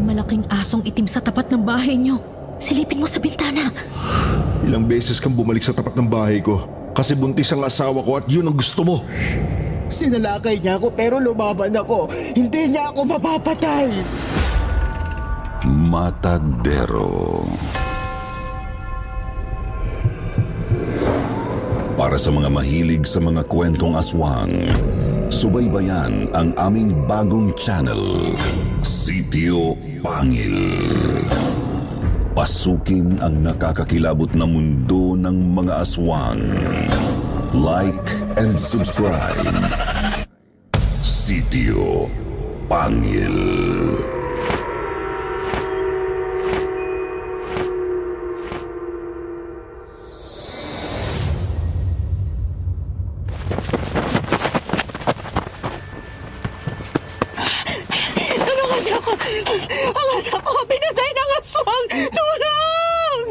May malaking asong itim sa tapat ng bahay niyo. Silipin mo sa bintana. Ilang beses kang bumalik sa tapat ng bahay ko kasi buntis ang asawa ko at yun ang gusto mo. Sinalakay niya ako pero lumaban ako. Hindi niya ako mapapatay. Matadero. Para sa mga mahilig sa mga kwentong aswang, subaybayan ang aming bagong channel, Sitio Pangil. Pasukin ang nakakakilabot na mundo ng mga aswang. Like and subscribe. Sitio Pangil. Tulungan niyo ako! Ang anak ko, pinatay ng aswang! Tulong!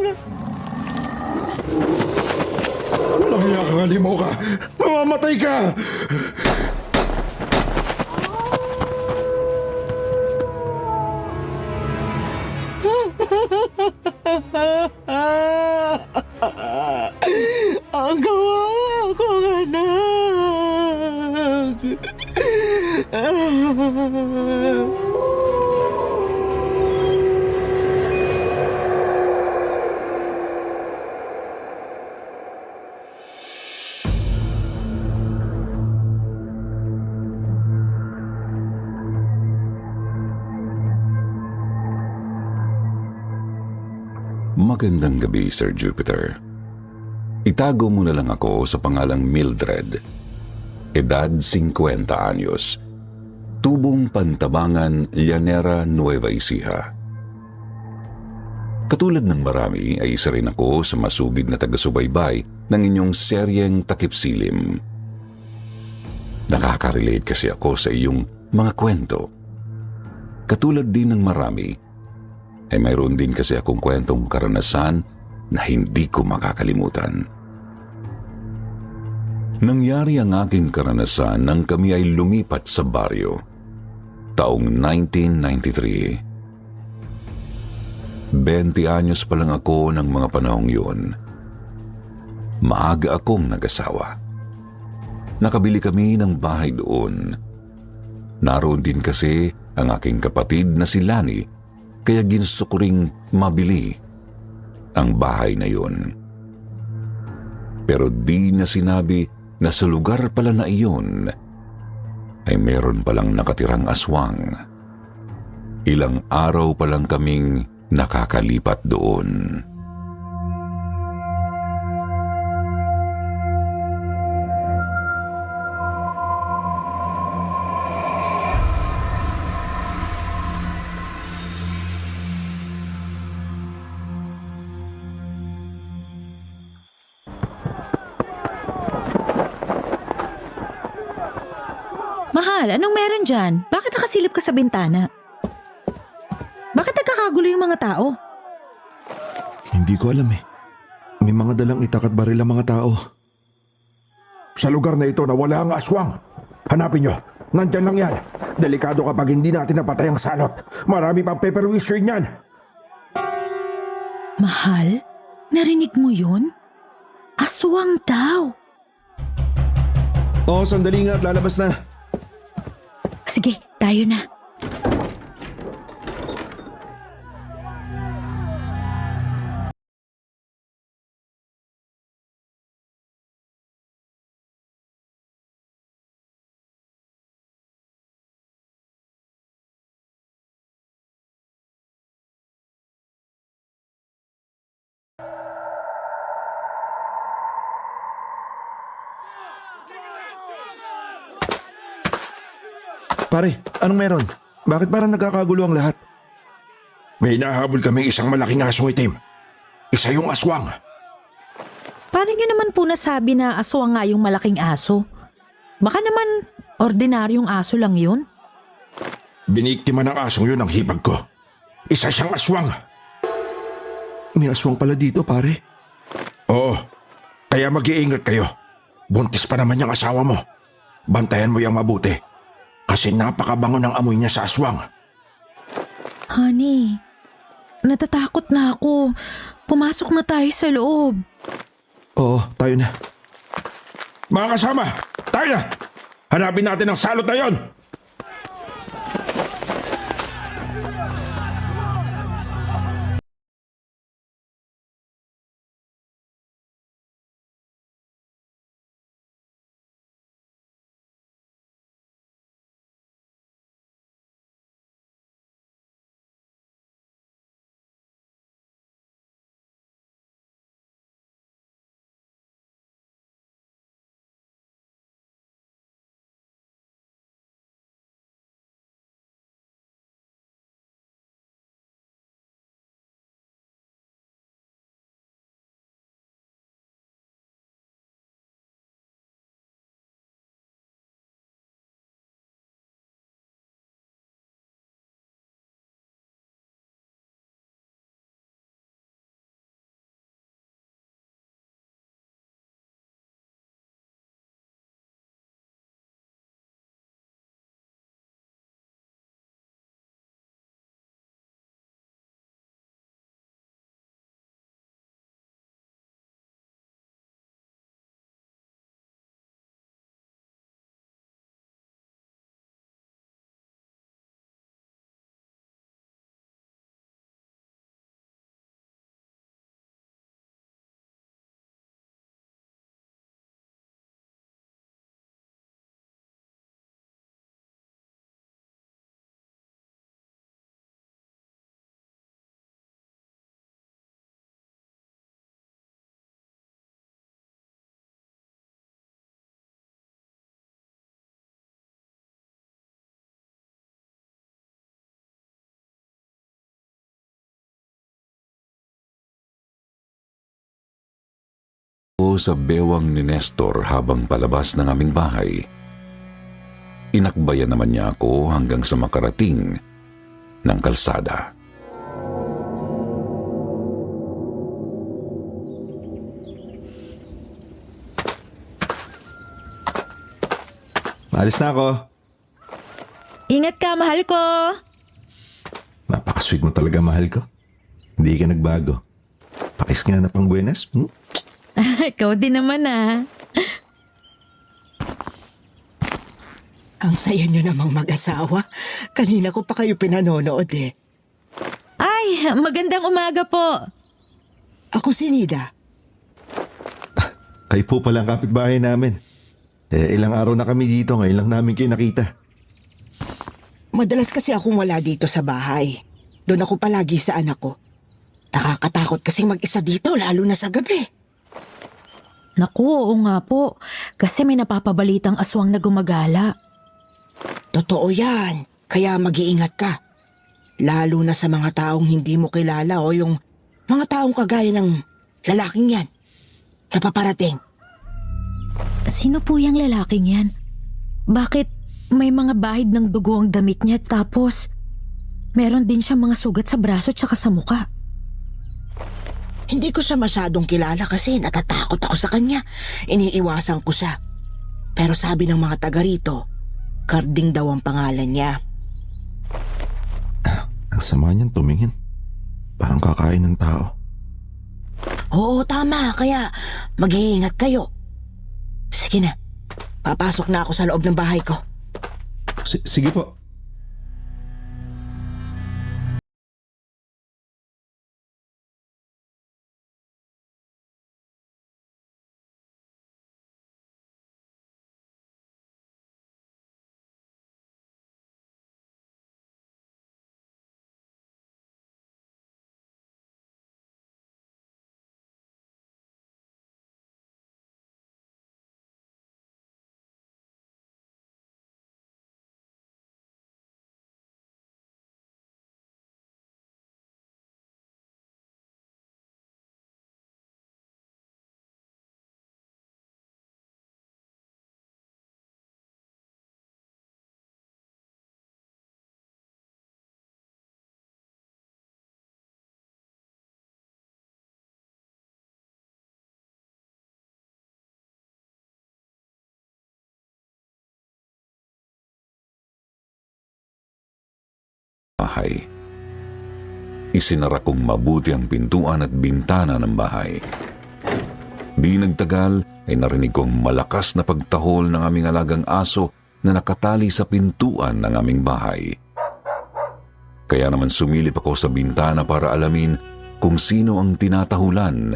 Walang hiya ka, halimaw ka! Mamamatay ka! Ang kawawa kong anak! Magandang gabi, Sir Jupiter. Itago mo na lang ako sa pangalang Mildred. Edad 50 anyos. Tubong Pantabangan, Llanera, Nueva Ecija. Katulad ng marami ay isa rin ako sa masugid na taga-subaybay ng inyong seryeng Takip Silim. Nakaka-relate kasi ako sa iyong mga kwento. Katulad din ng marami, ay mayroon din kasi akong kwentong karanasan na hindi ko makakalimutan. Nangyari ang aking karanasan nang kami ay lumipat sa baryo. Taong 1993. 20 anyos pa lang ako ng mga panahong yun. Maaga akong nag-asawa. Nakabili kami ng bahay doon. Naroon din kasi ang aking kapatid na si Lani, kaya ginusto ko ring mabili ang bahay na yun. Pero di na sinabi na sa lugar pala na iyon ay meron palang nakatirang aswang. Ilang araw pa lang kaming nakakalipat doon. Mahal, anong meron dyan? Bakit nakasilip ka sa bintana? Bakit nagkakagulo yung mga tao? Hindi ko alam eh. May mga dalang itak at baril ang mga tao. Sa lugar na ito na wala ang aswang. Hanapin nyo. Nandyan lang yan. Delikado kapag hindi natin napatay ang salot. Marami pang pepperwish rin yan. Mahal, narinig mo yun? Aswang daw. Oo, sandali nga at lalabas na. Sige, tayo na. Pare, anong meron? Bakit parang nagkakagulo ang lahat? May nahabol kaming isang malaking asong itim. Isa yung aswang. Paano niyo naman po nasabi na aswang nga yung malaking aso? Baka naman ordinaryong aso lang yun? Biniktima ng asong yun ang hipag ko. Isa siyang aswang. May aswang pala dito, pare. Oo, kaya mag-iingat kayo. Buntis pa naman yung asawa mo. Bantayan mo yung mabuti. Kasi napakabango ng amoy niya sa aswang. Honey, natatakot na ako. Pumasok na tayo sa loob. Oo, tayo na. Mga kasama, tayo na! Hanapin natin ang salot na yon! O sa bewang ni Nestor habang palabas ng aming bahay. Inakbayan naman niya ako hanggang sa makarating ng kalsada. Maalis na ako. Ingat ka, mahal ko. Napaka-sweet mo talaga, mahal ko. Hindi ka nagbago. Pakis nga na pang buenas. Ikaw din naman ah. Ang saya nyo namang mag-asawa. Kanina ko pa kayo pinanonood eh. Ay, magandang umaga po. Ako si Nida. Kayo po pala ang kapitbahay namin. Ilang araw na kami dito, ngayon lang namin kayo nakita. Madalas kasi akong wala dito sa bahay. Doon ako palagi sa anak ko. Nakakatakot kasing mag-isa dito, lalo na sa gabi. Naku, oo nga po. Kasi may napapabalitang aswang na gumagala. Totoo yan. Kaya mag-iingat ka. Lalo na sa mga taong hindi mo kilala o yung mga taong kagaya ng lalaking yan. Napaparating. Sino po yung lalaking yan? Bakit may mga bahid ng dugo ang damit niya tapos meron din siya mga sugat sa braso tsaka sa muka? Hindi ko siya masyadong kilala kasi natatakot ako sa kanya. Iniiwasan ko siya. Pero sabi ng mga taga rito, Karding daw ang pangalan niya. Ang sama niyan tumingin. Parang kakain ng tao. Oo, tama. Kaya mag-iingat kayo. Sige na. Papasok na ako sa loob ng bahay ko. Sige po. Bahay. Isinara kong mabuti ang pintuan at bintana ng bahay. Di nagtagal ay narinig kong malakas na pagtahol ng aming alagang aso na nakatali sa pintuan ng aming bahay. Kaya naman sumilip ako sa bintana para alamin kung sino ang tinatahulan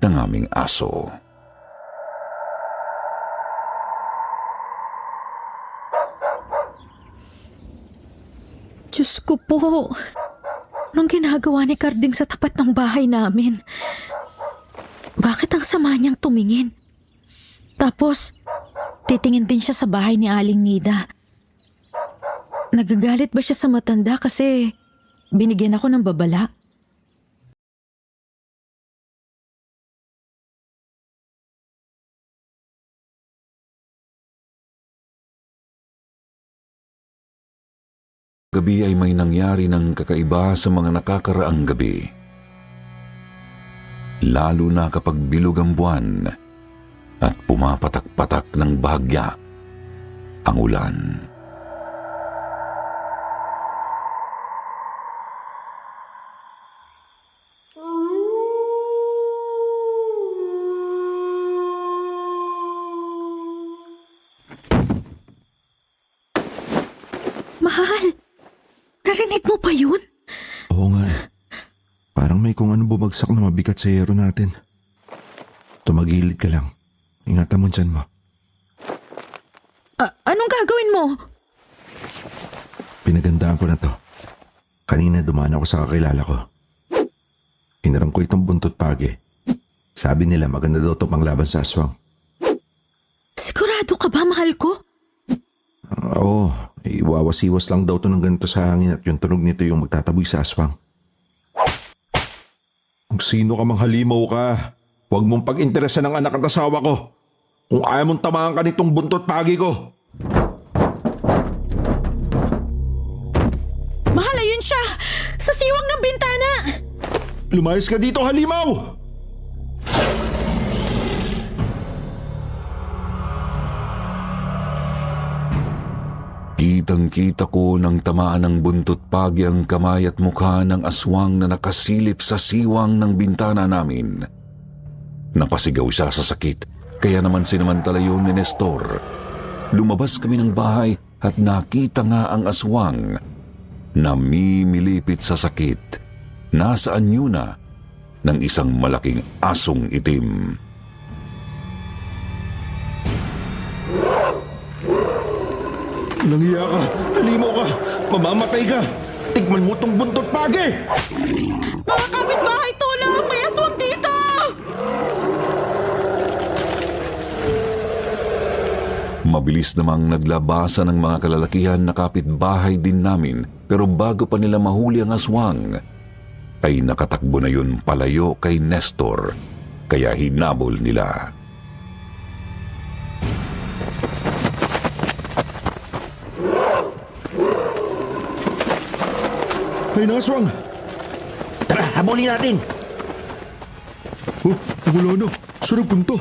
ng aming aso. Diyos ko po. Anong ginagawa ni Carding sa tapat ng bahay namin? Bakit ang sama niyang tumingin? Tapos, titingin din siya sa bahay ni Aling Nida. Nagagalit ba siya sa matanda kasi binigyan ako ng babala? Gabi ay may nangyari ng kakaiba sa mga nakakaraang gabi. Lalo na kapag bilog ang buwan at pumapatak-patak ng bahagya ang ulan. Mahal, narinig mo pa yun? Oo nga. Parang may kung ano bumagsak na mabigat sa yero natin. Tumagilid ka lang. Ingatan mo dyan mo. Anong gagawin mo? Pinagandaan ko na to. Kanina dumaan ako sa kakilala ko. Inarang ko itong buntot pagi. Sabi nila maganda daw ito panglaban sa aswang. Sigurado ka ba, mahal ko? Oo, iwawas-iwas lang daw to ng ganito sa hangin at yung tunog nito yung magtataboy sa aswang. Kung sino ka mang halimaw ka, huwag mong pag-interesan ng anak at asawa ko. Kung ayaw mong tamaan ka nitong buntot pagi ko. Mahal, ayun siya! Sa siwang ng bintana! Lumayas ka dito, halimaw! Kitang-kita ko nang tamaan ng buntot pagi ang kamay at mukha ng aswang na nakasilip sa siwang ng bintana namin. Napasigaw siya sa sakit, kaya naman sinamantala yun ni Nestor. Lumabas kami ng bahay at nakita nga ang aswang. Namimilipit sa sakit. Nasa anyo na ng isang malaking asong itim. Nangiya ka, halimaw ka, mamamatay ka. Tikman mo tong buntot pagi! Mga kapitbahay, tulong! May aswang dito! Mabilis namang naglabasan ng mga kalalakihan na kapitbahay din namin, pero bago pa nila mahuli ang aswang, ay nakatakbo na yun palayo kay Nestor, kaya hinabol nila. Ay na, aswang! Tara, habulin natin! Oh, wala na. Saan nagpunta?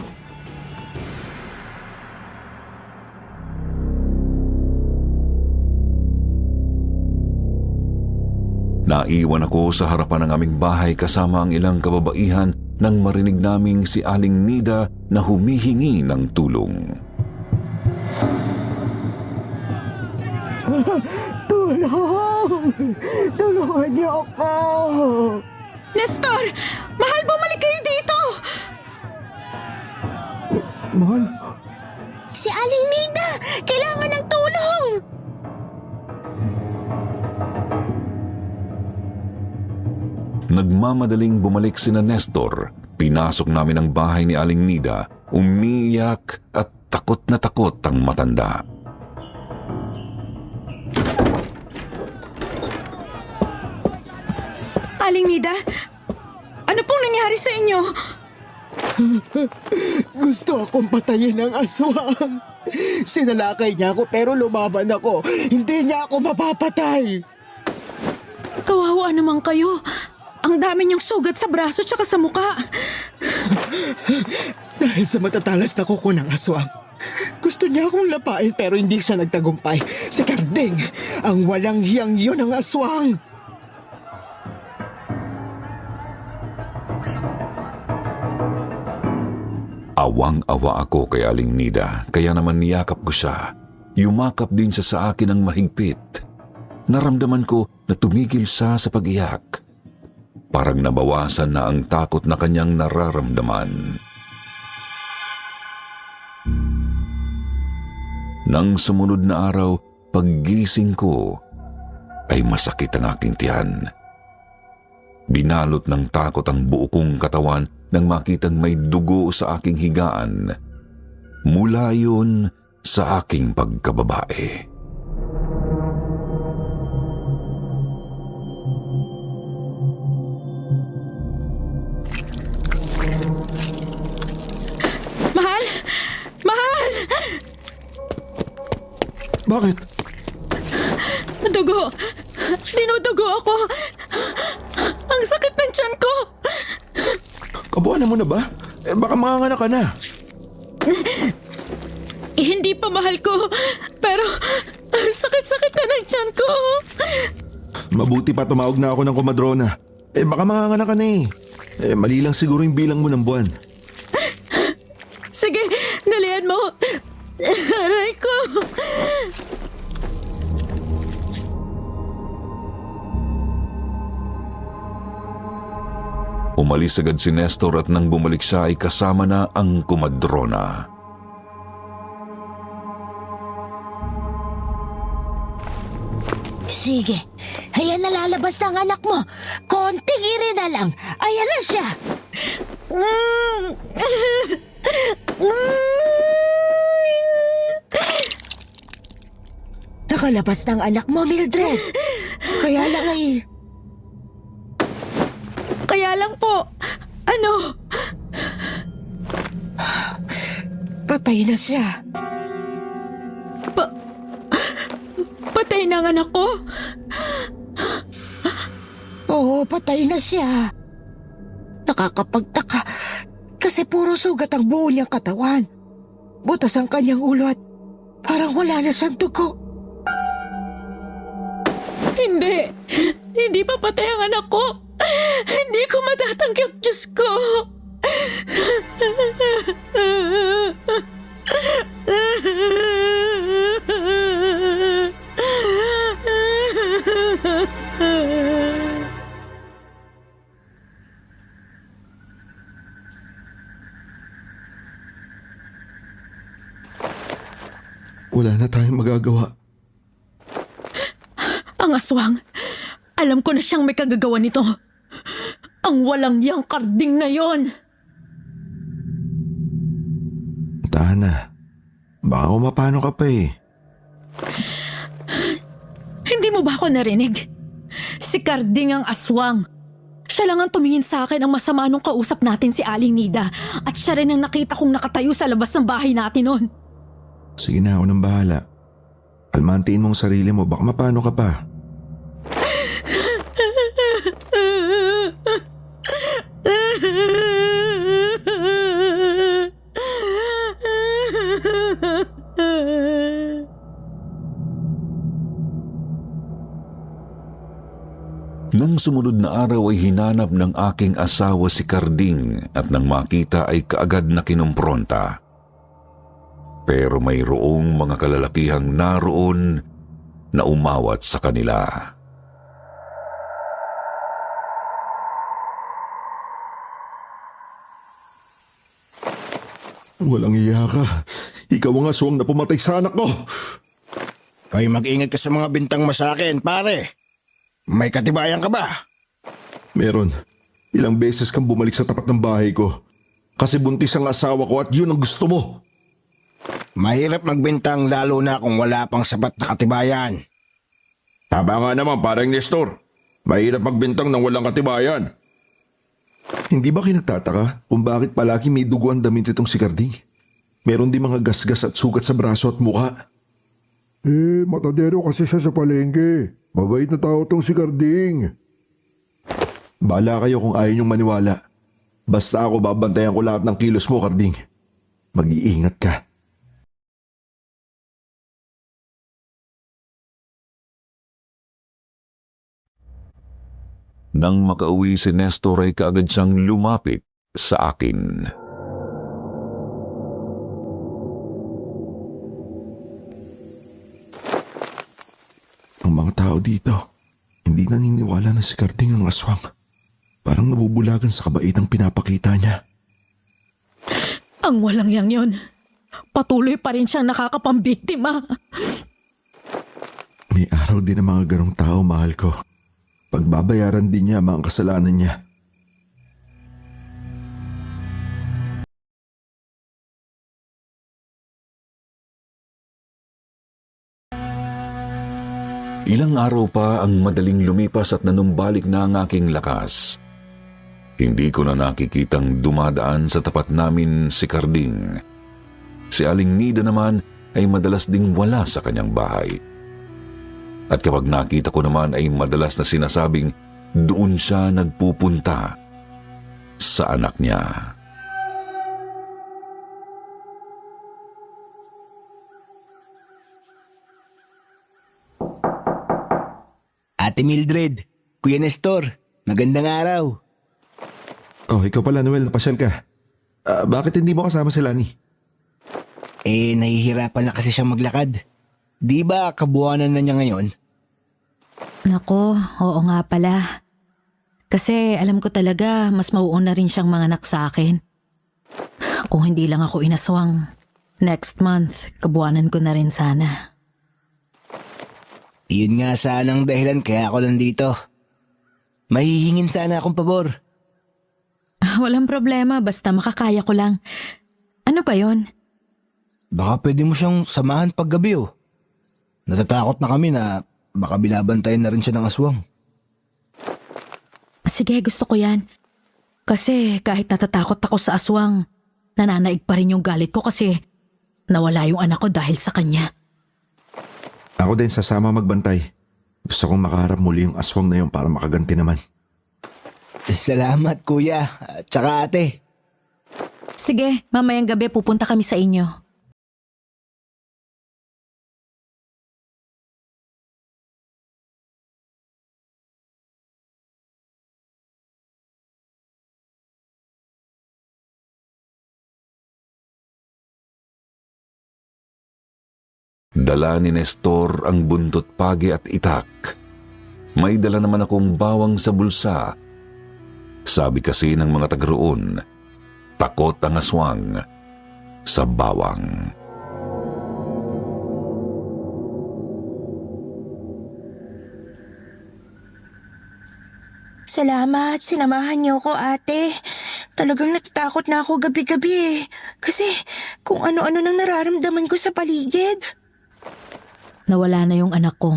Naiwan ako sa harapan ng aming bahay kasama ang ilang kababaihan nang marinig naming si Aling Nida na humihingi ng tulong. Tulong! Tulungan niyo ako! Nestor! Mahal, bumalik kayo dito! Mahal, Si Aling Nida! Kailangan ng tulong! Nagmamadaling bumalik sina Nestor. Pinasok namin ang bahay ni Aling Nida. Umiiyak at takot na takot ang matanda. Aling Nida, ano pong nangyari sa inyo? Gusto akong patayin ng aswang. Sinalakay niya ako pero lumaban ako. Hindi niya ako mapapatay. Kawawa naman kayo. Ang dami niyong sugat sa braso tsaka sa muka. Dahil sa matatalas na kuko ng aswang. Gusto niya akong lapain pero hindi siya nagtagumpay. Si Carding, ang walang hiyang yun ng aswang. Awang-awa ako kay Aling Nida, kaya naman niyakap ko siya. Yumakap din siya sa akin ng mahigpit. Naramdaman ko na tumigil siya sa pag-iyak. Parang nabawasan na ang takot na kanyang nararamdaman. Nang sumunod na araw, paggising ko, ay masakit ang aking tiyan. Binalot ng takot ang buo kong katawan nang makitang may dugo sa aking higaan. Mula yun sa aking pagkababae. Mahal! Mahal! Bakit? Dugo! Dinudugo ako! Ang sakit ng tiyan ko! Kabuanan mo na ba? Baka manganganak ka na. Hindi pa mahal ko, pero ang sakit-sakit na ng tiyan ko. Mabuti pa tumawag na ako ng komadrona. Baka manganganak ka na eh. Mali lang siguro yung bilang mo ng buwan. Sige, dalihan mo. Aray ko. Umalis agad si Nestor at nang bumalik siya ay kasama na ang komadrona. Sige, ayan na lalabas ng anak mo. Konting iri na lang. Ayan na siya. Nakalabas ng anak mo, Mildred. Kaya lang ay... Kaya lang po, ano? Patay na siya. Patay na ang anak ko? Oo, patay na siya. Nakakapagtaka kasi puro sugat ang buo niyang katawan. Butas ang kanyang ulo at parang wala na siyang dugo. Hindi. Hindi pa patay ang anak ko. Hindi ko matatanggap, Diyos ko. Wala na tayong magagawa. Ang aswang. Alam ko na siyang may kagagawa nito. Ang walang yang karding na yon. Tahan na. Baka umapano ka pa eh. Hindi mo ba ako narinig? Si Karding ang aswang. Siya lang ang tumingin sa akin ang masama nung kausap natin si Aling Nida. At siya rin ang nakita kong nakatayo sa labas ng bahay natin noon. Sige na, ako nang bahala. Almantiin mong sarili mo, baka mapano ka pa. Nang sumunod na araw ay hinanap ng aking asawa si Karding at nang makita ay kaagad na kinumpronta. Pero mayroong mga kalalakihang naroon na umawat sa kanila. Walang iya ka. Ikaw ang aswang na pumatay sa anak ko. Ay, mag-ingat ka sa mga bintang mo sa akin, pare. May katibayan ka ba? Meron. Ilang beses kang bumalik sa tapat ng bahay ko. Kasi buntis ang asawa ko at yun ang gusto mo. Mahirap magbintang lalo na kung wala pang sapat na katibayan. Tama nga naman, parang Nestor. Mahirap magbintang ng walang katibayan. Hindi ba kayo nagtataka kung bakit palagi may dugo ang damit itong si Karding? Meron din mga gasgas at sugat sa braso at mukha. Matadero kasi siya sa palengke. Mabait na tao tong si Karding. Bahala kayo kung ayaw niyong maniwala. Basta ako babantayan ko lahat ng kilos mo, Karding. Mag-iingat ka. Nang makauwi si Nestor ay kaagad siyang lumapit sa akin. mga tao dito. Hindi naniniwala na si Carding ang aswang. Parang nabubulagan sa kabaitang pinapakita niya. Ang walang yang yon. Patuloy pa rin siyang nakakapambiktima. May araw din ang mga ganong tao, mahal ko. Pagbabayaran din niya ang mga kasalanan niya. Ilang araw pa ang madaling lumipas at nanumbalik na ang aking lakas. Hindi ko na nakikitang dumadaan sa tapat namin si Carding. Si Aling Nida naman ay madalas ding wala sa kanyang bahay. At kapag nakita ko naman ay madalas na sinasabing doon siya nagpupunta sa anak niya. Ate Mildred, Kuya Nestor, magandang araw. Oh, ikaw pala, Noel. Napasyal ka. Bakit hindi mo kasama si Lani? Nahihirapan na kasi siyang maglakad. Di ba kabuwanan na niya ngayon? Nako, oo nga pala. Kasi alam ko talaga mas mauuna rin siyang manganak sa akin. Kung hindi lang ako inaswang, next month, kabuwanan ko na rin sana. Iyon nga sanang dahilan kaya ako nandito. Mahihingin sana akong pabor. Walang problema, basta makakaya ko lang. Ano ba yon? Baka pwede mo siyang samahan paggabi oh. Natatakot na kami na baka binabantayan na rin siya ng aswang. Sige, gusto ko yan. Kasi kahit natatakot ako sa aswang, nananaig pa rin yung galit ko kasi nawala yung anak ko dahil sa kanya. Ako din sasama magbantay. Gusto kong makaharap muli yung aswang na yun para makaganti naman. Salamat kuya, at saka ate. Sige, mamayang gabi pupunta kami sa inyo. Dala ni Nestor ang buntot pagi at itak. May dala naman akong bawang sa bulsa. Sabi kasi ng mga taga-roon, takot ang aswang sa bawang. Salamat, sinamahan niyo ko ate. Talagang natatakot na ako gabi-gabi eh. Kasi kung ano-ano nang nararamdaman ko sa paligid. Nawala na yung anak ko.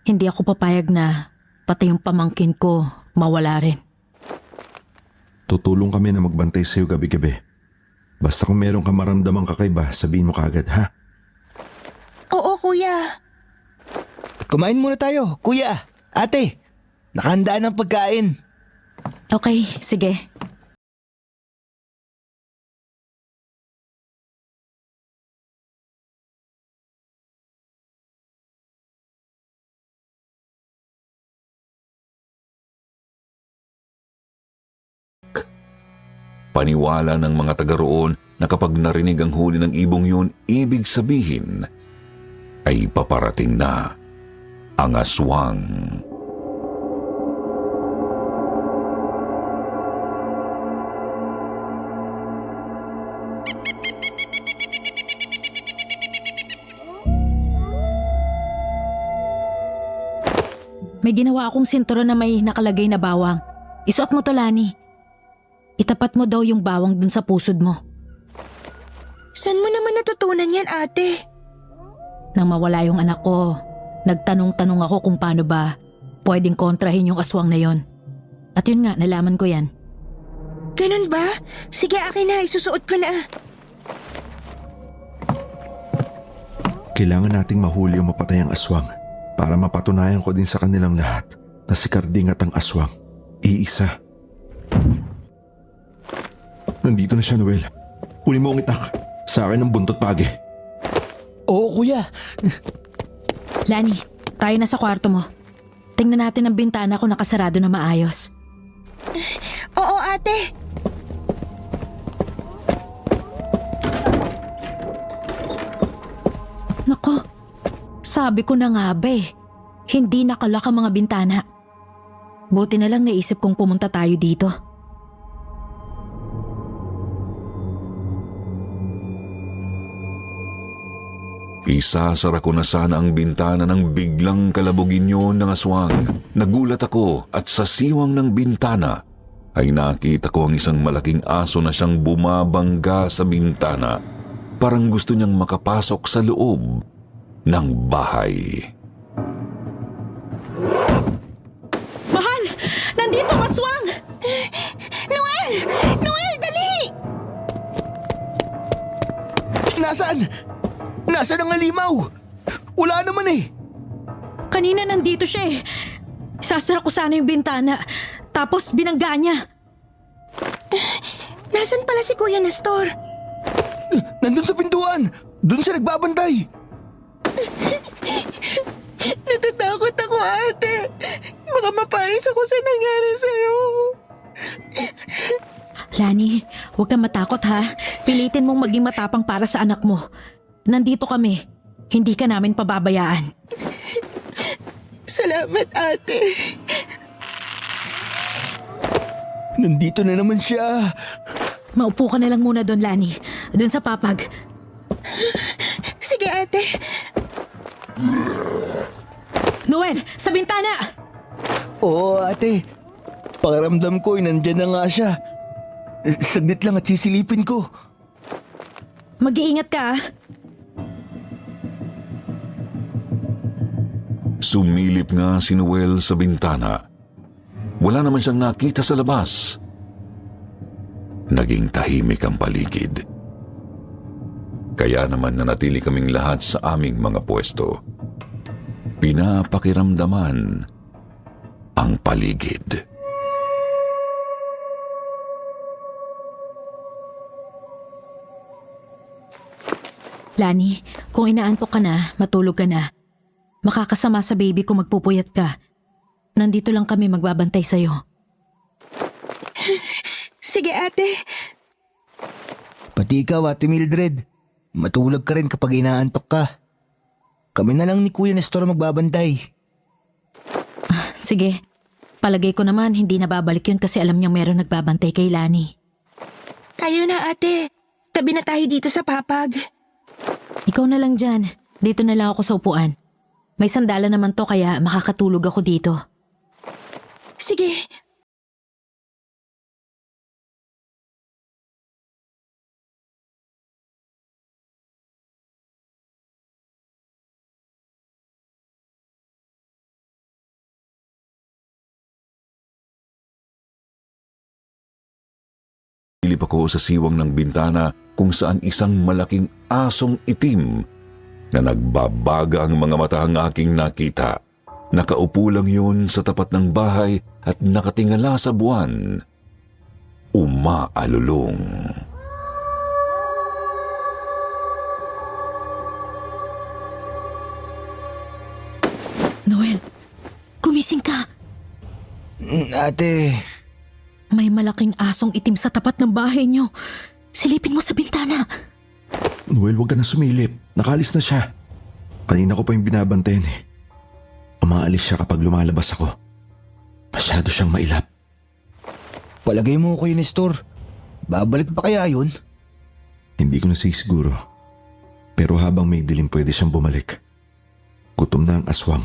Hindi ako papayag na pati yung pamangkin ko mawala rin. Tutulong kami na magbantay sa'yo gabi-gabi. Basta kung meron ka maramdamang kakaiba, sabihin mo kaagad, ha? Oo, kuya. Kumain muna tayo, kuya, ate. Nakahanda ng pagkain. Okay, sige. Paniwala ng mga taga roon na kapag narinig ang huni ng ibong yun, ibig sabihin ay paparating na ang aswang. May ginawa akong sinturon na may nakalagay na bawang. Isuot mo to, Lani. Itapat mo daw yung bawang dun sa pusod mo. Saan mo naman natutunan yan, ate? Nang mawala yung anak ko, nagtanong-tanong ako kung paano ba pwedeng kontrahin yung aswang na yon. At yun nga, nalaman ko yan. Ganun ba? Sige, akin na. Isusuot ko na. Kailangan nating mahuli o mapatay ang aswang para mapatunayan ko din sa kanilang lahat na si Carding at ang aswang, iisa. Nandito na siya, Noel. Huli mo ang itak. Sa akin ang buntot pagi. Oo, kuya. Lani, tayo na sa kwarto mo. Tingnan natin ang bintana kung nakasarado na maayos. Oo, ate. Nako, sabi ko na nga ba eh. Hindi nakalak ang mga bintana. Buti na lang naisip kong pumunta tayo dito. Isasara ko na sana ang bintana nang biglang kalabugin yun ng aswang. Nagulat ako at sa siwang ng bintana ay nakita ko ang isang malaking aso na siyang bumabangga sa bintana. Parang gusto niyang makapasok sa loob ng bahay. Mahal! Nandito ang aswang! Noel! Noel, dali! Nasaan? Nasaan ang halimaw? Wala naman eh. Kanina nandito siya eh. Sasara ko sana yung bintana. Tapos binangga niya. Nasaan pala si Kuya Nestor? Nandun sa pintuan. Doon siya nagbabantay. Natatakot ako, ate. Baka mapanis ako sa nangyari sa'yo. Lani, huwag kang matakot ha. Pilitin mong maging matapang para sa anak mo. Nandito kami. Hindi ka namin pababayaan. Salamat, ate. Nandito na naman siya. Maupo ka na lang muna doon, Lani. Doon sa papag. Sige, ate. Noel, sa bintana! Oo, ate. Pakiramdam ko, nandyan na nga siya. Saglit lang at sisilipin ko. Mag-iingat ka ah. Sumilip nga si Noel sa bintana. Wala naman siyang nakita sa labas. Naging tahimik ang paligid. Kaya naman nanatili kaming lahat sa aming mga pwesto. Pinapakiramdaman ang paligid. Lani, kung inaantok ka na, matulog ka na. Makakasama sa baby kung magpupuyat ka. Nandito lang kami magbabantay sa'yo. Sige, ate. Pati ikaw, Ate Mildred. Matulog ka rin kapag inaantok ka. Kami na lang ni Kuya Nestor magbabantay. Sige, palagay ko naman hindi na babalik yun kasi alam niyang meron nagbabantay kay Lani. Kayo na, ate. Tabi na tayo dito sa papag. Ikaw na lang dyan. Dito na lang ako sa upuan. May sandala naman to kaya makakatulog ako dito. Sige. Ilip ako sa siwang ng bintana kung saan isang malaking asong itim na nagbabaga ang mga mata ang aking nakita. Nakaupo lang yun sa tapat ng bahay at nakatingala sa buwan. Umaalulong. Noel, gumising ka. Ate, May malaking asong itim sa tapat ng bahay niyo. Silipin mo sa bintana. Noel, huwag ka na sumilip. Nakalis na siya. Kanina ko pa yung binabantayan eh. Umaalis siya kapag lumalabas ako. Masyado siyang mailap. palagay mo Kuya Nestor. Babalik pa kaya yun? Hindi ko na siguro. Pero habang may dilim pwede siyang bumalik. Gutom na ang aswang.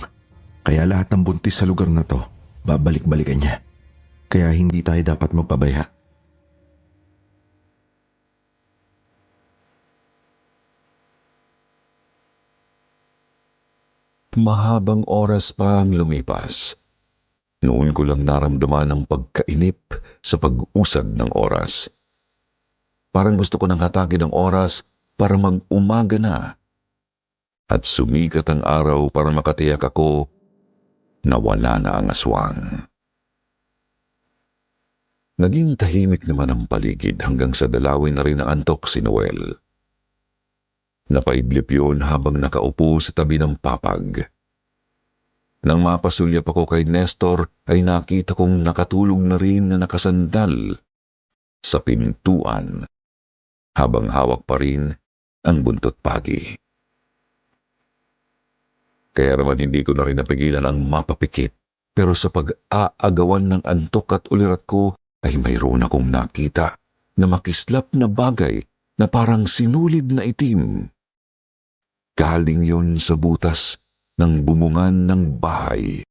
Kaya lahat ng buntis sa lugar na to, babalik-balikan niya. Kaya hindi tayo dapat magpabaya. Mahabang oras pa ang lumipas. Noon ko lang naramdaman ang pagkainip sa pag-usad ng oras. Parang gusto ko nang hatakin ang oras para mag-umaga na. At sumikat ang araw para makatiyak ako na wala na ang aswang. Naging tahimik naman ang paligid hanggang sa dalawin na rin ang antok si Noel. Napaidlip yun habang nakaupo sa tabi ng papag. Nang mapasulyap ako kay Nestor ay nakita kong nakatulog na rin na nakasandal sa pintuan habang hawak pa rin ang buntot pagi. Kaya naman hindi ko na rin napigilan ang mapapikit. Pero sa pag-aagawan ng antok at ulirat ko ay mayroon akong nakita na makislap na bagay na parang sinulid na itim. Galing yon sa butas ng bumungan ng bahay.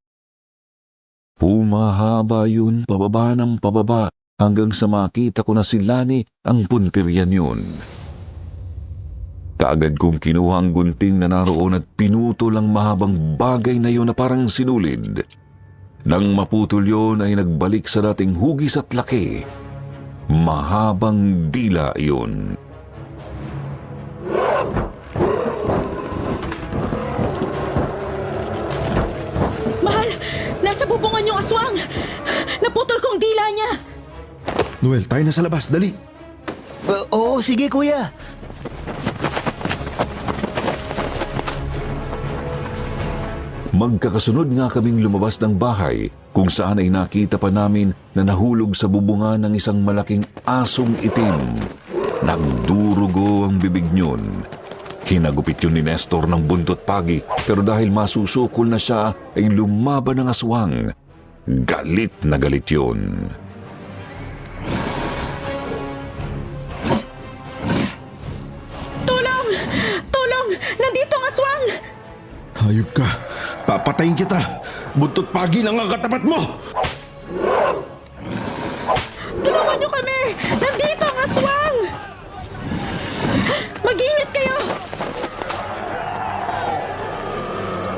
Humahaba yun pababa ng pababa hanggang sa makita ko na si Lani ang puntiryan yun. Kaagad kong kinuha ang gunting na naroon at pinutol ang mahabang bagay na yun na parang sinulid. Nang maputol yun ay nagbalik sa dating hugis at laki. Mahabang dila yun. Mahal! Nasa bubungan yung aswang! Naputol kong dila niya! Noel, tayo na sa labas, dali. Oo, sige kuya. Magkakasunod nga kaming lumabas ng bahay kung saan ay nakita pa namin na nahulog sa bubungan ng isang malaking asong itim. Nagdurugo ang bibig niyon. Hinagupit yun ni Nestor ng buntot pagi pero dahil masusukol na siya ay lumaban ng aswang. Galit na galit yun. Tulong! Tulong! Nandito ang aswang! Hayop ka. Papatayin kita. Buntot pagi lang ang katapat mo. Tulungan niyo kami! Nandito ang aswang! Mag-ingat kayo!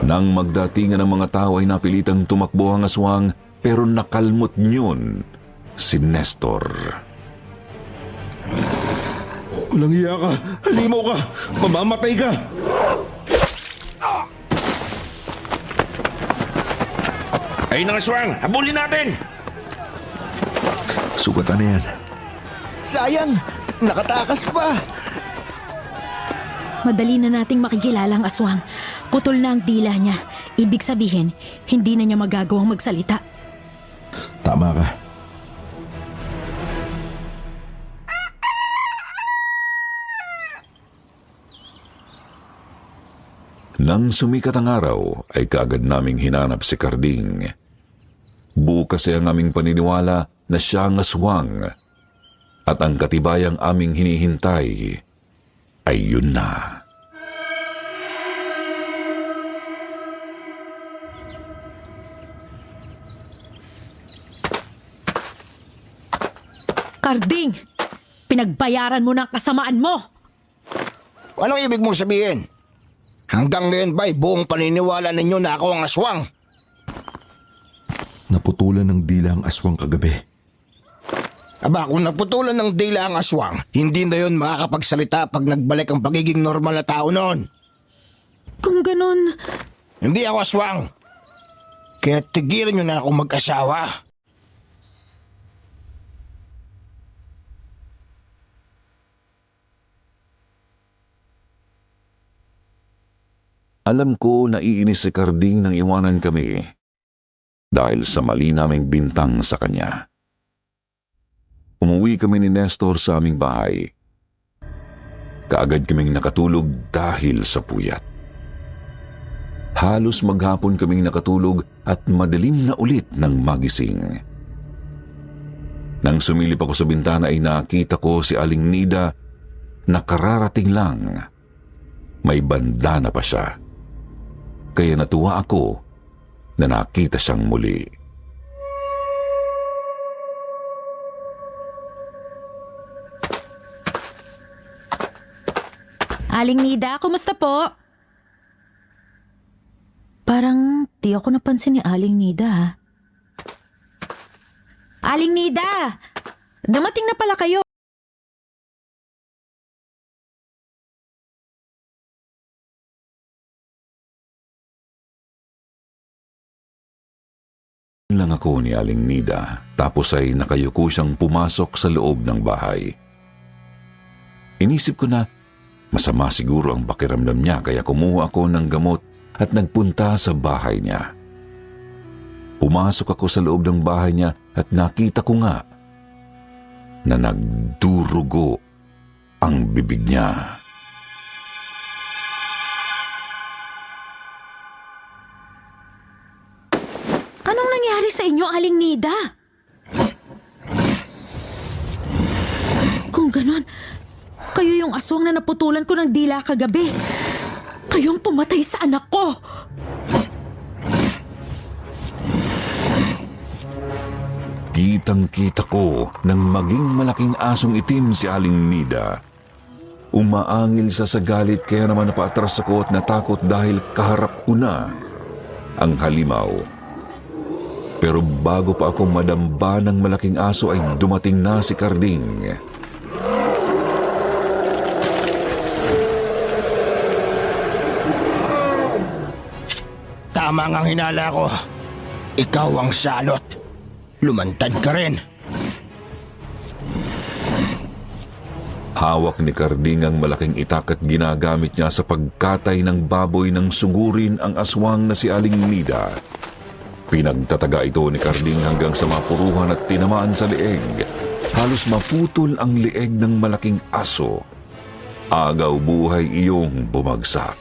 Nang magdatingan ng mga tao ay napilitang tumakbo ang aswang pero nakalmot niyon si Nestor. Walang iya ka. Halimaw ka. Mamamatay ka. Ayun ang aswang. Habulin natin. Sugatan na yan. Sayang, nakatakas pa. Madali na nating makikilala ang aswang. Putol na ang dila niya. Ibig sabihin, hindi na niya magagawang magsalita. Tama ka. Nang sumikat ang araw, ay kaagad naming hinanap si Carding. Buo kasi ang aming paniniwala na siya ang aswang. At ang katibayang aming hinihintay ay yun na. Carding! Pinagbayaran mo ng kasamaan mo! Anong ibig mong sabihin? Hanggang ngayon ba'y buong paniniwala ninyo na ako ang aswang? Naputulan ng dila ang aswang kagabi. Aba, kung naputulan ng dila ang aswang, hindi na yun makakapagsalita pag nagbalik ang pagiging normal na tao noon. Kung ganun, Hindi ako aswang. Kaya tigilan nyo na ako mag-asawa. Alam ko na iinis si Carding nang iwanan kami dahil sa mali naming bintang sa kanya. Umuwi kami ni Nestor sa aming bahay. Kaagad kaming nakatulog dahil sa puyat. Halos maghapon kaming nakatulog at madilim na ulit ng magising. Nang sumilip ako sa bintana ay nakita ko si Aling Nida na kararating lang. May bandana pa siya. Kaya natuwa ako na nakita siyang muli. Aling Nida, kumusta po? Parang di ako napansin ni Aling Nida, ha? Aling Nida! Dumating na pala kayo. Lang ako ni Aling Nida, tapos ay nakayuko siyang pumasok sa loob ng bahay. Inisip ko na masama siguro ang pakiramdam niya kaya kumuha ako ng gamot at nagpunta sa bahay niya. Pumasok ako sa loob ng bahay niya at nakita ko nga na nagdurugo ang bibig niya. inyo, Aling Nida. Kung ganon, kayo yung aswang na naputulan ko ng dila kagabi. Kayong pumatay sa anak ko. Kitang-kita ko nang maging malaking asong itim si Aling Nida. Umaangil siya sa galit kaya naman napaatras ako at natakot dahil kaharap ko na ang halimaw. Pero bago pa ako madamba ng malaking aso ay dumating na si Karding. Tama ang hinala ko. Ikaw ang salot. Lumantad ka rin. Hawak ni Karding ang malaking itak at ginagamit niya sa pagkatay ng baboy nang sugurin ang aswang na si Aling Nida. Pinagtataga ito ni Karding hanggang sa mapuruhan at tinamaan sa leeg. Halos maputol ang leeg ng malaking aso. Agaw buhay iyong bumagsak.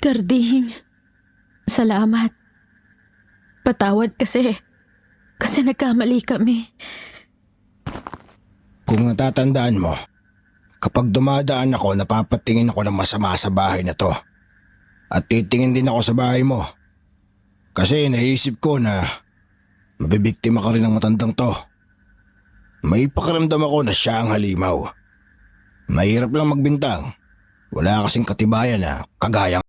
Karding, salamat. Patawad kasi nagkamali kami. Kung natatandaan mo, kapag dumadaan ako, napapatingin ako ng masama sa bahay na to. At titingin din ako sa bahay mo. Kasi naisip ko na mabibiktima ka rin ng matandang to. May pakiramdam ako na siya ang halimaw. Mahirap lang magbintang. Wala kasing katibayan na kagaya.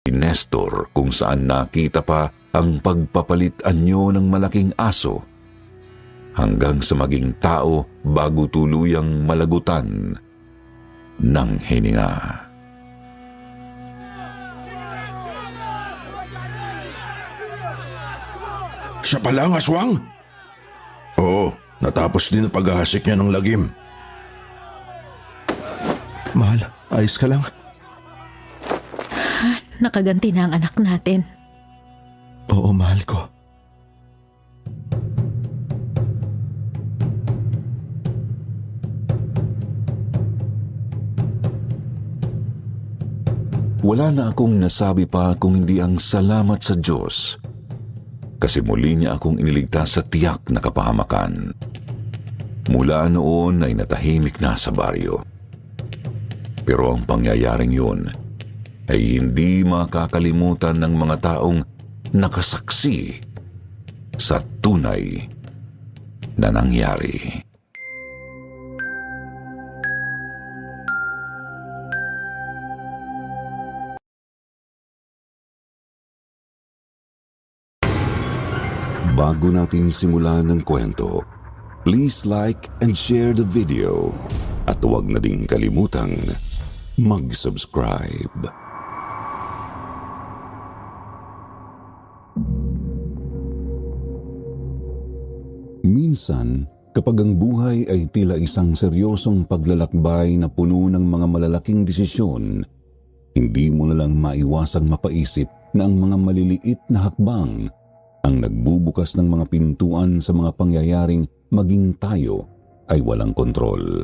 Nestor kung saan nakita pa ang pagpapalit anyo ng malaking aso hanggang sa maging tao bago tuluyang malagutan ng hininga. Siya pala ang aswang? Oo, natapos din ang paghahasik niya ng lagim. Mahal, ayos ka lang? Nakaganti na ang anak natin. Oo, mahal ko. Wala na akong nasabi pa kung hindi ang salamat sa Diyos kasi muli niya akong iniligtas sa tiyak na kapahamakan. Mula noon ay natahimik na sa baryo. Pero ang pangyayaring yun ay hindi makakalimutan ng mga taong nakasaksi sa tunay na nangyari. Bago natin simulan ng kwento, please like and share the video at huwag na ding kalimutang mag-subscribe. Minsan, kapag ang buhay ay tila isang seryosong paglalakbay na puno ng mga malalaking desisyon, hindi mo na lang maiwasang mapaisip na ang mga maliliit na hakbang ang nagbubukas ng mga pintuan sa mga pangyayaring maging tayo ay walang kontrol.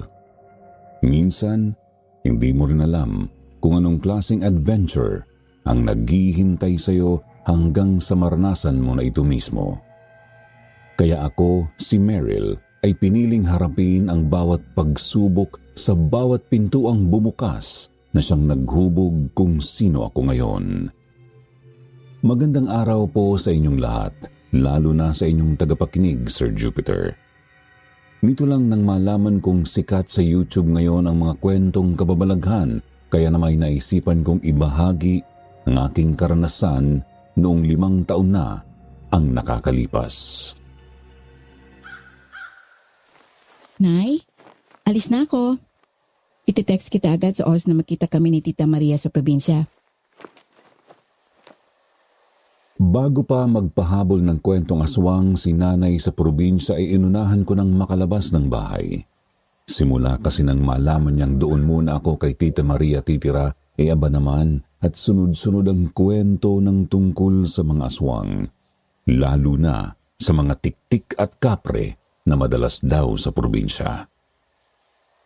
Minsan, hindi mo rin alam kung anong klaseng adventure ang naghihintay sa'yo hanggang sa maranasan mo na ito mismo. Kaya ako, si Meryl, ay piniling harapin ang bawat pagsubok sa bawat pintuang bumukas na siyang naghubog kung sino ako ngayon. Magandang araw po sa inyong lahat, lalo na sa inyong tagapakinig, Sir Jupiter. Nito lang nang malaman kong sikat sa YouTube ngayon ang mga kwentong kababalaghan, kaya na may naisipan kong ibahagi ang aking karanasan noong 5 taon na ang nakakalipas. Nay, alis na ako. Iti-text kita agad sa oras na makita kami ni Tita Maria sa probinsya. Bago pa magpahabol ng kwentong aswang si nanay sa probinsya ay inunahan ko ng makalabas ng bahay. Simula kasi nang malaman niyang doon muna ako kay Tita Maria titira, aba naman at sunod-sunod ang kwento ng tungkol sa mga aswang. Lalo na sa mga tiktik at kapre na madalas daw sa probinsya.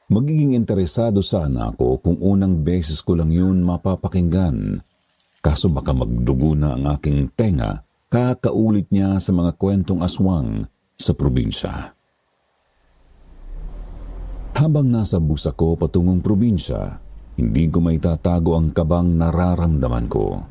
Magiging interesado sana ako kung unang beses ko lang yun mapapakinggan. Kaso baka magdugo na ang aking tenga kakaulit niya sa mga kwentong aswang sa probinsya. Habang nasa bus ako patungong probinsya, hindi ko maitatago ang kabang nararamdaman ko.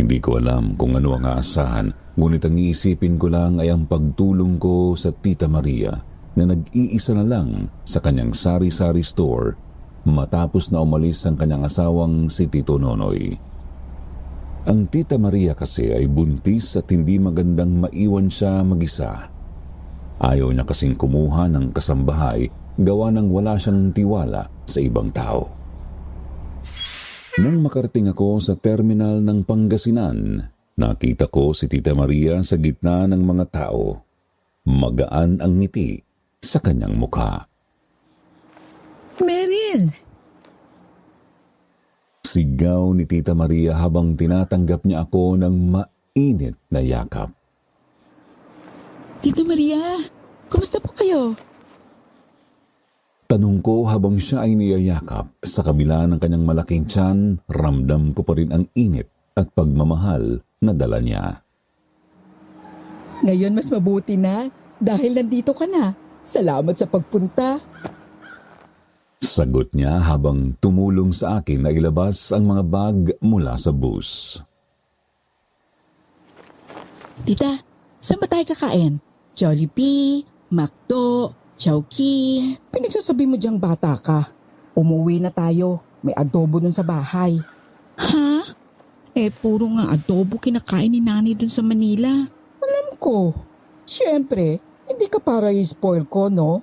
Hindi ko alam kung ano ang aasahan, ngunit ang iisipin ko lang ay ang pagtulong ko sa Tita Maria na nag-iisa na lang sa kanyang sari-sari store matapos na umalis ang kanyang asawang si Tito Nonoy. Ang Tita Maria kasi ay buntis at hindi magandang maiwan siya mag-isa. Ayaw niya kasing kumuha ng kasambahay gawa ng wala siyang tiwala sa ibang tao. Nang makarating ako sa terminal ng Pangasinan, nakita ko si Tita Maria sa gitna ng mga tao. Magaan ang ngiti sa kanyang mukha. Meryl! Sigaw ni Tita Maria habang tinatanggap niya ako ng mainit na yakap. Tita Maria, kumusta po kayo? Tanong ko habang siya ay niyayakap. Sa kabila ng kanyang malaking tiyan, ramdam ko pa rin ang init at pagmamahal na dala niya. Ngayon mas mabuti na dahil nandito ka na. Salamat sa pagpunta. Sagot niya habang tumulong sa akin na ilabas ang mga bag mula sa bus. Tita, saan ba tayo kakain? Jollibee, McDo, Chowking. Pinagsasabi mo diyang bata ka. Umuwi na tayo. May adobo dun sa bahay. Ha? Puro nga adobo kinakain ni Nanay dun sa Manila. Alam ko. Siyempre, hindi ka para i-spoil ko, no?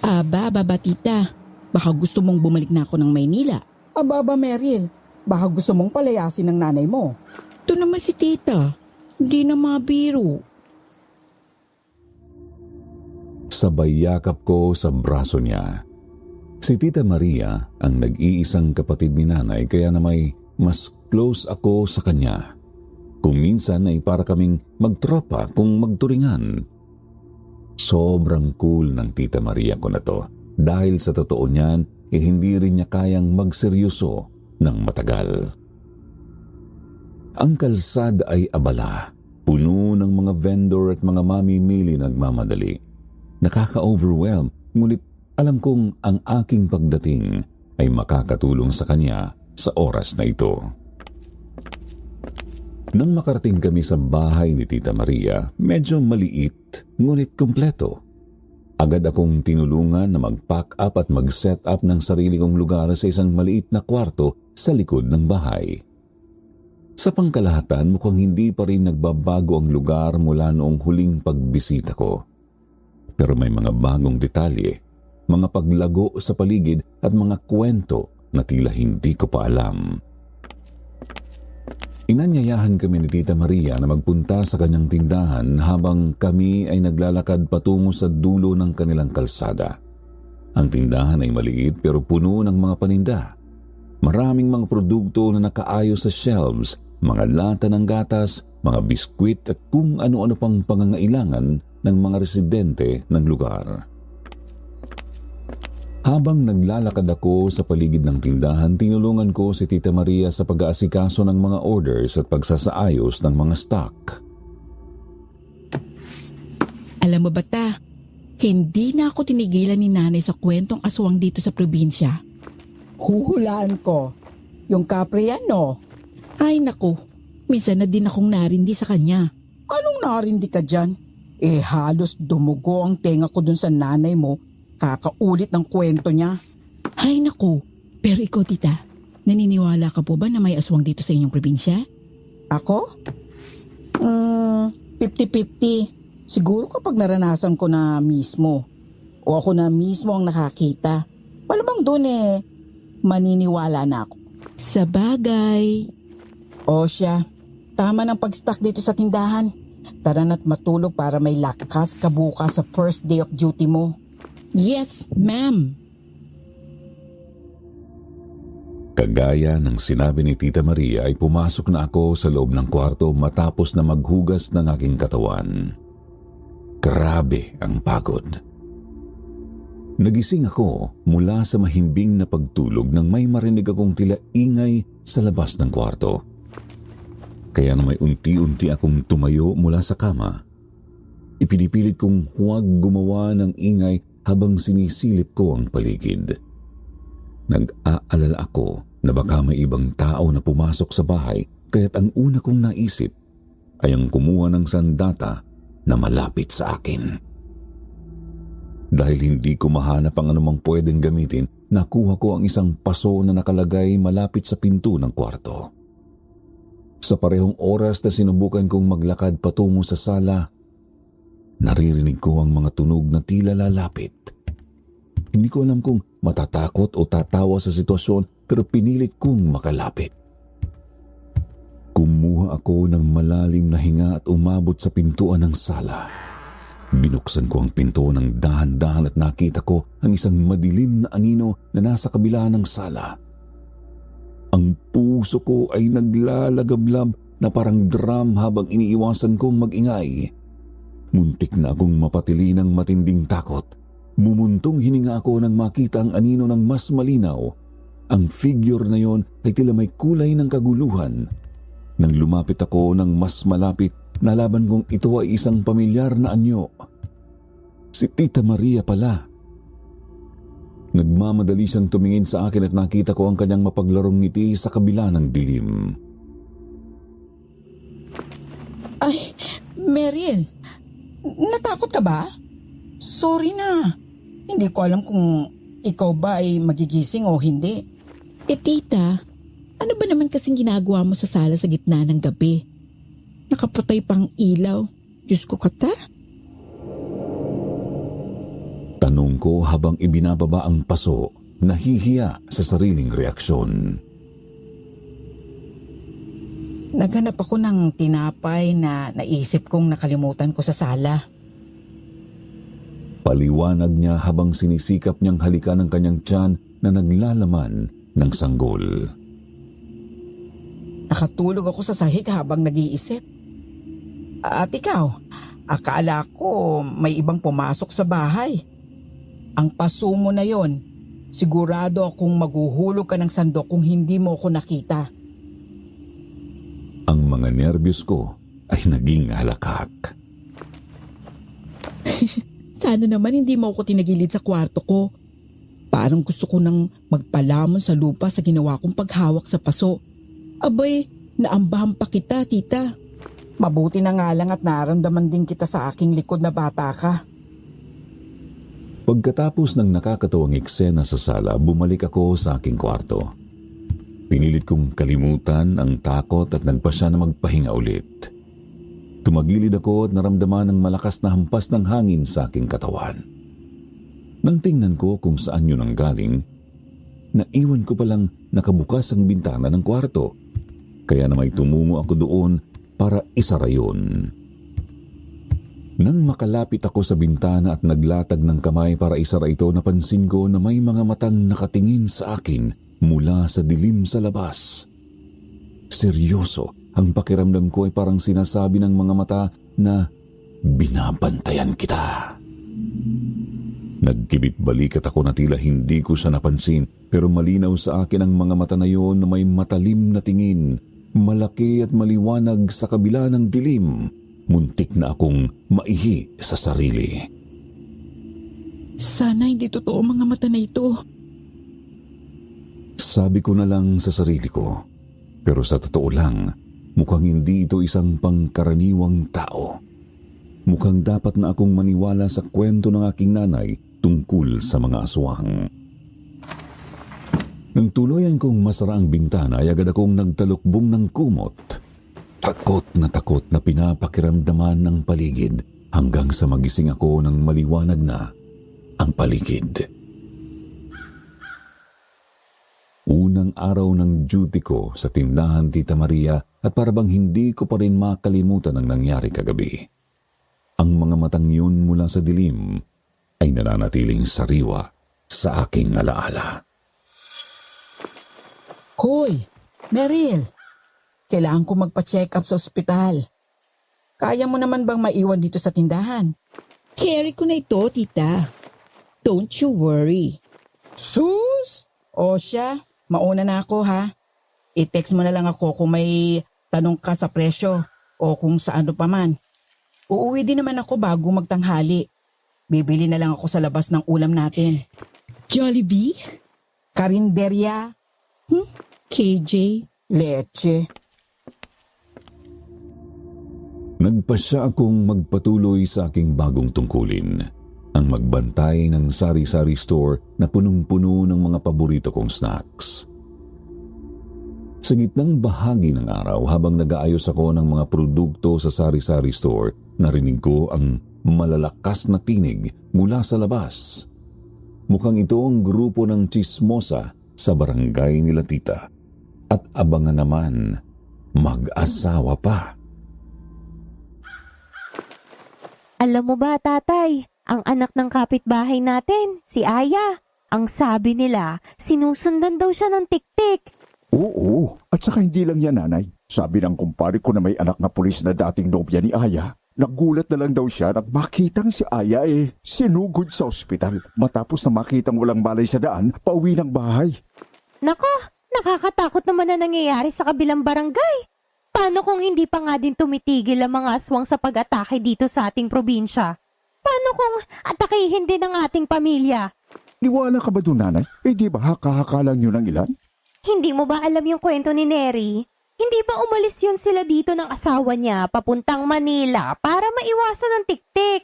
Aba, tita. Baka gusto mong bumalik na ako ng Maynila. Aba, Meryl. Baka gusto mong palayasin ng nanay mo. Ito naman si tita. Hindi na mabiro. Sabay yakap ko sa braso niya. Si Tita Maria ang nag-iisang kapatid ni Nanay kaya na may mas close ako sa kanya. Kung minsan ay para kaming magtropa kung magturingan. Sobrang cool ng Tita Maria ko na to dahil sa totoo niyan hindi rin niya kayang magseryoso ng matagal. Ang kalsada ay abala, puno ng mga vendor at mga mamimili nagmamadali. Nakaka-overwhelm, ngunit alam kong ang aking pagdating ay makakatulong sa kanya sa oras na ito. Nang makarating kami sa bahay ni Tita Maria, medyo maliit ngunit kumpleto. Agad akong tinulungan na mag-pack up at mag-set up ng sarili kong lugar sa isang maliit na kwarto sa likod ng bahay. Sa pangkalahatan, mukhang hindi pa rin nagbabago ang lugar mula noong huling pagbisita ko. Pero may mga bagong detalye, mga paglago sa paligid at mga kwento na tila hindi ko pa alam. Inanyayahan kami ni Tita Maria na magpunta sa kanyang tindahan habang kami ay naglalakad patungo sa dulo ng kanilang kalsada. Ang tindahan ay maliit pero puno ng mga paninda. Maraming mga produkto na nakaayos sa shelves, mga lata ng gatas, mga biskwit at kung ano-ano pang pangangailangan ng mga residente ng lugar. Habang naglalakad ako sa paligid ng tindahan, tinulungan ko si Tita Maria sa pag-aasikaso ng mga orders at pagsasaayos ng mga stock. Alam mo ba ta, hindi na ako tinigilan ni Nanay sa kwentong aswang dito sa probinsya. Huhulaan ko. Yung kapre yan, no? Ay naku, minsan na din akong narindi sa kanya. Anong narindi ka dyan? Halos dumugo ang tenga ko dun sa nanay mo. Kakaulit ng kwento niya. Ay naku, pero ikaw tita, naniniwala ka po ba na may aswang dito sa inyong probinsya? Ako? 50-50. Siguro kapag naranasan ko na mismo. O ako na mismo ang nakakita. Malamang doon maniniwala na ako. Sa bagay. O siya, tama ng pag-stock dito sa tindahan. Tara na't matulog para may lakas ka bukas sa first day of duty mo. Yes, ma'am. Kagaya ng sinabi ni Tita Maria ay pumasok na ako sa loob ng kwarto matapos na maghugas ng aking katawan. Grabe ang pagod. Nagising ako mula sa mahimbing na pagtulog nang may marinig akong tila ingay sa labas ng kwarto. Kaya na may unti-unti akong tumayo mula sa kama. Ipinipilit kong huwag gumawa ng ingay habang sinisilip ko ang paligid. Nag-aalala ako na baka may ibang tao na pumasok sa bahay kaya't ang una kong naisip ay ang kumuha ng sandata na malapit sa akin. Dahil hindi ko mahanap ang anumang pwedeng gamitin, nakuha ko ang isang paso na nakalagay malapit sa pinto ng kwarto. Sa parehong oras na sinubukan kong maglakad patungo sa sala, naririnig ko ang mga tunog na tila lalapit. Hindi ko alam kung matatakot o tatawa sa sitwasyon pero pinilit kong makalapit. Kumuha ako ng malalim na hinga at umabot sa pintuan ng sala. Binuksan ko ang pinto ng dahan-dahan at nakita ko ang isang madilim na anino na nasa kabila ng sala. Ang puso ko ay naglalagablab na parang drum habang iniiwasan kong mag-ingay. Muntik na akong mapatili ng matinding takot. Mumuntong hininga ako nang makita ang anino ng mas malinaw. Ang figure na yon ay tila may kulay ng kaguluhan. Nang lumapit ako ng mas malapit, nalaman kong ito ay isang pamilyar na anyo. Si Tita Maria pala. Nagmamadali siyang tumingin sa akin at nakita ko ang kanyang mapaglarong ngiti sa kabila ng dilim. Ay, Meryl, natakot ka ba? Sorry na. Hindi ko alam kung ikaw ba ay magigising o hindi. Tita, ano ba naman kasing ginagawa mo sa sala sa gitna ng gabi? Nakapatay pang ilaw. Diyos ko kata. Tanong ko habang ibinababa ang paso, nahihiya sa sariling reaksyon. Naghanap ako ng tinapay na naisip kong nakalimutan ko sa sala. Paliwanag niya habang sinisikap niyang halikan ang kanyang tiyan na naglalaman ng sanggol. Nakatulog ako sa sahig habang nag-iisip. At ikaw, akala ko may ibang pumasok sa bahay. Ang paso mo na yon, sigurado akong maghuhulog ka ng sandok kung hindi mo ako nakita. Ang mga nerbiyos ko ay naging halakak. Sana naman hindi mo ako tinagilid sa kwarto ko. Parang gusto ko nang magpalamon sa lupa sa ginawa kong paghawak sa paso. Abay, naambahan pa kita, tita. Mabuti na nga lang at naramdaman din kita sa aking likod na bata ka. Pagkatapos ng nakakatawang eksena sa sala, bumalik ako sa aking kwarto. Pinilit kong kalimutan ang takot at nagpasya na magpahinga ulit. Tumagilid ako at naramdaman ng malakas na hampas ng hangin sa aking katawan. Nang tingnan ko kung saan yun ang galing, naiwan ko palang nakabukas ang bintana ng kwarto. Kaya na may tumungo ako doon para isara yun. Nang makalapit ako sa bintana at naglatag ng kamay para isara ito, napansin ko na may mga matang nakatingin sa akin mula sa dilim sa labas. Seryoso, ang pakiramdam ko ay parang sinasabi ng mga mata na binabantayan kita. Nagkibit balikat ako na tila hindi ko siya napansin, pero malinaw sa akin ang mga mata na yon na may matalim na tingin, malaki at maliwanag sa kabila ng dilim. Muntik na akong maihi sa sarili. Sana hindi totoo mga mata na ito. Sabi ko na lang sa sarili ko, pero sa totoo lang, mukhang hindi ito isang pangkaraniwang tao. Mukhang dapat na akong maniwala sa kwento ng aking nanay tungkol sa mga aswang. Nang tuluyan kong masara ang bintana ay agad akong nagtalukbong ng kumot. Takot na pinapakiramdaman ng paligid hanggang sa magising ako ng maliwanag na ang paligid. Unang araw ng duty ko sa tindahan Tita Maria at parabang hindi ko pa rin makalimutan ang nangyari kagabi. Ang mga matang yun mula sa dilim ay nananatiling sariwa sa aking alaala. Hoy, Meryl! Kailangan ko magpa-check up sa ospital. Kaya mo naman bang maiwan dito sa tindahan? Carry ko na ito, tita. Don't you worry. Sus! O siya, mauna na ako ha. I-text mo na lang ako kung may tanong ka sa presyo o kung sa ano pa man. Uuwi din naman ako bago magtanghali. Bibili na lang ako sa labas ng ulam natin. Jollibee? Karinderya? KJ? Leche? Nagpasya akong magpatuloy sa aking bagong tungkulin, ang magbantay ng sari-sari store na punong-puno ng mga paborito kong snacks. Sa gitnang bahagi ng araw habang nag-aayos ako ng mga produkto sa sari-sari store, narinig ko ang malalakas na tinig mula sa labas. Mukhang ito ang grupo ng chismosa sa barangay nila tita. At abangan naman, mag-asawa pa. Alam mo ba, tatay, ang anak ng kapitbahay natin, si Aya, ang sabi nila, sinusundan daw siya ng tik-tik. Oo, at saka hindi lang yan, nanay. Sabi ng kumpare ko na may anak na pulis na dating nobya ni Aya, nagulat na lang daw siya nang makitang si Aya sinugod sa ospital. Matapos na makitang walang malay sa daan, pauwi ng bahay. Nako, nakakatakot naman na nangyayari sa kabilang barangay. Paano kung hindi pa nga din tumitigil ang mga aswang sa pag-atake dito sa ating probinsya? Paano kung atakihin din ang ating pamilya? Niwala ka ba doon, nanay? Di ba haka-haka lang yun ang ilan? Hindi mo ba alam yung kwento ni Neri? Hindi ba umalis yun sila dito ng asawa niya papuntang Manila para maiwasan ng tik-tik?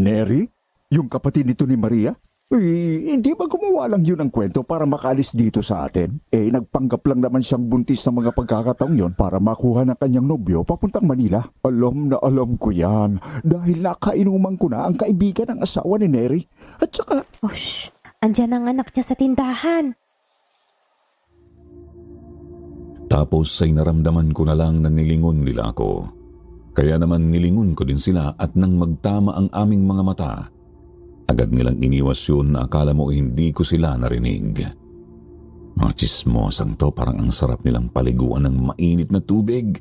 Neri? Yung kapatid nito ni Maria? Hindi ba gumawa lang yun ang kwento para makaalis dito sa atin? Nagpanggap lang naman siyang buntis ng mga pagkakataong yon para makuha ng kanyang nobyo papuntang Manila. Alam na alam ko yan dahil nakainuman ko na ang kaibigan ng asawa ni Neri. At saka... Shh! Andyan ang anak niya sa tindahan. Tapos ay naramdaman ko na lang na nilingon nila ako. Kaya naman nilingon ko din sila at nang magtama ang aming mga mata, agad nilang iniwas yun na akala mo hindi ko sila narinig. Mga chismosang to, parang ang sarap nilang paliguan ng mainit na tubig.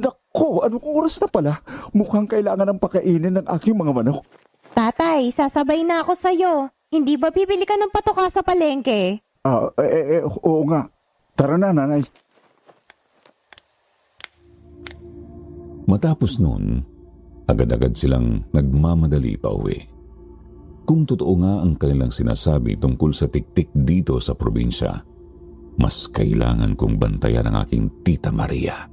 Nako, anong oras na pala? Mukhang kailangan ng pakainin ng aking mga manok. Tatay, sasabay na ako sa'yo. Hindi ba bibili ka ng patoka sa palengke? Oo nga. Tara na, nanay. Matapos nun, agad-agad silang nagmamadali pa uwi. Kung totoo nga ang kanilang sinasabi tungkol sa tik-tik dito sa probinsya, mas kailangan kong bantayan ang aking tita Maria.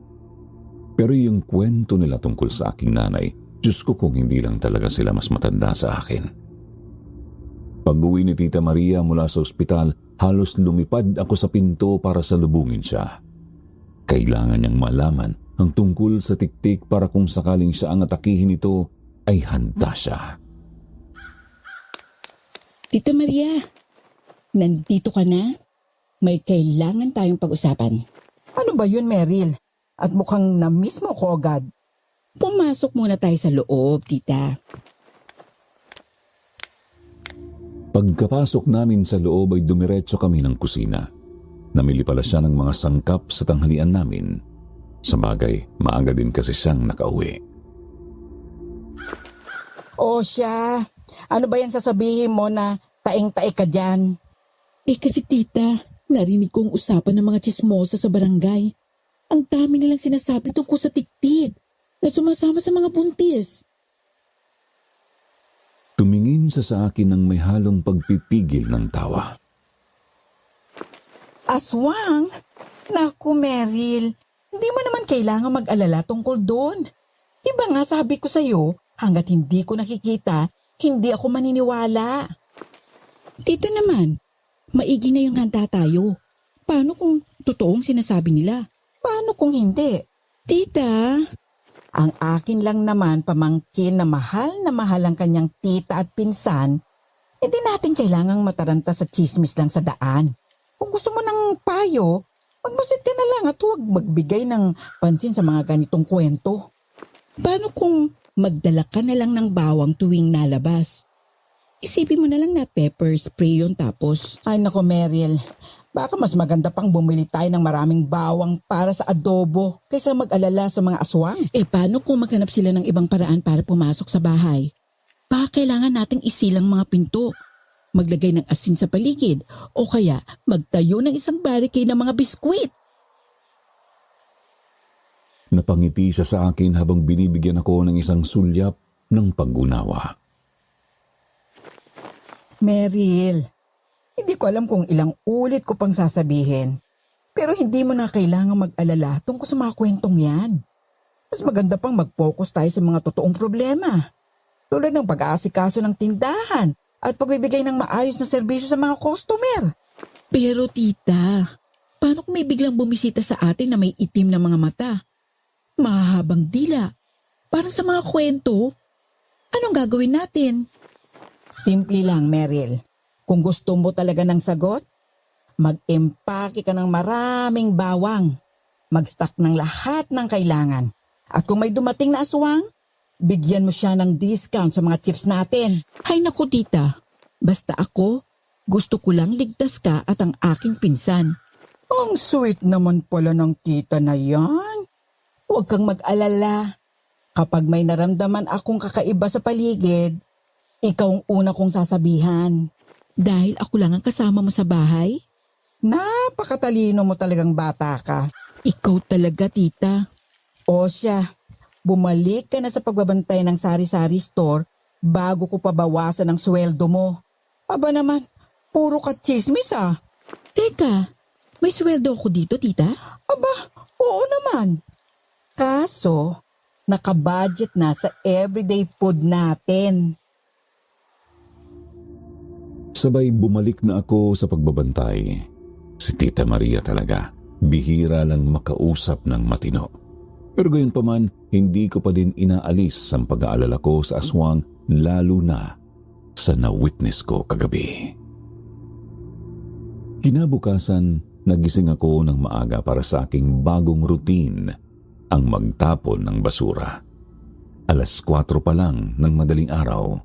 Pero yung kwento nila tungkol sa aking nanay, Diyos ko kung hindi lang talaga sila mas matanda sa akin. Pag-uwi ni tita Maria mula sa ospital, halos lumipad ako sa pinto para salubungin siya. Kailangan niyang malaman ang tungkol sa tik-tik para kung sakaling siya ang atakihin ito, ay handa siya. Tita Maria, nandito ka na? May kailangan tayong pag-usapan. Ano ba yun, Meryl? At mukhang na-miss mo ko agad. Pumasok muna tayo sa loob, tita. Pagkapasok namin sa loob ay dumiretso kami ng kusina. Namili pala siya ng mga sangkap sa tanghalian namin. Sa bagay, maaga din kasi siyang nakauwi. O siya, ano ba yan sasabihin mo na taing-tae ka dyan? Kasi tita, narinig kong usapan ng mga chismosa sa barangay. Ang dami nilang sinasabi tungkol sa tik-tik na sumasama sa mga buntis. Tumingin siya sa akin ng may halong pagpipigil ng tawa. Aswang? Naku, Meryl, hindi mo naman kailangan mag-alala tungkol doon. Iba nga sabi ko sa'yo, hanggat hindi ko nakikita, hindi ako maniniwala. Tita naman, maigi na yung handa tayo. Paano kung totoong sinasabi nila? Paano kung hindi? Tita, ang akin lang naman pamangkin na mahal ang kanyang tita at pinsan, hindi natin kailangang mataranta sa chismis lang sa daan. Kung gusto mo ng payo, magmasid ka na lang at huwag magbigay ng pansin sa mga ganitong kwento. Paano kung magdala ka na lang ng bawang tuwing nalabas. Isipin mo na lang na pepper spray yun tapos. Ay nako Meryl, baka mas maganda pang bumili tayo ng maraming bawang para sa adobo kaysa mag-alala sa mga aswang. Paano kung maghanap sila ng ibang paraan para pumasok sa bahay? Baka kailangan nating isilang mga pinto, maglagay ng asin sa paligid o kaya magtayo ng isang barricade ng mga biskwit. Napangiti siya sa akin habang binibigyan ako ng isang sulyap ng pag-unawa. Meryl, hindi ko alam kung ilang ulit ko pang sasabihin, pero hindi mo na kailangang mag-alala tungkol sa mga kwentong yan. Mas maganda pang mag-focus tayo sa mga totoong problema, tulad ng pag-aasikaso ng tindahan at pagbibigay ng maayos na serbisyo sa mga customer. Pero tita, paano kung may biglang bumisita sa atin na may itim na mga mata? Mahahabang dila, parang sa mga kwento. Anong gagawin natin? Simple lang, Meryl. Kung gusto mo talaga ng sagot, mag-empake ka ng maraming bawang. Mag-stock ng lahat ng kailangan. At kung may dumating na aswang, bigyan mo siya ng discount sa mga chips natin. Hay naku tita, basta ako, gusto ko lang ligtas ka at ang aking pinsan. Ang sweet naman pala ng tita na yan. Huwag kang mag-alala. Kapag may naramdaman akong kakaiba sa paligid, ikaw ang una kong sasabihan. Dahil ako lang ang kasama mo sa bahay? Napakatalino mo talagang bata ka. Ikaw talaga, tita. O siya, bumalik ka na sa pagbabantay ng sari-sari store bago ko pabawasan ang sweldo mo. Aba naman, puro ka chismis ah. Teka, may sweldo ako dito, tita? Aba, oo naman. Kaso, nakabudget na sa everyday food natin. Sabay bumalik na ako sa pagbabantay. Si Tita Maria talaga, bihira lang makausap ng matino. Pero gayon pa man, hindi ko pa din inaalis ang pag-aalala ko sa aswang, lalo na sa na-witness ko kagabi. Kinabukasan, nagising ako ng maaga para sa aking bagong routine, ang magtapon ng basura. 4:00 pa lang ng madaling araw,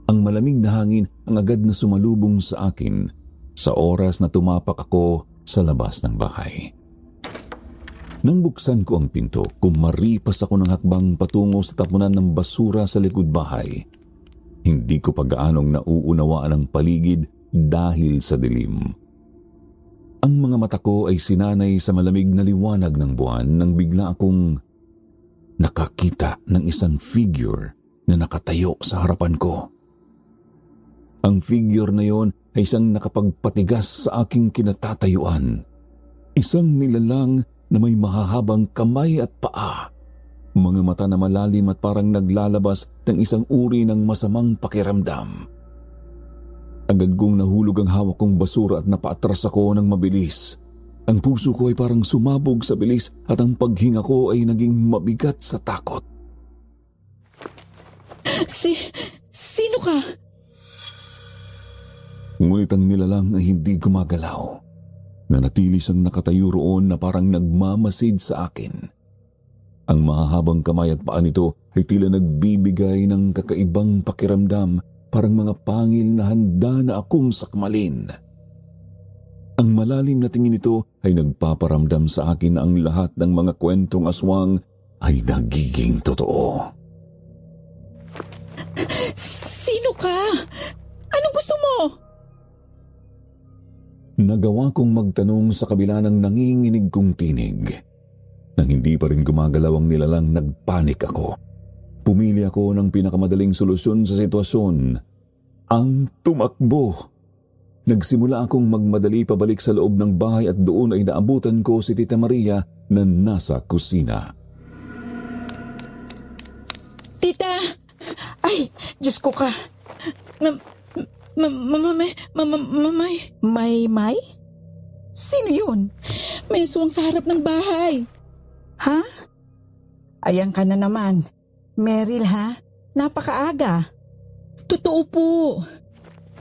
ang malamig na hangin ang agad na sumalubong sa akin sa oras na tumapak ako sa labas ng bahay. Nang buksan ko ang pinto, kumaripas ako ng hakbang patungo sa tapunan ng basura sa likod bahay. Hindi ko pa gaanong nauunawaan ang paligid dahil sa dilim. Ang mga mata ko ay sinanay sa malamig na liwanag ng buwan nang bigla akong nakakita ng isang figure na nakatayo sa harapan ko. Ang figure na yon ay isang nakapagpatigas sa aking kinatatayuan. Isang nilalang na may mahahabang kamay at paa. Mga mata na malalim at parang naglalabas ng isang uri ng masamang pakiramdam. Agad kong nahulog ang hawak kong basura at napaatras ako ng mabilis. Ang puso ko ay parang sumabog sa bilis at ang paghinga ko ay naging mabigat sa takot. Sino ka? Ngunit ang nilalang ay hindi gumagalaw. Nanatili siyang nakatayo roon na parang nagmamasid sa akin. Ang mahahabang kamay at paa nito ay tila nagbibigay ng kakaibang pakiramdam, parang mga pangil na handa na akong sakmalin. Ang malalim na tingin nito ay nagpaparamdam sa akin na ang lahat ng mga kwentong aswang ay nagiging totoo. Sino ka? Anong gusto mo? Nagawa kong magtanong sa kabila ng nanginginig kong tinig. Nang hindi pa rin gumagalaw ang nilalang, nagpanik ako. Pumili ako ng pinakamadaling solusyon sa sitwasyon, ang tumakbo. Nagsimula akong magmadali pabalik sa loob ng bahay at doon ay naabutan ko si Tita Maria na nasa kusina. Tita! Ay, Diyos ko ka! May? Sino yun? May aswang sa harap ng bahay. Ha? Ayan ka na naman. Meryl ha? Napakaaga. Totoo po.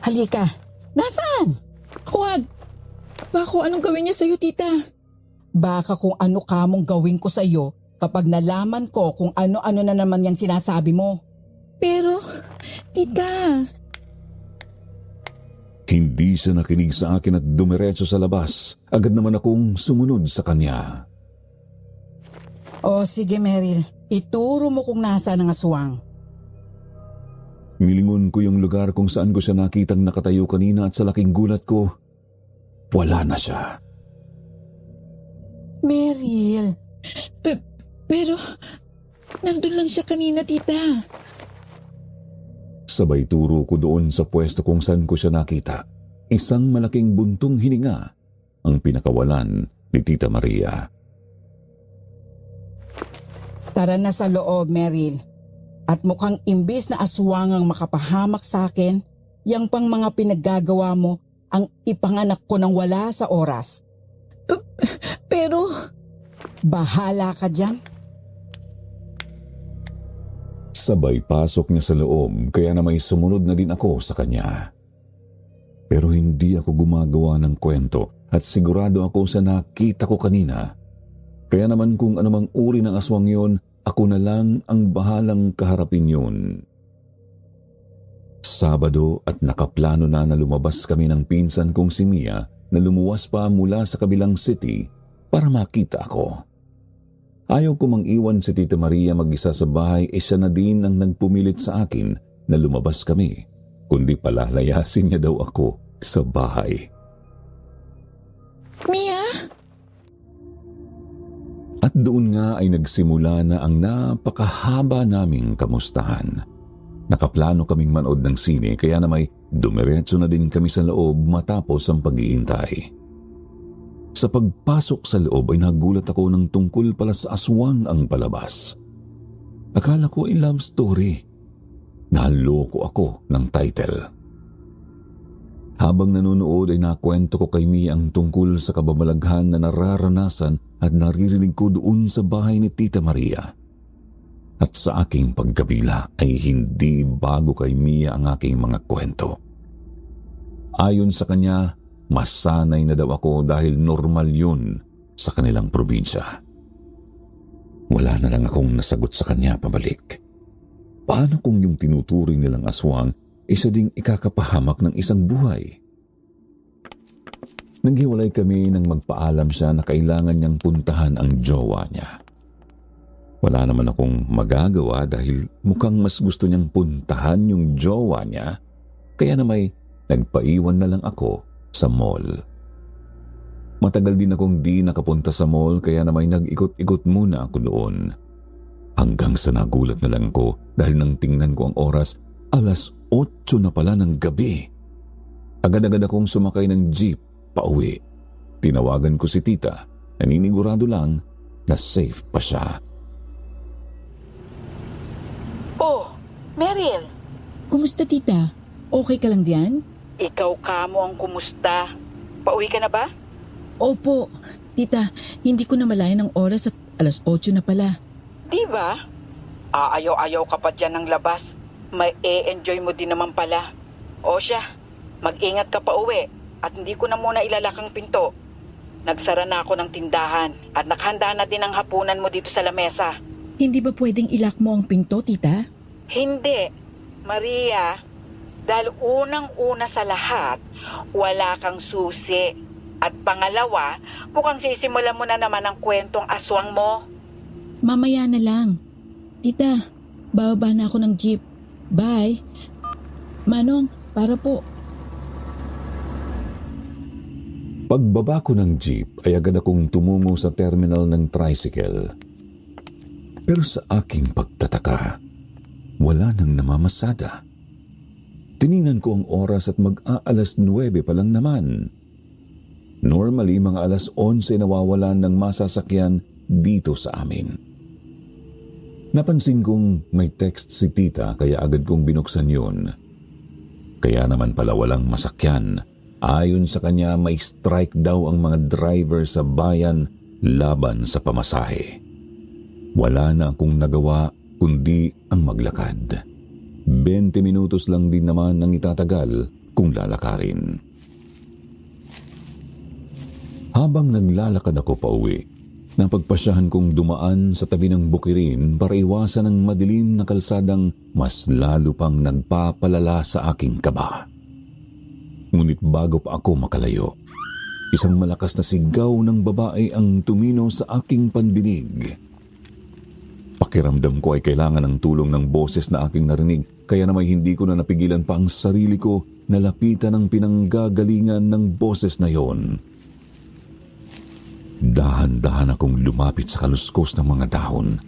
Halika. Nasaan? Huwag. Baka anong gawin niya sa'yo, tita? Baka kung ano kamong gawin ko sa'yo, kapag nalaman ko kung ano-ano na naman yung sinasabi mo. Pero, tita, Hindi siya nakinig sa akin at dumiretso sa labas. Agad naman akong sumunod sa kanya. o sige Meryl, ituro mo kung nasaan ang aswang. Nilingon ko yung lugar kung saan ko siya nakitang nakatayo kanina at sa laking gulat ko, wala na siya. Meryl, pero nandun lang siya kanina, tita. Sabay turo ko doon sa pwesto kung saan ko siya nakita. Isang malaking buntong hininga ang pinakawalan ni Tita Maria. Tara na sa loob, Meryl. At mukhang imbis na aswang ang makapahamak sa akin, yang pang mga pinaggagawa mo ang ipanganak ko ng wala sa oras. Pero, bahala ka dyan. Sabay pasok niya sa loob kaya na may sumunod na din ako sa kanya. Pero hindi ako gumagawa ng kwento at sigurado ako sa nakita ko kanina. Kaya naman kung anumang uri ng aswang yon, ako na lang ang bahalang kaharapin yun. Sabado at nakaplano na lumabas kami ng pinsan kong si Mia na lumuwas pa mula sa kabilang city para makita ako. Ayaw ko mang iwan si Tita Maria mag-isa sa bahay, siya na din ang nagpumilit sa akin na lumabas kami, kundi palalayasin niya daw ako sa bahay. Mia? At doon nga ay nagsimula na ang napakahaba naming kamustahan. Nakaplano kaming manood ng sine kaya na may dumiretso na din kami sa loob matapos ang pag-iintay. Sa pagpasok sa loob ay nagulat ako ng tungkol pala sa aswang ang palabas. Akala ko ay love story. Naloko ako ng title. Habang nanonood ay nakwento ko kay Mia ang tungkol sa kababalaghan na nararanasan at naririnig ko doon sa bahay ni Tita Maria. At sa aking pagkabila ay hindi bago kay Mia ang aking mga kwento. Ayon sa kanya, masanay na daw ako dahil normal yun sa kanilang probinsya. Wala na lang akong nasagot sa kanya pabalik. Paano kung yung tinuturing nilang aswang isa ding ikakapahamak ng isang buhay? Naghiwalay kami nang magpaalam siya na kailangan niyang puntahan ang jowa niya. Wala naman akong magagawa dahil mukhang mas gusto niyang puntahan yung jowa niya, kaya na may nagpaiwan na lang ako sa mall. Matagal din akong di nakapunta sa mall kaya na may nag-ikot-ikot muna ako doon. Hanggang sa nagulat na lang ko dahil nang tingnan ko ang oras, 8:00 na pala ng gabi. Agad-agad akong sumakay ng jeep pauwi. Tinawagan ko si tita, naninigurado lang na safe pa siya. Oh, Meryl, Kumusta, tita? Okay ka lang diyan? ikaw kamo ang kumusta? Pauwi ka na ba? Opo, tita. Hindi ko na malayan ang oras at 8:00 na pala. Di ba? Aayaw-ayaw ka pa dyan ng labas. May e-enjoy mo din naman pala. O siya, mag-ingat ka pa uwi at hindi ko na muna ilalak ang pinto. Nagsara na ako ng tindahan at nakhanda na din ang hapunan mo dito sa lamesa. Hindi ba pwedeng ilak mo ang pinto, tita? Hindi, Maria. Dahil unang-una sa lahat, wala kang susi. At pangalawa, mukhang sisimulan mo na naman ang kwentong aswang mo. Mamaya na lang. Tita, bababa na ako ng jeep. Bye. Manong, para po. Pagbaba ko ng jeep ay agad akong tumungo sa terminal ng tricycle. Pero sa aking pagtataka, wala nang namamasada. Tiningnan ko ang oras at mag-aalas 9 pa lang naman. Normally, mga alas 11 nawawalan ng masasakyan dito sa amin. Napansin kong may text si tita kaya agad kong binuksan yun. Kaya naman pala walang masakyan. Ayon sa kanya, may strike daw ang mga driver sa bayan laban sa pamasahe. Wala na akong nagawa kundi ang maglakad. 20 minutos lang din naman ang itatagal kung lalakarin. Habang naglalakad ako pauwi, Napagpasyahan kong dumaan sa tabi ng bukirin para iwasan ang madilim na kalsadang mas lalo pang nagpapalala sa aking kaba. Ngunit bago pa ako makalayo, isang malakas na sigaw ng babae ang tumino sa aking pandinig. Pakiramdam ko ay kailangan ng tulong ng boses na aking narinig, kaya naman hindi ko na napigilan pa ang sarili ko na lapitan ang pinanggagalingan ng boses na yon. Dahan-dahan akong lumapit sa kaluskos ng mga dahon.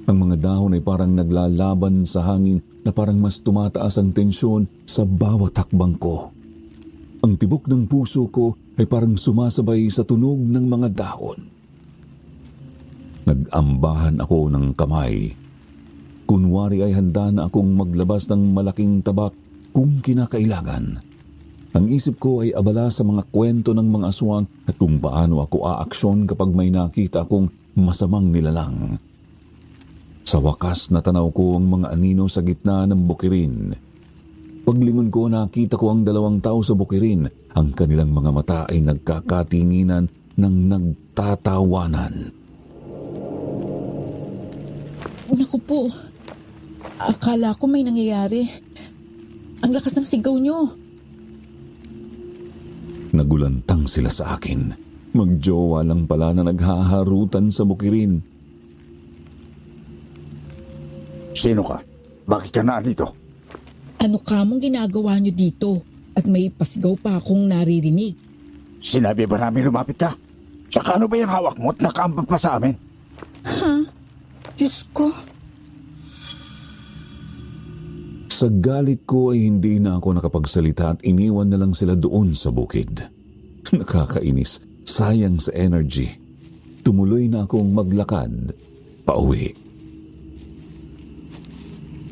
Ang mga dahon ay parang naglalaban sa hangin na parang mas tumataas ang tensyon sa bawat hakbang ko. Ang tibok ng puso ko ay parang sumasabay sa tunog ng mga dahon. Nag-ambahan ako ng kamay. Kunwari ay handa na akong maglabas ng malaking tabak kung kinakailangan. Ang isip ko ay abala sa mga kwento ng mga aswang at kung paano ako aaksyon kapag may nakita akong masamang nilalang. Sa wakas natanaw ko ang mga anino sa gitna ng bukirin. Paglingon ko nakita ko ang 2 tao sa bukirin. Ang kanilang mga mata ay nagkakatinginan ng nagtatawanan. Naku po, akala ko may nangyayari. Ang lakas ng sigaw nyo. Nagulantang sila sa akin. Magjowa lang pala na naghaharutan sa bukirin. Sino ka? Bakit ka na dito? Ano ka mong ginagawa nyo dito? At may pasigaw pa akong naririnig. Sinabi ba namin lumapit ka? Tsaka ano ba yung hawak mo at nakaambag pa sa amin? Ha? Diyos ko. Sa galit ko ay hindi na ako nakapagsalita at iniwan na lang sila doon sa bukid. Nakakainis, sayang sa energy. Tumuloy na akong maglakad, pauwi.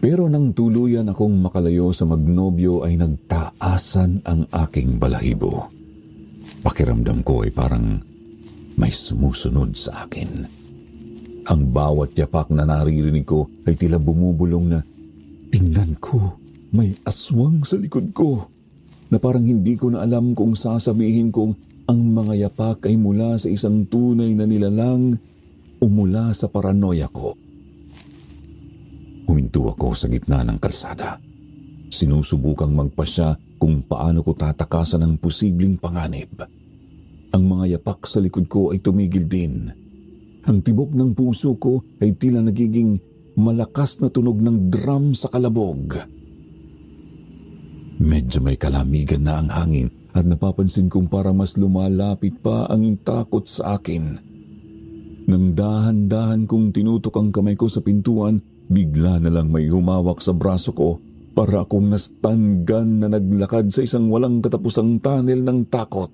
Pero nang tuluyan akong makalayo sa magnobyo ay nagtaasan ang aking balahibo. Pakiramdam ko ay parang may sumusunod sa akin. Ang bawat yapak na naririnig ko ay tila bumubulong na, tingnan ko, may aswang sa likod ko, na parang hindi ko na alam kung sasabihin kong ang mga yapak ay mula sa isang tunay na nilalang o mula sa paranoia ko. Huminto ako sa gitna ng kalsada. Sinusubukang magpasya kung paano ko tatakasan ang posibleng panganib. Ang mga yapak sa likod ko ay tumigil din. Ang tibok ng puso ko ay tila nagiging malakas na tunog ng drum sa kalabog. Medyo may kalamigan na ang hangin at napapansin kong para mas lumalapit pa ang takot sa akin. Nang dahan-dahan kong tinutok ang kamay ko sa pintuan, bigla na lang may humawak sa braso ko para akong nastanggan na naglakad sa isang walang katapusang tunnel ng takot.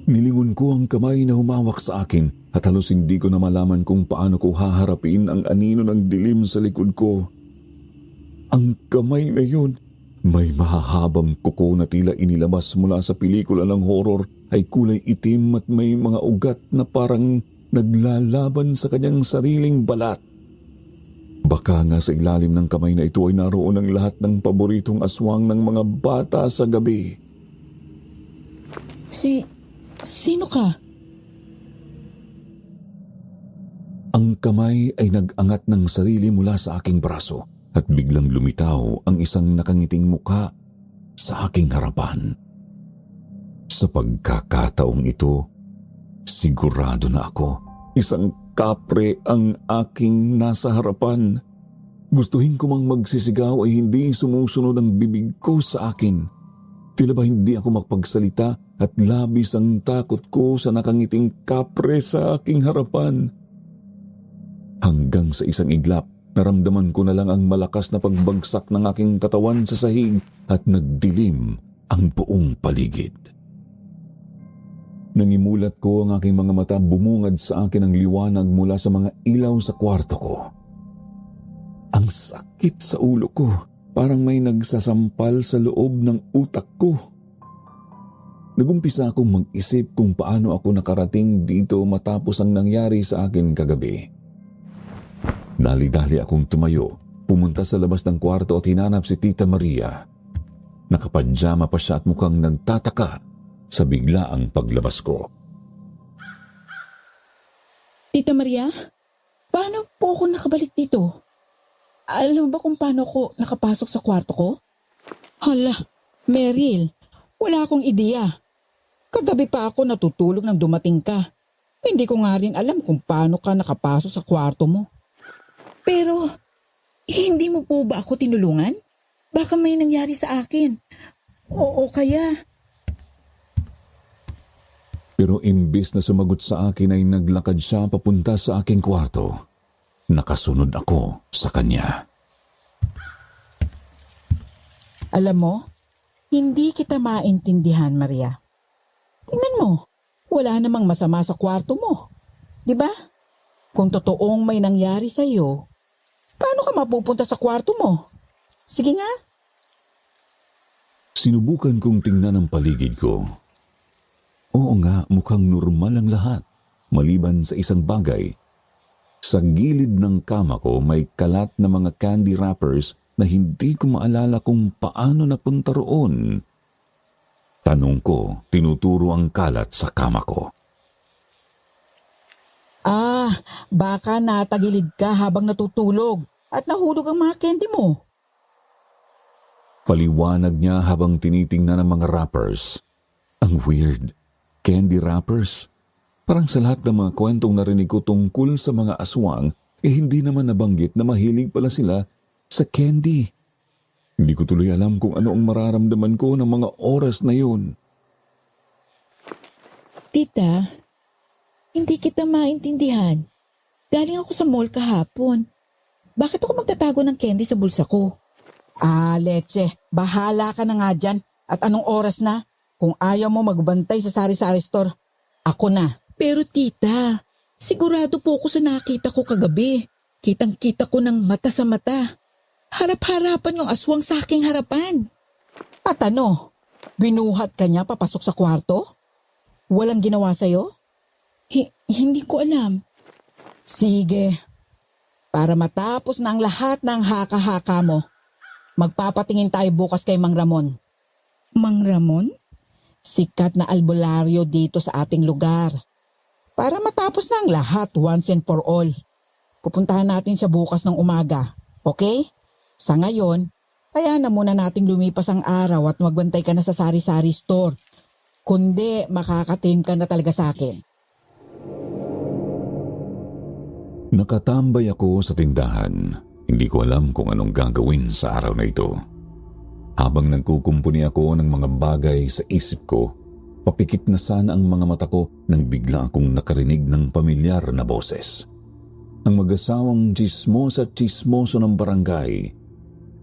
Nilingon ko ang kamay na humawak sa akin at halos hindi ko na malaman kung paano ko haharapin ang anino ng dilim sa likod ko. Ang kamay na yun, may mahahabang kuko na tila inilabas mula sa pelikula ng horror, ay kulay itim at may mga ugat na parang naglalaban sa kanyang sariling balat. Baka nga sa ilalim ng kamay na ito ay naroon ang lahat ng paboritong aswang ng mga bata sa gabi. Sino ka? Ang kamay ay nag-angat ng sarili mula sa aking braso at biglang lumitaw ang isang nakangiting mukha sa aking harapan. Sa pagkakataong ito, sigurado na ako, isang kapre ang aking nasa harapan. Gustuhin ko mang magsisigaw ay hindi sumusunod ang bibig ko sa akin. Tila ba hindi ako makapagsalita at labis ang takot ko sa nakangiting kapre sa aking harapan. Hanggang sa isang iglap, naramdaman ko na lang ang malakas na pagbagsak ng aking katawan sa sahig at nagdilim ang buong paligid. Nangimulat ko ang aking mga mata, bumungad sa akin ang liwanag mula sa mga ilaw sa kwarto ko. Ang sakit sa ulo ko, parang may nagsasampal sa loob ng utak ko. Nagumpisa akong mag-isip kung paano ako nakarating dito matapos ang nangyari sa akin kagabi. Dali-dali akong tumayo, pumunta sa labas ng kwarto at hinanap si Tita Maria. Nakapadyama pa siya at mukhang nagtataka sa biglaang paglabas ko. Tita Maria, paano po ako nakabalik dito? Alam mo ba kung paano ako nakapasok sa kwarto ko? Hala, Meryl, wala akong ideya. Kagabi pa ako natutulog nang dumating ka. Hindi ko nga rin alam kung paano ka nakapasok sa kwarto mo. Pero, hindi mo po ba ako tinulungan? Baka may nangyari sa akin. Oo kaya. Pero imbis na sumagot sa akin ay naglakad siya papunta sa aking kwarto. Nakasunod ako sa kanya. Alam mo, hindi kita maintindihan, Maria. Tingnan mo, wala namang masama sa kwarto mo. Di ba? Kung totoong may nangyari sa'yo, paano ka mapupunta sa kwarto mo? Sige nga. Sinubukan kong tingnan ang paligid ko. Oo nga, mukhang normal ang lahat, maliban sa isang bagay. Sa gilid ng kama ko may kalat na mga candy wrappers na hindi ko maalala kung paano napunta roon. Tanong ko, tinuturo ang kalat sa kama ko. Baka natagilid ka habang natutulog at nahulog ang mga candy mo. Paliwanag niya habang tinitingnan ang mga wrappers. Ang weird. Candy wrappers. Parang sa lahat ng mga kwentong narinig ko tungkol sa mga aswang, hindi naman nabanggit na mahilig pala sila sa candy. Hindi ko tuloy alam kung ano ang mararamdaman ko ng mga oras na yun. Tita, hindi kita maintindihan. Galing ako sa mall kahapon. Bakit ako magtatago ng candy sa bulsa ko? Leche, bahala ka na nga dyan. At anong oras na? Kung ayaw mo magbantay sa sari-sari store, ako na. Pero tita, sigurado po ako sa nakita ko kagabi. Kitang-kita ko ng mata sa mata. Harap-harapan yung aswang sa aking harapan. At ano, binuhat ka niya papasok sa kwarto? Walang ginawa sa'yo? Hindi ko alam. Sige, para matapos na ang lahat ng haka-haka mo, magpapatingin tayo bukas kay Mang Ramon. Mang Ramon? Sikat na albularyo dito sa ating lugar. Para matapos na ang lahat once and for all. Pupuntahan natin siya bukas ng umaga, okay? Sa ngayon, kaya na muna nating lumipas ang araw at magbantay ka na sa sari-sari store. Kundi makakatim ka na talaga sa akin. Nakatambay ako sa tindahan. Hindi ko alam kung anong gagawin sa araw na ito. Habang nagkukumpuni ako ng mga bagay sa isip ko, papikit na sana ang mga mata ko nang bigla akong nakarinig ng pamilyar na boses. Ang mag-asawang tsismosa at tsismoso ng barangay.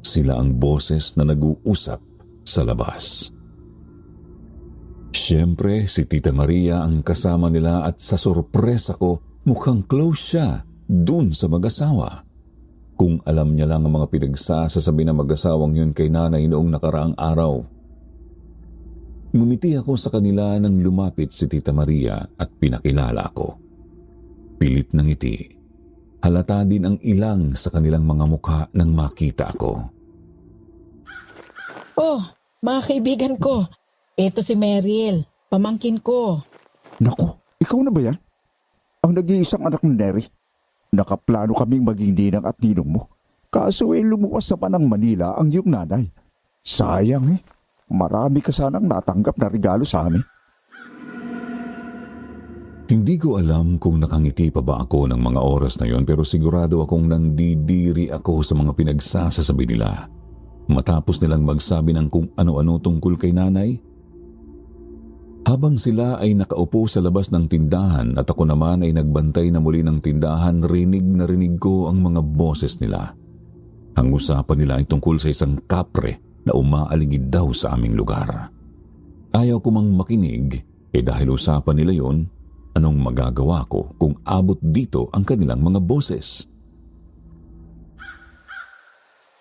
Sila ang boses na nag-uusap sa labas. Siyempre, si Tita Maria ang kasama nila at sa sorpresa ko, mukhang close siya dun sa mag-asawa. Kung alam niya lang ang mga pinagsasasabi ng mag-asawang yun kay nanay noong nakaraang araw. Ngumiti ako sa kanila nang lumapit si Tita Maria at pinakilala ako. Pilit ng ngiti. Halata din ang ilang sa kanilang mga mukha nang makita ako. Oh, mga kaibigan ko, ito si Meryl, pamangkin ko. Naku, ikaw na ba yan? Ang nag-iisang anak ni Neri. Nakaplano kaming maging ninang at ninong mo. Kaso lumuwas naman ng Manila ang iyong nanay. Sayang marami ka sanang natanggap na regalo sa amin. Hindi ko alam kung nakangiti pa ba ako ng mga oras na yon pero sigurado akong nandidiri ako sa mga pinagsasasabi nila. Matapos nilang magsabi ng kung ano-ano tungkol kay nanay. Habang sila ay nakaupo sa labas ng tindahan at ako naman ay nagbantay na muli ng tindahan, rinig na rinig ko ang mga boses nila. Ang usapan nila ay tungkol sa isang kapre na umaaligid daw sa aming lugar. Ayaw ko mang makinig, dahil usapan nila yon, anong magagawa ko kung abot dito ang kanilang mga boses?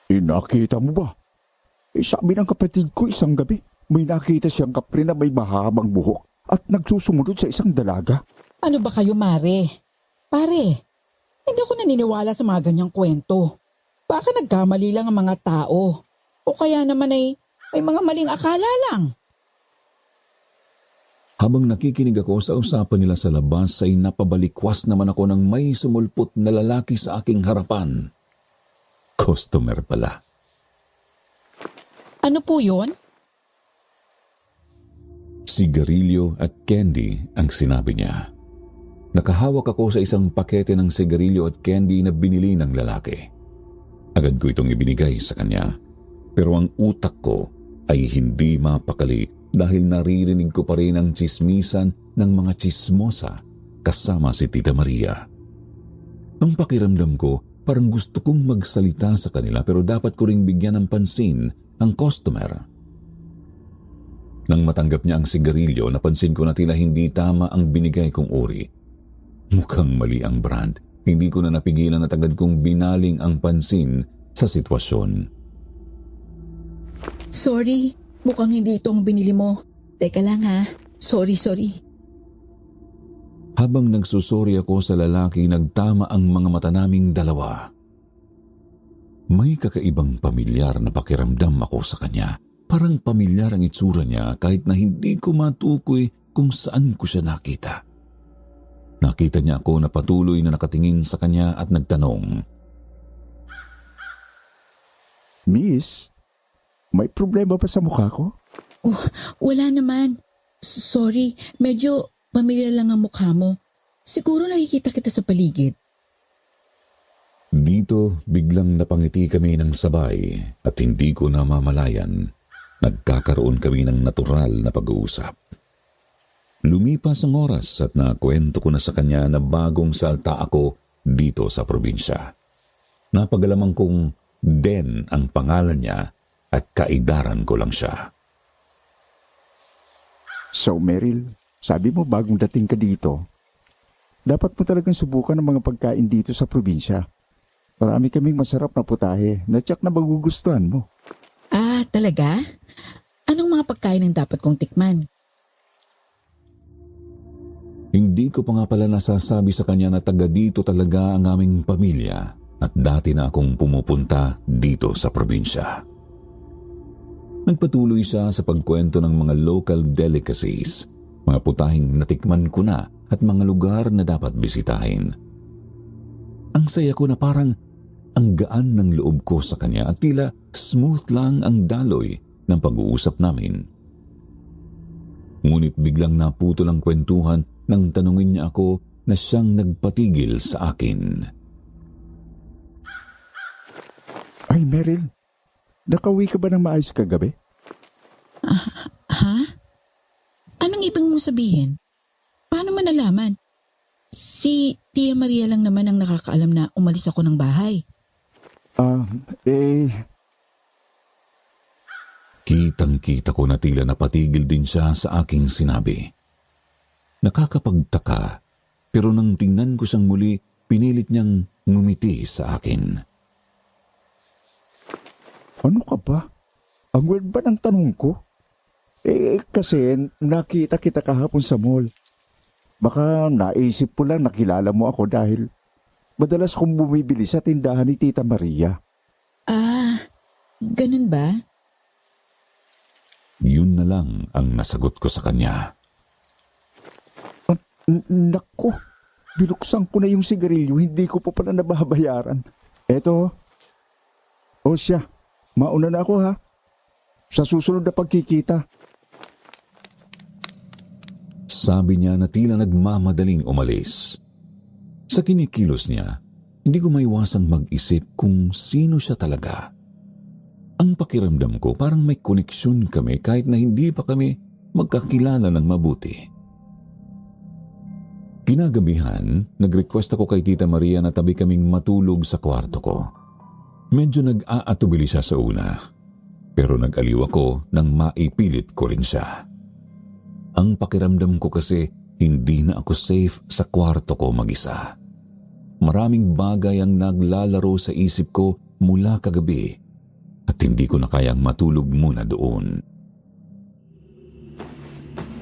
Nakita mo ba? Sabi ng kapatid ko isang gabi, may nakita siyang kapre na may mahabang buhok at nagsusumunod sa isang dalaga. Ano ba kayo, Mare? Pare, hindi ako naniniwala sa mga ganyang kwento. Baka nagkamali lang ang mga tao. O kaya naman ay may mga maling akala lang. Habang nakikinig ako sa usapan nila sa labas ay napabalikwas naman ako ng may sumulpot na lalaki sa aking harapan. Customer pala. Ano po yun? Sigarilyo at candy ang sinabi niya. Nakahawak ako sa isang pakete ng sigarilyo at candy na binili ng lalaki. Agad ko itong ibinigay sa kanya. Pero ang utak ko ay hindi mapakali dahil naririnig ko pa rin ang tsismisan ng mga tsismosa kasama si Tita Maria. Ang pakiramdam ko, parang gusto kong magsalita sa kanila pero dapat ko ring bigyan ng pansin ang customer. Nang matanggap niya ang sigarilyo, napansin ko na tila hindi tama ang binigay kong uri. Mukhang mali ang brand. Hindi ko na napigilan at agad kong binaling ang pansin sa sitwasyon. Sorry, mukhang hindi itong binili mo. Teka lang ha. Sorry. Habang nagsusori ako sa lalaki, nagtama ang mga mata naming dalawa. May kakaibang pamilyar na pakiramdam ako sa kanya. Parang pamilyar ang itsura niya kahit na hindi ko matukoy kung saan ko siya nakita. Nakita niya ako na patuloy na nakatingin sa kanya at nagtanong. Miss, may problema ba sa mukha ko? Oh, wala naman. Sorry, medyo pamilyar lang ang mukha mo. Siguro nakikita kita sa paligid. Dito, biglang napangiti kami ng sabay at hindi ko namamalayan. Nagkakaroon kami ng natural na pag-uusap. Lumipas ang oras at nakwento ko na sa kanya na bagong salta ako dito sa probinsya. Napagalaman kong Den ang pangalan niya at kaidaran ko lang siya. So Meryl, sabi mo bagong dating ka dito. Dapat mo talagang subukan ang mga pagkain dito sa probinsya. Marami kaming masarap na putahe na tiyak na magugustuhan mo. Ah, talaga? Anong mga pagkain ang dapat kong tikman? Hindi ko pa nga pala nasasabi sa kanya na taga dito talaga ang aming pamilya at dati na akong pumupunta dito sa probinsya. Nagpatuloy siya sa pagkwento ng mga local delicacies, mga putahing natikman ko na at mga lugar na dapat bisitahin. Ang saya ko na parang ang gaan ng loob ko sa kanya at tila smooth lang ang daloy ng pag-uusap namin. Ngunit biglang naputol ang kwentuhan nang tanungin niya ako na siyang nagpatigil sa akin. Ay Meryl, nakauwi ka ba ng maayos kagabi? Ha? Anong ibig mong sabihin? Paano mo nalaman? Si Tia Maria lang naman ang nakakaalam na umalis ako ng bahay. Kitang-kita ko na tila napatigil din siya sa aking sinabi. Nakakapagtaka, pero nang tingnan ko siyang muli, pinilit niyang ngumiti sa akin. Ano ka ba? Ang weird ba ng tanong ko? Kasi nakita kita kahapon sa mall. Baka naisip ko lang nakilala mo ako dahil madalas kong bumibili sa tindahan ni Tita Maria. Ah, ganun ba? Yun na lang ang nasagot ko sa kanya. Nako, binuksan ko na yung sigarilyo, hindi ko pa pala nababayaran. Eto, o siya, mauna na ako ha. Sa susunod na pagkikita. Sabi niya na tila nagmamadaling umalis. Sa kinikilos niya, hindi ko maiwasang mag-isip kung sino siya talaga. Ang pakiramdam ko parang may koneksyon kami kahit na hindi pa kami magkakilala ng mabuti. Kinagabihan, nag-request ako kay Tita Maria na tabi kaming matulog sa kwarto ko. Medyo nag-aatubili siya sa una, pero nag-aliw ako nang maipilit ko rin siya. Ang pakiramdam ko kasi hindi na ako safe sa kwarto ko mag-isa. Maraming bagay ang naglalaro sa isip ko mula kagabi at hindi ko na kayang matulog muna doon.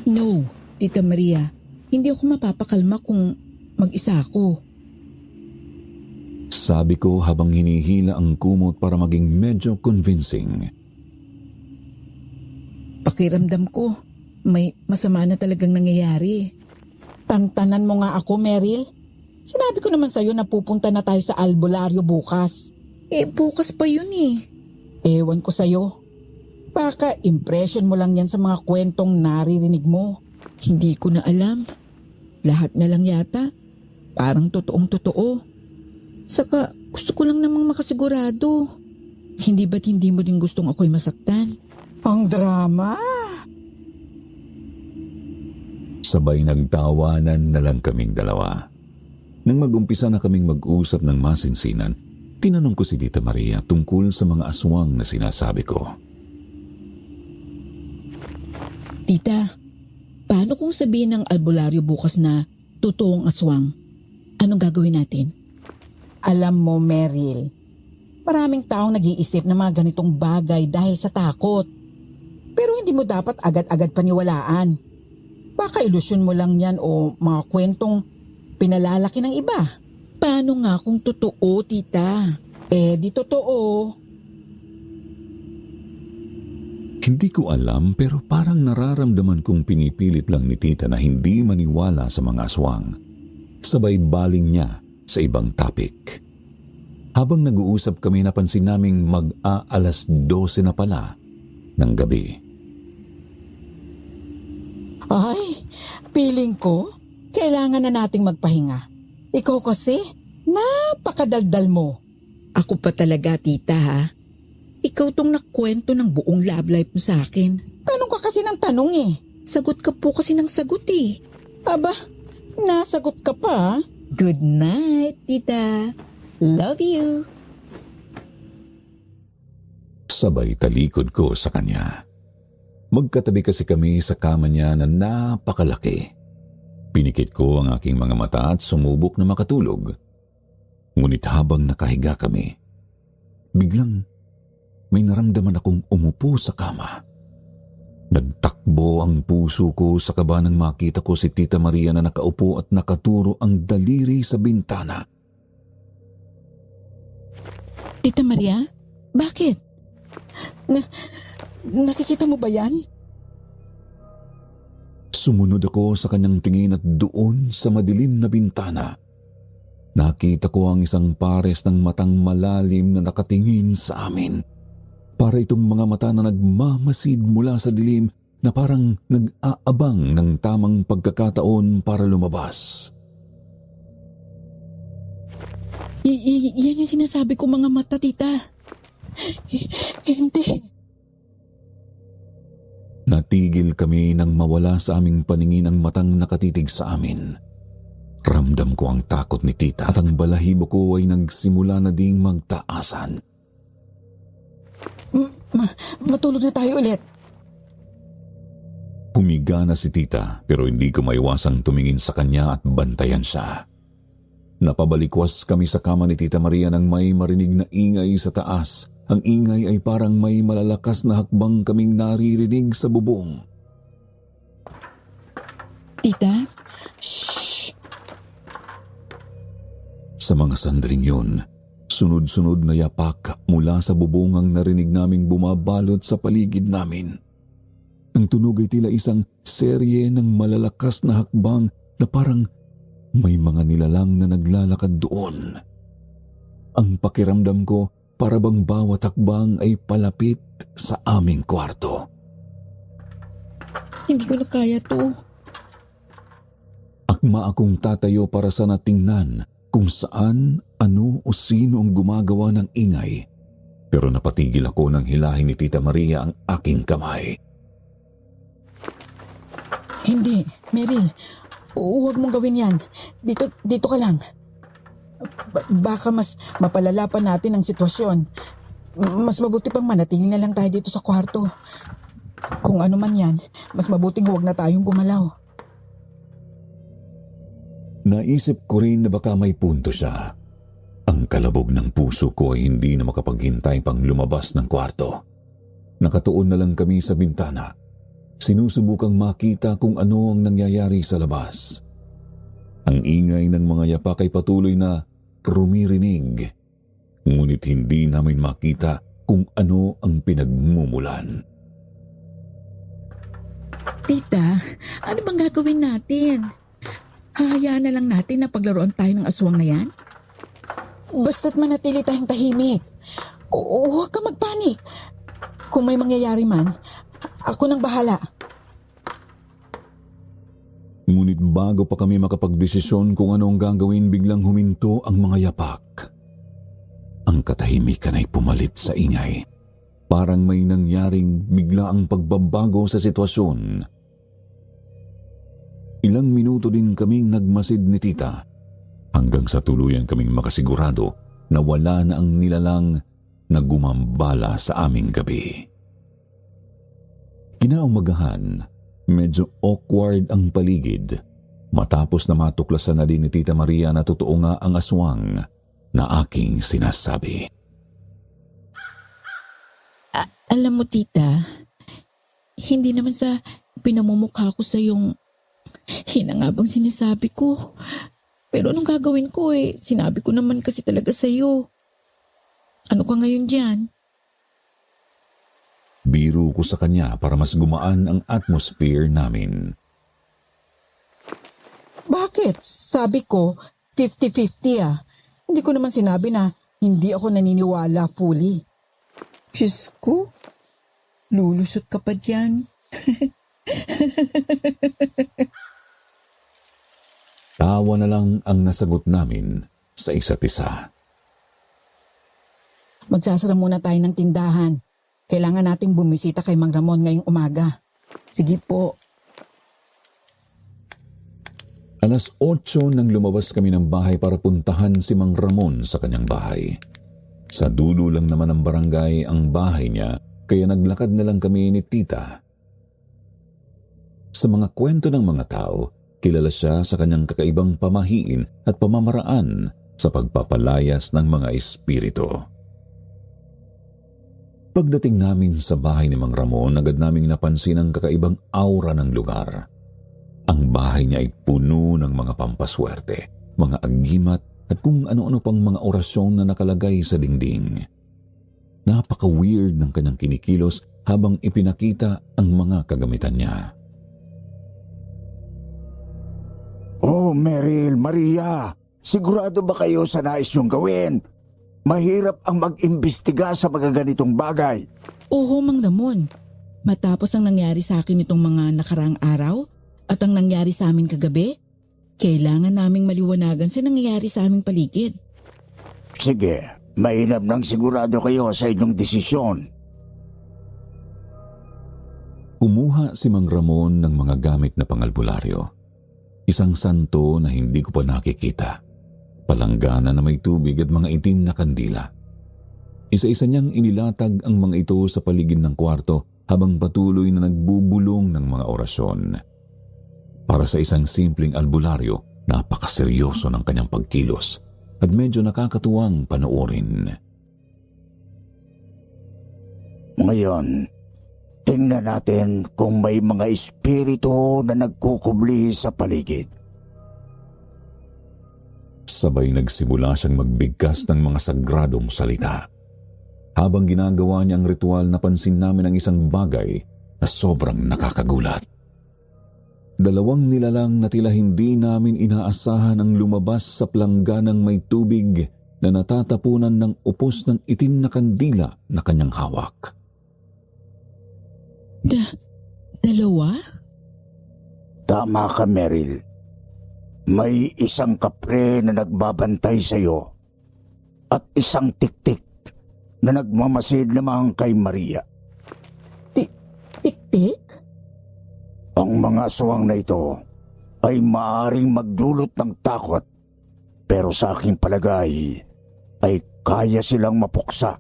No, Tita Maria. Hindi ako mapapakalma kung mag-isa ako. Sabi ko habang hinihila ang kumot para maging medyo convincing. Pakiramdam ko, May masama na talagang nangyayari. Tantanan mo nga ako, Meryl. Sinabi ko naman sa'yo na pupunta na tayo sa albularyo bukas. Bukas pa yun eh. Ewan ko sa'yo. Baka impression mo lang yan sa mga kwentong naririnig mo. Hindi ko na alam. Lahat na lang yata. Parang totoong totoo. Saka gusto ko lang namang makasigurado. Hindi ba't hindi mo din gustong ako'y masaktan? Ang drama! Sabay nagtawanan na lang kaming dalawa. Nang mag-umpisa na kaming mag-usap ng masinsinan, tinanong ko si Tita Maria tungkol sa mga aswang na sinasabi ko. Tita, paano kung sabihin ng albularyo bukas na totoong aswang? Anong gagawin natin? Alam mo, Meryl, maraming taong nag-iisip ng mga ganitong bagay dahil sa takot. Pero hindi mo dapat agad-agad paniwalaan. Baka ilusyon mo lang yan o mga kwentong pinalalaki ng iba. Paano nga kung totoo, tita? Di totoo. Hindi ko alam pero parang nararamdaman kong pinipilit lang ni Tita na hindi maniwala sa mga aswang. Sabay baling niya sa ibang topic. Habang nag-uusap kami, napansin naming mag-aalas 12 na pala ng gabi. Ay, feeling ko, kailangan na nating magpahinga. Ikaw kasi, napakadaldal mo. Ako pa talaga, tita ha. Ikaw tong nakwento ng buong love life mo sa akin. Tanong ka kasi ng tanong eh. Sagot ka po kasi ng sagot eh. Aba, nasagot ka pa. Good night, tita. Love you. Sabay talikod ko sa kanya. Magkatabi kasi kami sa kama niya na napakalaki. Pinikit ko ang aking mga mata at sumubok na makatulog. Ngunit habang nakahiga kami, biglang may naramdaman akong umupo sa kama. Nagtakbo ang puso ko sa kaba nang makita ko si Tita Maria na nakaupo at nakaturo ang daliri sa bintana. Tita Maria, bakit? Nakikita mo ba yan? Sumunod ako sa kanyang tingin at doon sa madilim na bintana, nakita ko ang isang pares ng matang malalim na nakatingin sa amin. Para itong mga mata na nagmamasid mula sa dilim na parang nag-aabang ng tamang pagkakataon para lumabas. Yan yung sinasabi ko mga mata, tita. Hindi. Natigil kami nang mawala sa aming paningin ang matang nakatitig sa amin. Ramdam ko ang takot ni Tita at ang balahibo ko ay nagsimula na ding magtaasan. Matulog na tayo ulit. Humiga na si Tita pero hindi ko maiwasang tumingin sa kanya at bantayan siya. Napabalikwas kami sa kama ni Tita Maria nang may marinig na ingay sa taas. Ang ingay ay parang may malalakas na hakbang kaming naririnig sa bubong. Tita? Shh! Sa mga sandaling yun, sunod-sunod na yapak mula sa bubong ang narinig naming bumabalot sa paligid namin. Ang tunog ay tila isang serye ng malalakas na hakbang na parang may mga nilalang na naglalakad doon. Ang pakiramdam ko, para bang bawat hakbang ay palapit sa aming kwarto. Hindi ko na kaya to. Akma akong tatayo para sana tingnan kung saan, ano o sino ang gumagawa ng ingay. Pero napatigil ako nang hilahin ni Tita Maria ang aking kamay. Hindi, Meryl. Huwag mong gawin yan. Dito ka lang. Baka mas mapalala pa natin ang sitwasyon. Mas mabuti pang manatili na lang tayo dito sa kwarto. Kung ano man yan, mas mabuting huwag na tayong gumalaw. Naisip ko rin na baka may punto siya. Ang kalabog ng puso ko ay hindi na makapaghintay pang lumabas ng kwarto. Nakatuon na lang kami sa bintana. Sinusubukang makita kung ano ang nangyayari sa labas. Ang ingay ng mga yapak ay patuloy na rumirinig. Ngunit hindi namin makita kung ano ang pinagmumulan. Tita, ano bang gagawin natin? Hahayaan na lang natin na paglaruan tayo ng aswang na yan? Basta't manatili tayong tahimik. Oo, huwag ka magpanik. Kung may mangyayari man, ako nang bahala. Ngunit bago pa kami makapagdesisyon kung ano ang gagawin, biglang huminto ang mga yapak. Ang katahimikan ay pumalit sa ingay. Parang may nangyaring biglaang pagbabago sa sitwasyon. Ilang minuto din kaming nagmasid ni tita hanggang sa tuluyan kaming makasigurado na wala na ang nilalang na gumambala sa aming gabi. Kinaumagahan, medyo awkward ang paligid matapos na matuklasan na din ni Tita Maria na totoo nga ang aswang na aking sinasabi. Alam mo, tita, hindi naman sa pinamumukha ko sa yung hinangabang sinasabi ko. Pero anong gagawin ko sinabi ko naman kasi talaga sa'yo. Ano ka ngayon dyan? Biro ko sa kanya para mas gumaan ang atmosphere namin. Bakit? Sabi ko, 50-50 Hindi ko naman sinabi na hindi ako naniniwala fully. Diyos ko, lulusot ka pa dyan. Tawa na lang ang nasagot namin sa isa't isa. Magsasara muna tayo ng tindahan. Kailangan nating bumisita kay Mang Ramon ngayong umaga. Sige po. Alas 8 nang lumabas kami ng bahay para puntahan si Mang Ramon sa kanyang bahay. Sa dulo lang naman ng barangay ang bahay niya, kaya naglakad na lang kami ni tita. Sa mga kwento ng mga tao, kilala siya sa kanyang kakaibang pamahiin at pamamaraan sa pagpapalayas ng mga espiritu. Pagdating namin sa bahay ni Mang Ramon, agad naming napansin ang kakaibang aura ng lugar. Ang bahay niya ay puno ng mga pampaswerte, mga agimat at kung ano-ano pang mga orasyon na nakalagay sa dingding. Napaka-weird ng kanyang kinikilos habang ipinakita ang mga kagamitan niya. Oh, Meryl, Maria, sigurado ba kayo sa nais niyong gawin? Mahirap ang mag-imbestiga sa mga ganitong bagay. Oo, Mang Ramon. Matapos ang nangyari sa akin itong mga nakaraang araw at ang nangyari sa amin kagabi, kailangan naming maliwanagan sa nangyayari sa aming paligid. Sige, mainam nang sigurado kayo sa inyong desisyon. Kumuha si Mang Ramon ng mga gamit na pangalbularyo. Isang santo na hindi ko pa nakikita. Palanggana na may tubig at mga itim na kandila. Isa-isa niyang inilatag ang mga ito sa paligid ng kwarto habang patuloy na nagbubulong ng mga orasyon. Para sa isang simpleng albularyo, napakaseryoso ng kanyang pagkilos at medyo nakakatuwang panoorin. Ngayon, tingnan natin kung may mga espiritu na nagkukubli sa paligid. Sabay nagsimula siyang magbigkas ng mga sagradong salita. Habang ginagawa niya ang ritual, napansin namin ang isang bagay na sobrang nakakagulat. Dalawang nilalang na tila hindi namin inaasahan ang lumabas sa plangganang may tubig na natatapunan ng upos ng itim na kandila na kanyang hawak. Dalawa? Tama ka, Meryl. May isang kapre na nagbabantay sa iyo at isang tiktik na nagmamasid lamang kay Maria. Tik-tik? Ang mga aswang na ito ay maaaring magdulot ng takot, pero sa aking palagay ay kaya silang mapuksa.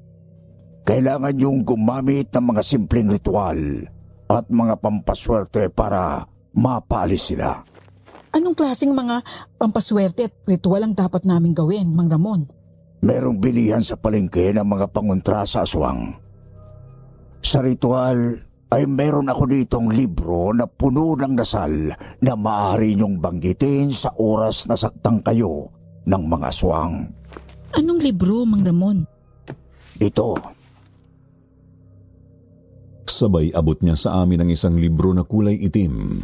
Kailangan yung gumamit ng mga simpleng ritual at mga pampaswerte para mapaalis sila. Anong klaseng mga pampaswerte at ritual ang dapat naming gawin, Mang Ramon? Merong bilihan sa palengke ng mga pangontra sa aswang. Sa ritual ay meron ako ditong libro na puno ng dasal na maaari niyong banggitin sa oras na saktang kayo ng mga aswang. Anong libro, Mang Ramon? Ito. Sabay abot niya sa amin ang isang libro na kulay itim.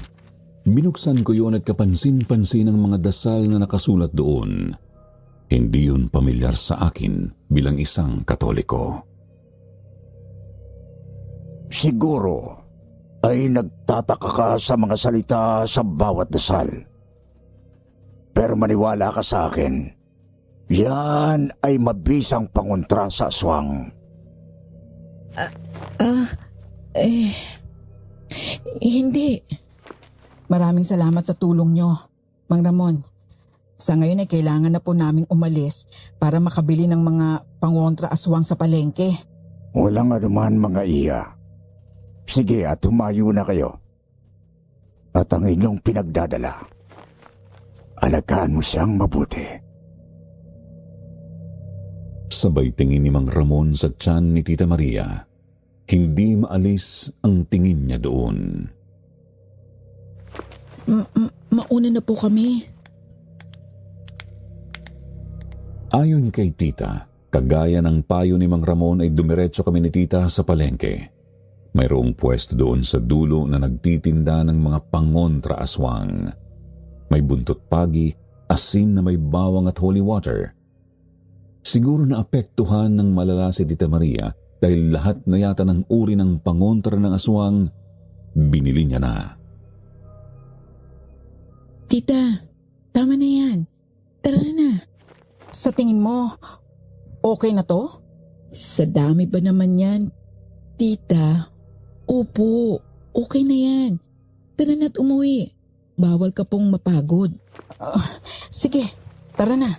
Binuksan ko yun at kapansin-pansin ang mga dasal na nakasulat doon. Hindi yun pamilyar sa akin bilang isang Katoliko. Siguro ay nagtataka ka sa mga salita sa bawat dasal. Pero maniwala ka sa akin, yan ay mabisang pangontra sa aswang. Hindi. Maraming salamat sa tulong nyo, Mang Ramon. Sa ngayon ay kailangan na po naming umalis para makabili ng mga pangontra aswang sa palengke. Walang anuman mga iya. Sige at humayo na kayo. At ang inyong pinagdadala, alagaan mo siyang mabuti. Sabay tingin ni Mang Ramon sa tiyan ni Tita Maria. Hindi maalis ang tingin niya doon. Mauna na po kami. Ayon kay Tita, kagaya ng payo ni Mang Ramon ay dumiretso kami ni Tita sa palengke. Mayroong pwesto doon sa dulo na nagtitinda ng mga pangontra aswang. May buntot pagi, asin na may bawang at holy water. Siguro naapektuhan ng malala si Tita Maria dahil lahat na yata ng uri ng pangontra ng aswang, binili niya na. Tita, tama na yan. Tara na. Sa tingin mo, okay na to? Sa dami ba naman yan, Tita? Opo, okay na yan. Tara na't umuwi. Bawal ka pong mapagod. Sige, tara na.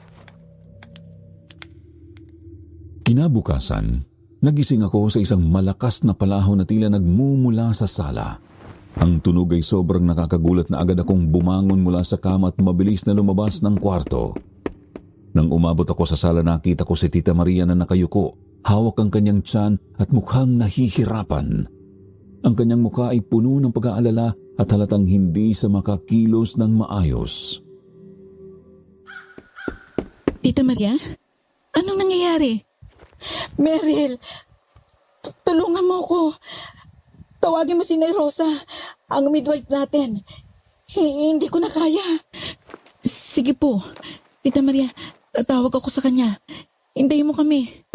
Kinabukasan, nagising ako sa isang malakas na palahon na tila nagmumula sa sala. Ang tunog ay sobrang nakakagulat na agad akong bumangon mula sa kama at mabilis na lumabas ng kwarto. Nang umabot ako sa sala, nakita ko si Tita Maria na nakayuko, hawak ang kanyang tiyan at mukhang nahihirapan. Ang kanyang mukha ay puno ng pag-aalala at halatang hindi sa makakilos ng maayos. Tita Maria, anong nangyayari? Meryl, tulungan mo ko. Tawagin mo si Nay Rosa, ang midwife natin. Hindi ko na kaya. Sige po, Tita Maria, tatawag ako sa kanya. Hintayin mo kami.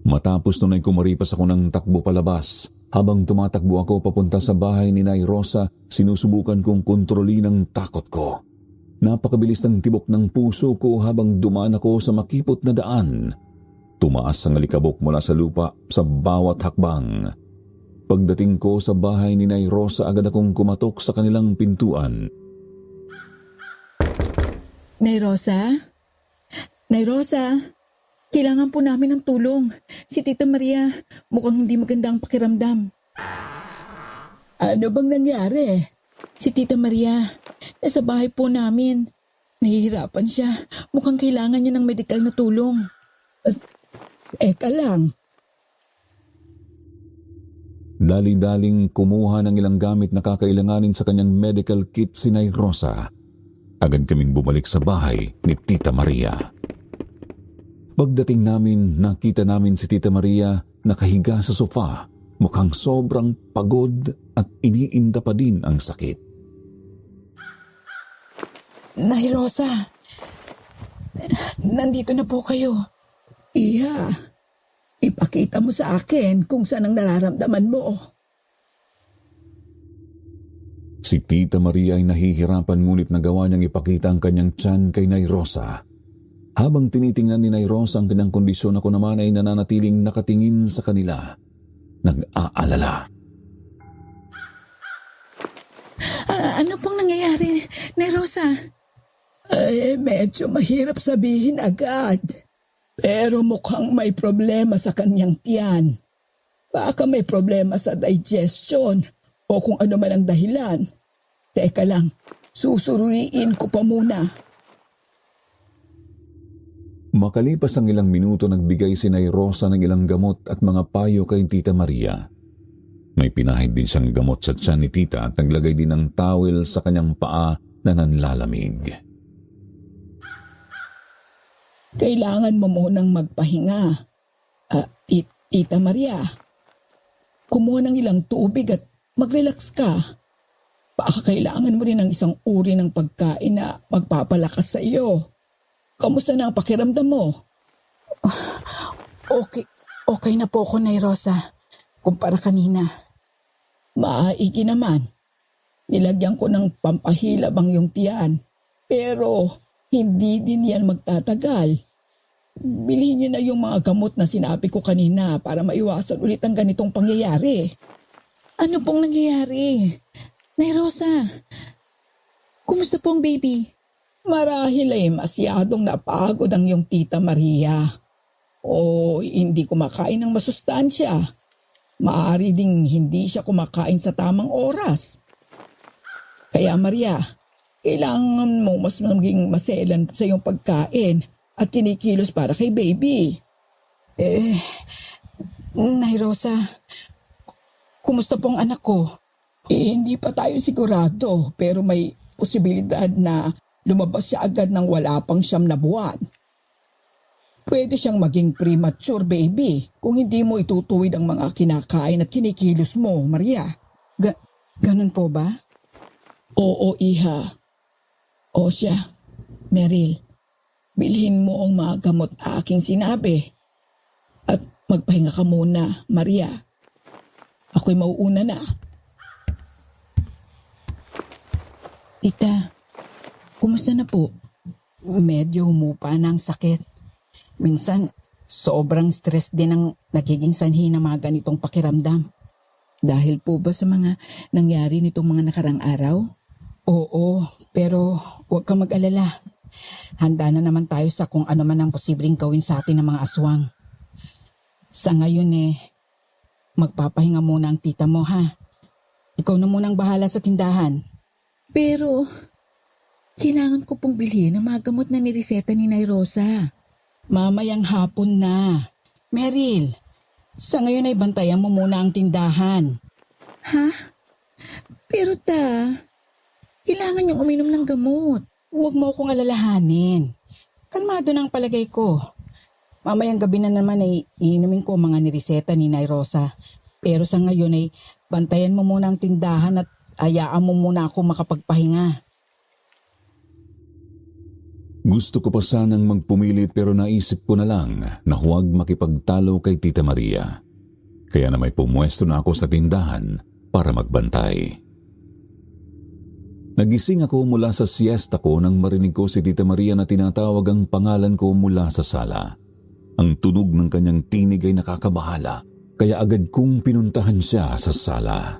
Matapos nun ay kumaripas ako ng takbo palabas. Habang tumatakbo ako papunta sa bahay ni Nay Rosa, sinusubukan kong kontrolin ang takot ko. Napakabilis ng tibok ng puso ko habang dumaan ako sa makipot na daan. Tumaas ang alikabok mula sa lupa sa bawat hakbang. Pagdating ko sa bahay ni Nay Rosa, agad akong kumatok sa kanilang pintuan. Nay Rosa? Nay Rosa? Kailangan po namin ng tulong. Si Tita Maria, mukhang hindi maganda ang pakiramdam. Ano bang nangyari? Si Tita Maria, nasa bahay po namin. Nahihirapan siya. Mukhang kailangan niya ng medikal na tulong. Eka lang. Dali-daling kumuha ng ilang gamit na kakailanganin sa kanyang medical kit si Nay Rosa. Agad kaming bumalik sa bahay ni Tita Maria. Pagdating namin, nakita namin si Tita Maria nakahiga sa sofa, mukhang sobrang pagod at iniinda pa din ang sakit. Nay Rosa, nandito na po kayo. Iya, ipakita mo sa akin kung saan ang nararamdaman mo. Si Tita Maria ay nahihirapan ngunit nagawa niyang ipakita ang kanyang tiyan kay Nay Rosa. Habang tinitingnan ni Nay Rosa ang kanyang kondisyon, ako naman ay nananatiling nakatingin sa kanila, nag-aalala. Ano pong nangyayari, Nay Rosa? Medyo mahirap sabihin agad. Pero mukhang may problema sa kanyang tiyan. Baka may problema sa digestion o kung ano man ang dahilan. Teka lang, susuruin ko pa muna. Makalipas ang ilang minuto, nagbigay si Nay Rosa ng ilang gamot at mga payo kay Tita Maria. May pinahid din siyang gamot sa tiyan ni Tita at naglagay din ng towel sa kanyang paa na nanlalamig. Kailangan mo munang magpahinga. Tita Maria, kumuha ng ilang tubig at mag-relax ka. Baka kailangan mo rin ng isang uri ng pagkain na magpapalakas sa iyo. Kamusta na ang pakiramdam mo? Okay na po ako, Nay Rosa. Kumpara kanina. Maigi naman. Nilagyan ko ng pampahilab ang iyong tiyan. Pero hindi din yan magtatagal. Bilhin niyo na yung mga gamot na sinabi ko kanina para maiwasan ulit ang ganitong pangyayari. Ano pong nangyayari? Nay Rosa, kumusta pong baby? Marahil ay masyadong napagod ang iyong tita Maria. O hindi kumakain ng masustansya. Maaari ding hindi siya kumakain sa tamang oras. Kaya Maria, kailangan mo mas maging maselan sa iyong pagkain at kinikilos para kay baby. Nay Rosa, kumusta pong anak ko? Hindi pa tayo sigurado pero may posibilidad na lumabas siya agad ng wala pang 9 na buwan. Pwede siyang maging premature baby kung hindi mo itutuwid ang mga kinakain at kinikilos mo, Maria. Ganun po ba? Oo, iha. O siya, Meryl, bilhin mo ang mga gamot aking sinabi. At magpahinga ka muna, Maria. Ako'y mauuna na. Tita, kumusta na po? Medyo humupa na ang sakit. Minsan, sobrang stress din ang nagiging sanhi ng mga ganitong pakiramdam. Dahil po ba sa mga nangyari nitong mga nakarang araw? Oo, pero huwag kang mag-alala. Handa na naman tayo sa kung ano man ang posibleng gawin sa atin ng mga aswang. Sa ngayon magpapahinga muna ang tita mo ha. Ikaw na munang bahala sa tindahan. Pero, kailangan ko pong bilhin ang mga gamot na nireseta ni Nay Rosa. Mamayang hapon na. Meryl, sa ngayon ay bantayan mo muna ang tindahan. Ha? Pero kailangan niyong uminom ng gamot. Huwag mo akong alalahanin. Kalmado na ang palagay ko. Mamayang gabi na naman ay iinumin ko ang mga nireseta ni Nay Rosa. Pero sa ngayon ay bantayan mo muna ang tindahan at hayaan mo muna ako makapagpahinga. Gusto ko pa sanang magpumilit pero naisip ko na lang na huwag makipagtalo kay Tita Maria. Kaya na may pumwesto na ako sa tindahan para magbantay. Nagising ako mula sa siesta ko nang marinig ko si Tita Maria na tinatawag ang pangalan ko mula sa sala. Ang tunog ng kanyang tinig ay nakakabahala, kaya agad kong pinuntahan siya sa sala.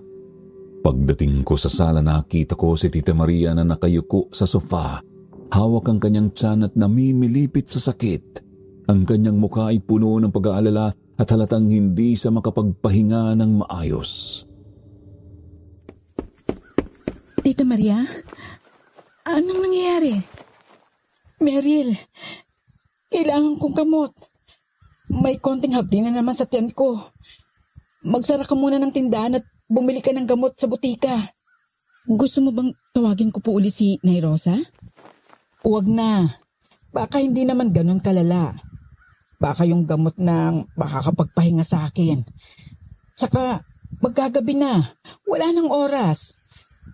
Pagdating ko sa sala, nakita ko si Tita Maria na nakayuko sa sofa. Hawak ang kanyang tiyan at namimilipit sa sakit. Ang kanyang mukha ay puno ng pag-aalala at halatang hindi siya makapagpahinga ng maayos. Tita Maria, anong nangyayari? Meryl, kailangan kong gamot. May konting hapdi na naman sa tiyan ko. Magsara ka muna ng tindahan at bumili ka ng gamot sa butika. Gusto mo bang tawagin ko po uli si Nay Rosa? Huwag na. Baka hindi naman ganun kalala. Baka yung gamot na makakapagpahinga sa akin. Tsaka magkagabi na. Wala nang oras.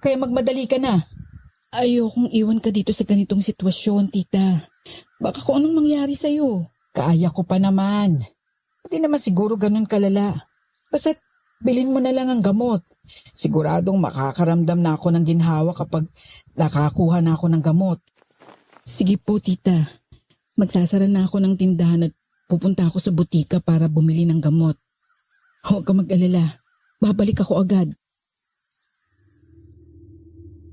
Kaya magmadali ka na. Ayokong iwan ka dito sa ganitong sitwasyon, tita. Baka kung anong mangyari sa'yo. Kaya ko pa naman. Hindi naman siguro ganun kalala. Basta't bilhin mo na lang ang gamot. Siguradong makakaramdam na ako ng ginhawa kapag nakakuha na ako ng gamot. Sige po, tita. Magsasara na ako ng tindahan at pupunta ako sa butika para bumili ng gamot. Huwag ka mag-alala. Babalik ako agad.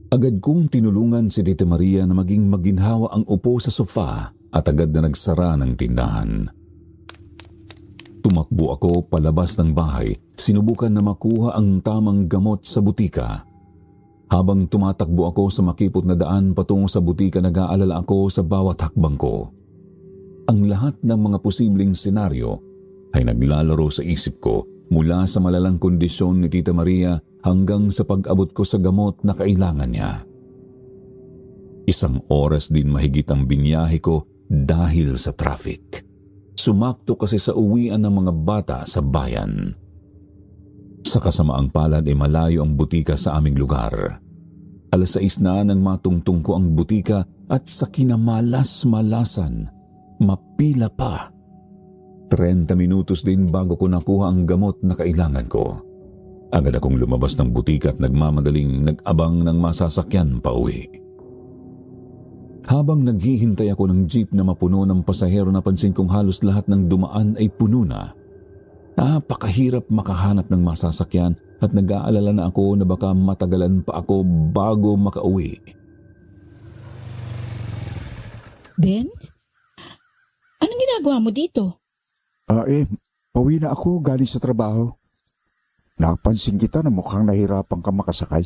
Agad kong tinulungan si Tita Maria na maging maginhawa ang upo sa sofa at agad na nagsara ng tindahan. Tumakbo ako palabas ng bahay, sinubukan na makuha ang tamang gamot sa butika. Habang tumatakbo ako sa makipot na daan patungo sa butika, nag-aalala ako sa bawat hakbang ko. Ang lahat ng mga posibleng senaryo ay naglalaro sa isip ko, mula sa malalang kondisyon ni Tita Maria hanggang sa pag-abot ko sa gamot na kailangan niya. 1 oras din mahigit ang binyahe ko dahil sa traffic. Sumakto kasi sa uwian ng mga bata sa bayan. Sa kasamaang palad ay malayo ang butika sa aming lugar. 6:00 na nang matungtong ko ang butika at sa kinamalas-malasan, mapila pa. 30 minutos din bago ko nakuha ang gamot na kailangan ko. Agad akong lumabas ng butika at nagmamadaling nag-abang ng masasakyan pa uwi. Habang naghihintay ako ng jeep na mapuno ng pasahero, napansin kong halos lahat ng dumaan ay puno na. Napakahirap makahanap ng masasakyan at nag-aalala na ako na baka matagalan pa ako bago makauwi. Den? Anong ginagawa mo dito? Pauwi na ako galing sa trabaho. Napansin kita na mukhang nahirapan ka makasakay.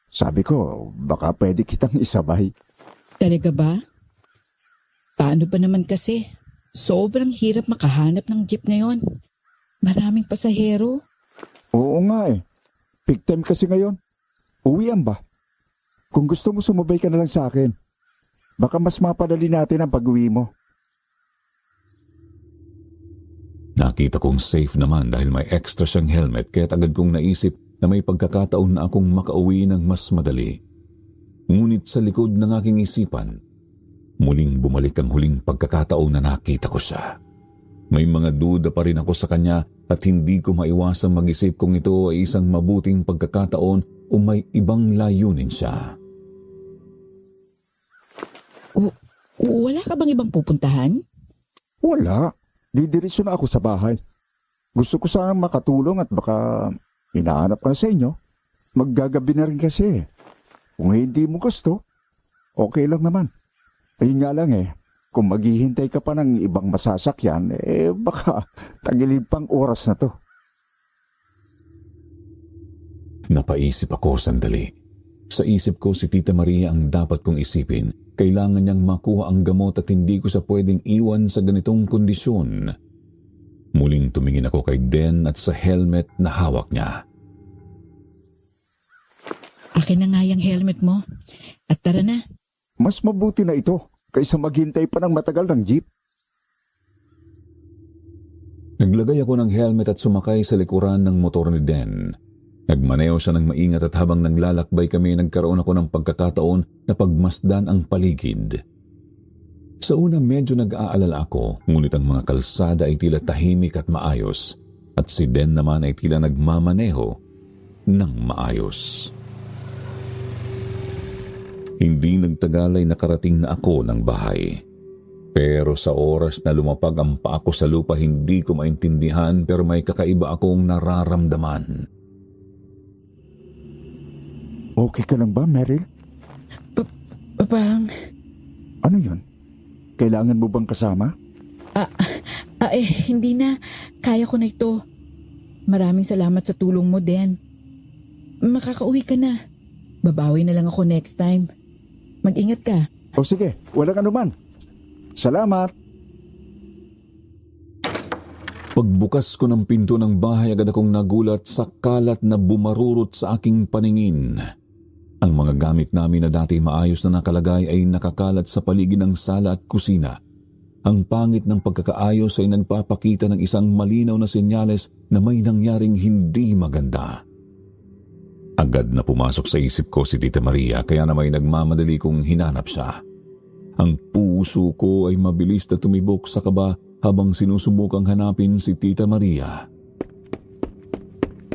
Sabi ko, baka pwede kitang isabay. Talaga ba? Paano ba naman kasi? Sobrang hirap makahanap ng jeep ngayon. Maraming pasahero. Oo nga eh. Peak time kasi ngayon. Uwian ba? Kung gusto mo, sumabay ka na lang sa akin. Baka mas mapadali natin ang pag-uwi mo. Nakita kong safe naman dahil may extra siyang helmet, kaya agad kong naisip na may pagkakataon na akong makauwi ng mas madali. Ngunit sa likod ng aking isipan, muling bumalik ang huling pagkakataon na nakita ko siya. May mga duda pa rin ako sa kanya at hindi ko maiwasang mag-isip kung ito ay isang mabuting pagkakataon o may ibang layunin siya. Wala ka bang ibang pupuntahan? Wala. Didiretso na ako sa bahay. Gusto ko sanang makatulong at baka hinahanap ka na sa inyo. Maggagabi na rin kasi. Kung hindi mo gusto, okay lang naman. Ayun nga lang kung maghihintay ka pa ng ibang masasakyan, baka tagilid pang oras na to. Napaisip ako sandali. Sa isip ko si Tita Maria ang dapat kong isipin. Kailangan niyang makuha ang gamot at hindi ko siya pwedeng iwan sa ganitong kondisyon. Muling tumingin ako kay Den at sa helmet na hawak niya. Akin na nga yung helmet mo. At tara na. Mas mabuti na ito kaysa maghintay pa ng matagal ng jeep. Naglagay ako ng helmet at sumakay sa likuran ng motor ni Den. Nagmaneho siya ng maingat at habang naglalakbay kami, nagkaroon ako ng pagkakataon na pagmasdan ang paligid. Sa una medyo nag-aalala ako, ngunit ang mga kalsada ay tila tahimik at maayos at si Den naman ay tila nagmamaneho ng maayos. Hindi nagtagal ay nakarating na ako ng bahay. Pero sa oras na lumapag ang paa ko sa lupa, hindi ko maintindihan pero may kakaiba akong nararamdaman. Okay ka lang ba, Meryl? Parang... Ano yun? Kailangan mo bang kasama? Hindi na. Kaya ko na ito. Maraming salamat sa tulong mo, Den. Makakauwi ka na. Babawi na lang ako next time. Mag-ingat ka. O sige, walang anuman. Salamat! Pagbukas ko ng pinto ng bahay, agad akong nagulat sa kalat na bumarurot sa aking paningin. Ang mga gamit namin na dati maayos na nakalagay ay nakakalat sa paligid ng sala at kusina. Ang pangit ng pagkakaayos ay nagpapakita ng isang malinaw na senyales na may nangyaring hindi maganda. Agad na pumasok sa isip ko si Tita Maria, kaya na may nagmamadali kong hinanap siya. Ang puso ko ay mabilis na tumibok sa kaba habang sinusubukang hanapin si Tita Maria.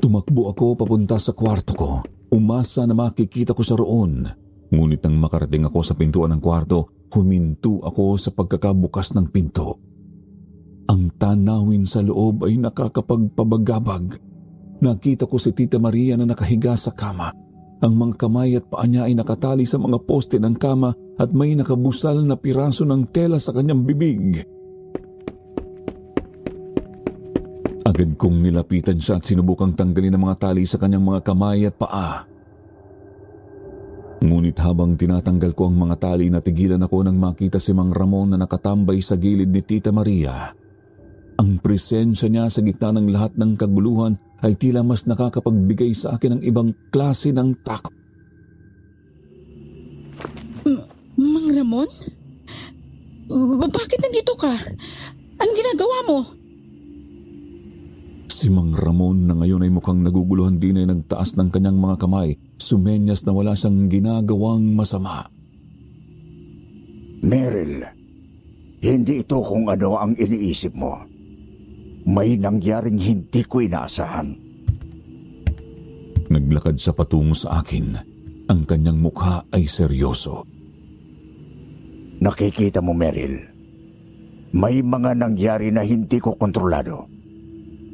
Tumakbo ako papunta sa kwarto ko. Umasa na makikita ko siya roon. Ngunit nang makarating ako sa pintuan ng kwarto, huminto ako sa pagkakabukas ng pinto. Ang tanawin sa loob ay nakakapagpabagabag. Nakita ko si Tita Maria na nakahiga sa kama. Ang mga kamay at paa niya ay nakatali sa mga poste ng kama at may nakabusal na piraso ng tela sa kanyang bibig. Agad kong nilapitan siya at sinubukang tanggalin ang mga tali sa kanyang mga kamay at paa. Ngunit habang tinatanggal ko ang mga tali, natigilan ako nang makita si Mang Ramon na nakatambay sa gilid ni Tita Maria. Ang presensya niya sa gitna ng lahat ng kaguluhan ay tila mas nakakapagbigay sa akin ng ibang klase ng takot. Mang Ramon? Bakit nandito ka? Anong ginagawa mo? Si Mang Ramon na ngayon ay mukhang naguguluhan din ay nagtaas ng kanyang mga kamay, sumenyas na wala siyang ginagawang masama. Meryl, hindi ito kung ano ang iniisip mo. May nangyaring hindi ko inaasahan. Naglakad siya patungo sa akin. Ang kanyang mukha ay seryoso. Nakikita mo, Meryl, may mga nangyari na hindi ko kontrolado.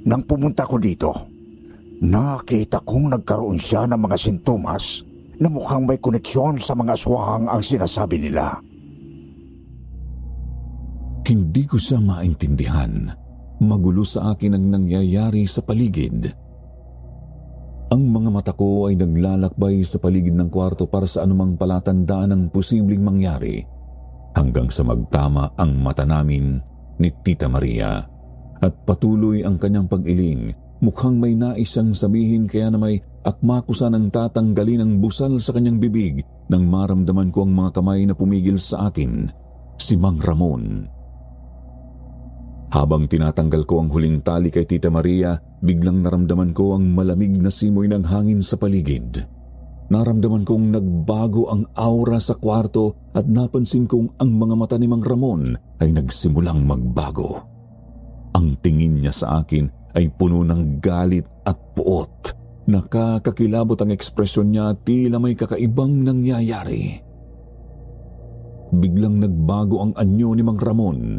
Nang pumunta ko dito, nakita kong nagkaroon siya ng mga sintomas na mukhang may koneksyon sa mga aswang ang sinasabi nila. Hindi ko siya maintindihan. Magulo sa akin ang nangyayari sa paligid. Ang mga mata ko ay naglalakbay sa paligid ng kwarto para sa anumang palatandaan ng posibleng mangyari, hanggang sa magtama ang mata namin ni Tita Maria. At patuloy ang kanyang pag-iling. Mukhang may nais siyang sabihin, kaya na may akma ko sanang tatanggalin ang busal sa kanyang bibig nang maramdaman ko ang mga kamay na pumigil sa akin, si Mang Ramon. Habang tinatanggal ko ang huling tali kay Tita Maria, biglang naramdaman ko ang malamig na simoy ng hangin sa paligid. Naramdaman kong nagbago ang aura sa kwarto at napansin kong ang mga mata ni Mang Ramon ay nagsimulang magbago. Ang tingin niya sa akin ay puno ng galit at puot. Nakakakilabot ang ekspresyon niya at tila may kakaibang nangyayari. Biglang nagbago ang anyo ni Mang Ramon.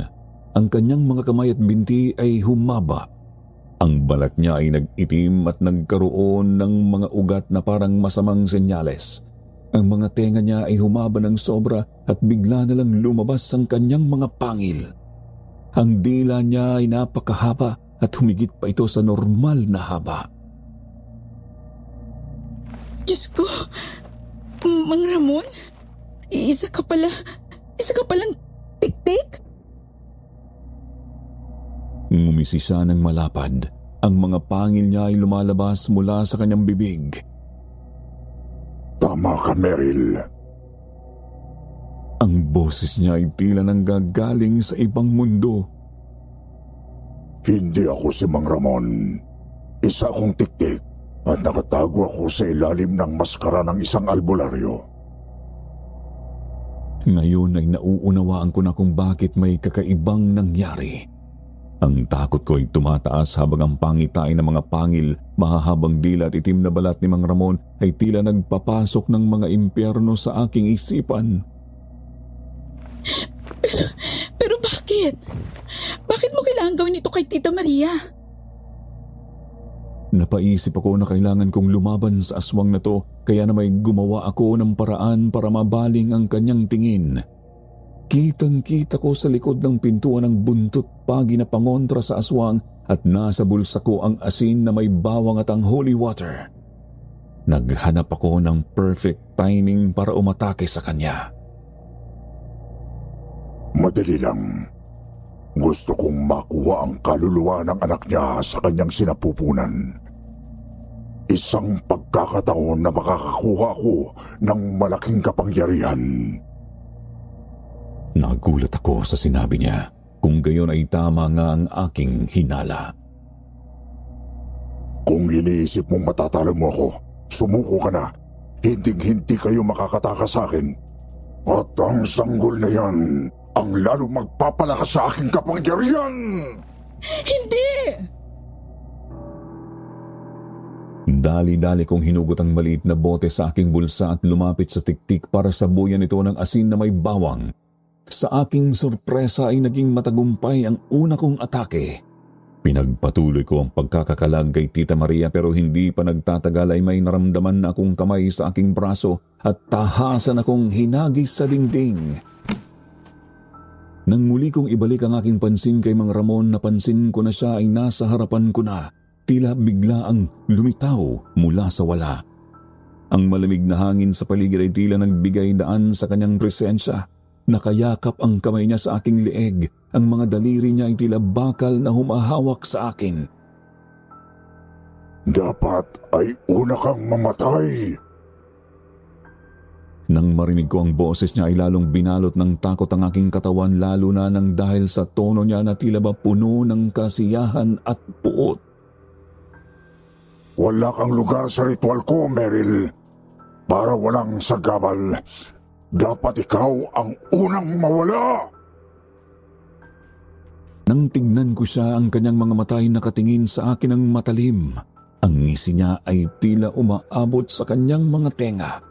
Ang kanyang mga kamay at binti ay humaba. Ang balat niya ay nag-itim at nagkaroon ng mga ugat na parang masamang senyales. Ang mga tenga niya ay humaba ng sobra at bigla na lang lumabas ang kanyang mga pangil. Ang dila niya ay napakahaba at humigit pa ito sa normal na haba. Diyos ko, Mang Ramon, isa ka palang tik-tik? Ngumisi siya ng malapad. Ang mga pangil niya ay lumalabas mula sa kanyang bibig. Tama ka, Meryl. Ang boses niya ay tila nanggagaling sa ibang mundo. Hindi ako si Mang Ramon. Isa akong tik-tik at nakatago ako sa ilalim ng maskara ng isang albularyo. Ngayon ay nauunawaan ko na kung bakit may kakaibang nangyari. Ang takot ko ay tumataas habang ang pangitain ng mga pangil, mahahabang dila at itim na balat ni Mang Ramon ay tila nagpapasok ng mga impyerno sa aking isipan. Pero bakit? Bakit mo kailangan gawin ito kay Tita Maria? Napaisip ako na kailangan kong lumaban sa aswang na to, kaya na may gumawa ako ng paraan para mabaling ang kanyang tingin. Kitang-kita ko sa likod ng pintuan ng buntot pagi na pangontra sa aswang at nasa bulsa ko ang asin na may bawang at ang holy water. Naghanap ako ng perfect timing para umatake sa kanya. Madali lang. Gusto kong makuha ang kaluluwa ng anak niya sa kanyang sinapupunan. Isang pagkakataon na makakakuha ako ng malaking kapangyarihan. Nagulat ako sa sinabi niya. Kung gayon ay tama nga ang aking hinala. Kung iniisip mong matatalo mo ako, sumuko ka na. Hinding-hindi kayo makakatakas sa akin. At ang sanggol na yan ang lalo magpapalakas sa aking kapangyarihan! Hindi! Dali-dali kong hinugot ang maliit na bote sa aking bulsa at lumapit sa tiktik para sabuyan ito ng asin na may bawang. Sa aking sorpresa ay naging matagumpay ang una kong atake. Pinagpatuloy ko ang pagkakakalag kay Tita Maria pero hindi pa nagtatagal ay may naramdaman na akong kamay sa aking braso at tahasan akong hinagis sa dingding. Nang muli kong ibalik ang aking pansin kay Mang Ramon, napansin ko na siya ay nasa harapan ko na. Tila bigla ang lumitaw mula sa wala. Ang malamig na hangin sa paligid ay tila nagbigay daan sa kanyang presensya. Nakayakap ang kamay niya sa aking leeg. Ang mga daliri niya ay tila bakal na humahawak sa akin. Dapat ay una kang mamatay. Nang marinig ko ang boses niya ay lalong binalot ng takot ang aking katawan, lalo na nang dahil sa tono niya na tila ba puno ng kasiyahan at puot. Wala kang lugar sa ritual ko, Meryl. Para walang sagabal, dapat ikaw ang unang mawala. Nang tignan ko siya, ang kanyang mga mata ay nakatingin sa akin ng matalim. Ang ngisi niya ay tila umaabot sa kanyang mga tenga.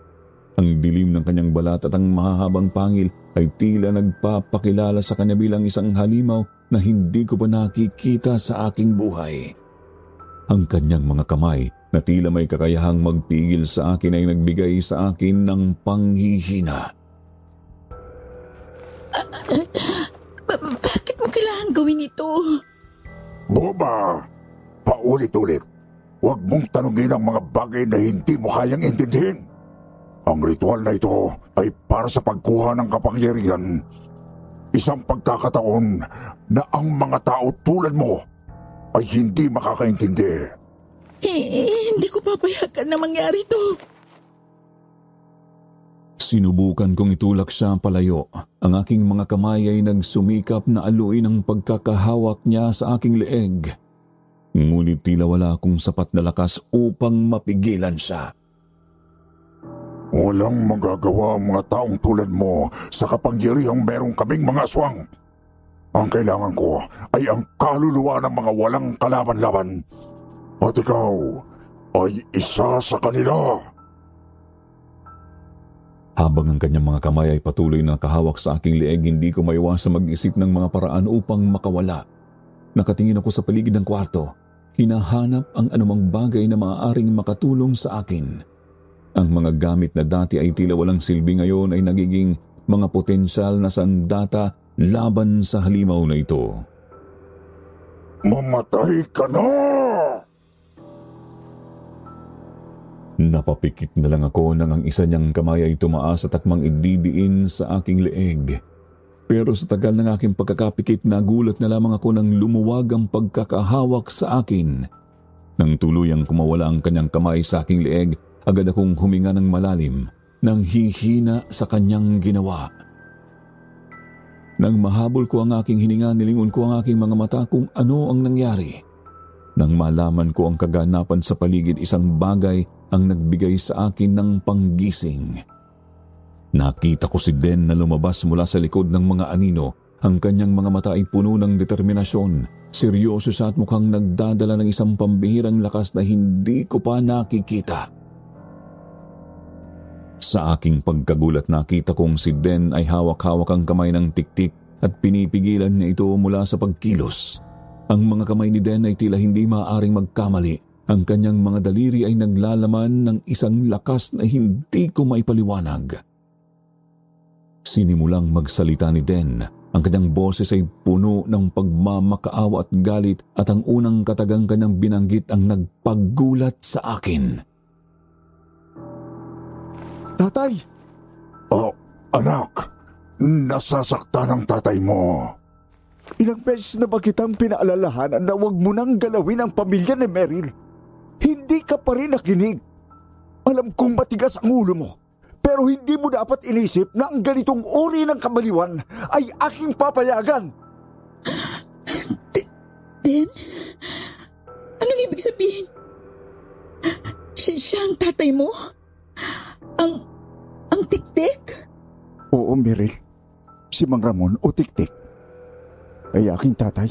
Ang dilim ng kanyang balat at ang mahahabang pangil ay tila nagpapakilala sa kanya bilang isang halimaw na hindi ko pa nakikita sa aking buhay. Ang kanyang mga kamay na tila may kakayahang magpigil sa akin ay nagbigay sa akin ng panghihina. Bakit mo kailangan gawin ito? Boba, paulit-ulit. Huwag mong tanungin ang mga bagay na hindi mo kayang intindihin. Ang ritual na ito ay para sa pagkuha ng kapangyarihan. Isang pagkakataon na ang mga tao tulad mo ay hindi makakaintindi. Hindi ko papayagan na mangyari ito. Sinubukan kong itulak siya palayo. Ang aking mga kamay ay nagsumikap na aluin ang pagkakahawak niya sa aking leeg. Ngunit tila wala akong sapat na lakas upang mapigilan siya. Walang magagawa ang mga taong tulad mo sa kapangyarihang merong kaming mga aswang. Ang kailangan ko ay ang kaluluwa ng mga walang kalaban-laban. At ikaw ay isa sa kanila. Habang ang kanyang mga kamay ay patuloy na nakahawak sa aking leeg, hindi ko maiwasang mag-isip ng mga paraan upang makawala. Nakatingin ako sa paligid ng kwarto. Hinahanap ang anumang bagay na maaaring makatulong sa akin. Ang mga gamit na dati ay tila walang silbi ngayon ay nagiging mga potensyal na sandata laban sa halimaw na ito. Mamatay ka na! Napapikit na lang ako nang ang isa niyang kamay ay tumaas at akmang ididiin sa aking leeg. Pero sa tagal ng aking pagkakapikit, nagulat na lamang ako nang lumuwag ang pagkakahawak sa akin. Nang tuluyang kumawala ang kanyang kamay sa aking leeg, agad akong huminga ng malalim nang hihina sa kanyang ginawa. Nang mahabol ko ang aking hininga, nilingon ko ang aking mga mata kung ano ang nangyari. Nang malaman ko ang kaganapan sa paligid, isang bagay ang nagbigay sa akin ng panggising. Nakita ko si Den na lumabas mula sa likod ng mga anino. Ang kanyang mga mata ay puno ng determinasyon. Seryoso siya at mukhang nagdadala ng isang pambihirang lakas na hindi ko pa nakikita. Sa aking pagkagulat, nakita kong si Den ay hawak-hawak ang kamay ng tiktik at pinipigilan niya ito mula sa pagkilos. Ang mga kamay ni Den ay tila hindi maaaring magkamali. Ang kanyang mga daliri ay naglalaman ng isang lakas na hindi ko maipaliwanag. Sinimulang magsalita ni Den. Ang kanyang boses ay puno ng pagmamakaawa at galit at ang unang katagang kanyang binanggit ang nagpagulat sa akin. Tatay! Oh, anak, nasasaktan ang tatay mo. Ilang beses na ba kitang pinaalalahanan na huwag mo nang galawin ang pamilya ni Meryl? Hindi ka pa rin nakinig. Alam kong matigas ang ulo mo, pero hindi mo dapat inisip na ang ganitong uri ng kamaliwan ay aking papayagan. Den? Anong ibig sabihin? Siya ang tatay mo? Ang tiktik? Oo, Meryl. Si Mang Ramon o Tiktik ay aking tatay.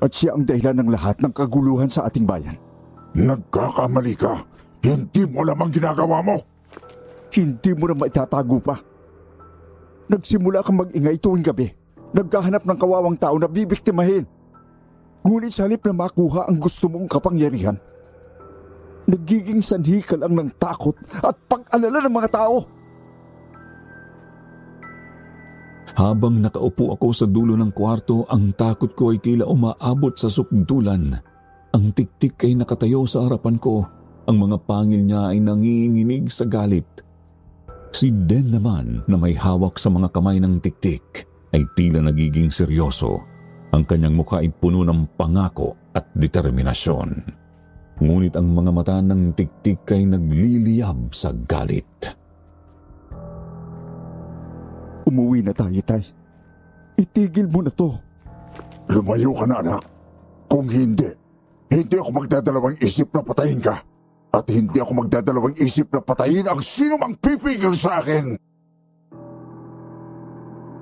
At siya ang dahilan ng lahat ng kaguluhan sa ating bayan. Nagkakamali ka. Hindi mo lamang ginagawa mo. Hindi mo na maitatago pa. Nagsimula kang mag-ingay tuwing gabi. Naghahanap ng kawawang tao na bibiktimahin. Ngunit sa halip na makuha ang gusto mong kapangyarihan, nagiging sanhi ka lang ng takot at pag-alala ng mga tao. Habang nakaupo ako sa dulo ng kwarto, ang takot ko ay tila umaabot sa sukdulan. Ang tiktik ay nakatayo sa harapan ko. Ang mga pangil niya ay nanginginig sa galit. Si Den naman na may hawak sa mga kamay ng tiktik ay tila nagiging seryoso. Ang kanyang mukha ay puno ng pangako at determinasyon. Ngunit ang mga mata ng tiktik ay nagliliyab sa galit. Umuwi na tayo, Tay. Itigil mo na to. Lumayo ka na, anak. Kung hindi ako magdadalawang isip na patayin ka. At hindi ako magdadalawang isip na patayin ang sino mang pipigil sa akin.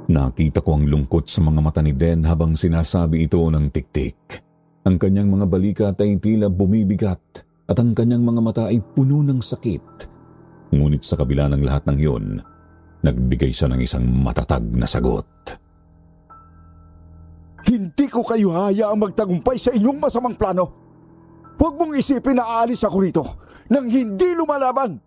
Nakita ko ang lungkot sa mga mata ni Den habang sinasabi ito ng tiktik. Ang kanyang mga balikat ay tila bumibigat at ang kanyang mga mata ay puno ng sakit. Ngunit sa kabila ng lahat ng iyon, nagbigay siya ng isang matatag na sagot. Hindi ko kayo hayaang magtagumpay sa inyong masamang plano. Huwag mong isipin na aalis ako rito nang hindi lumalaban.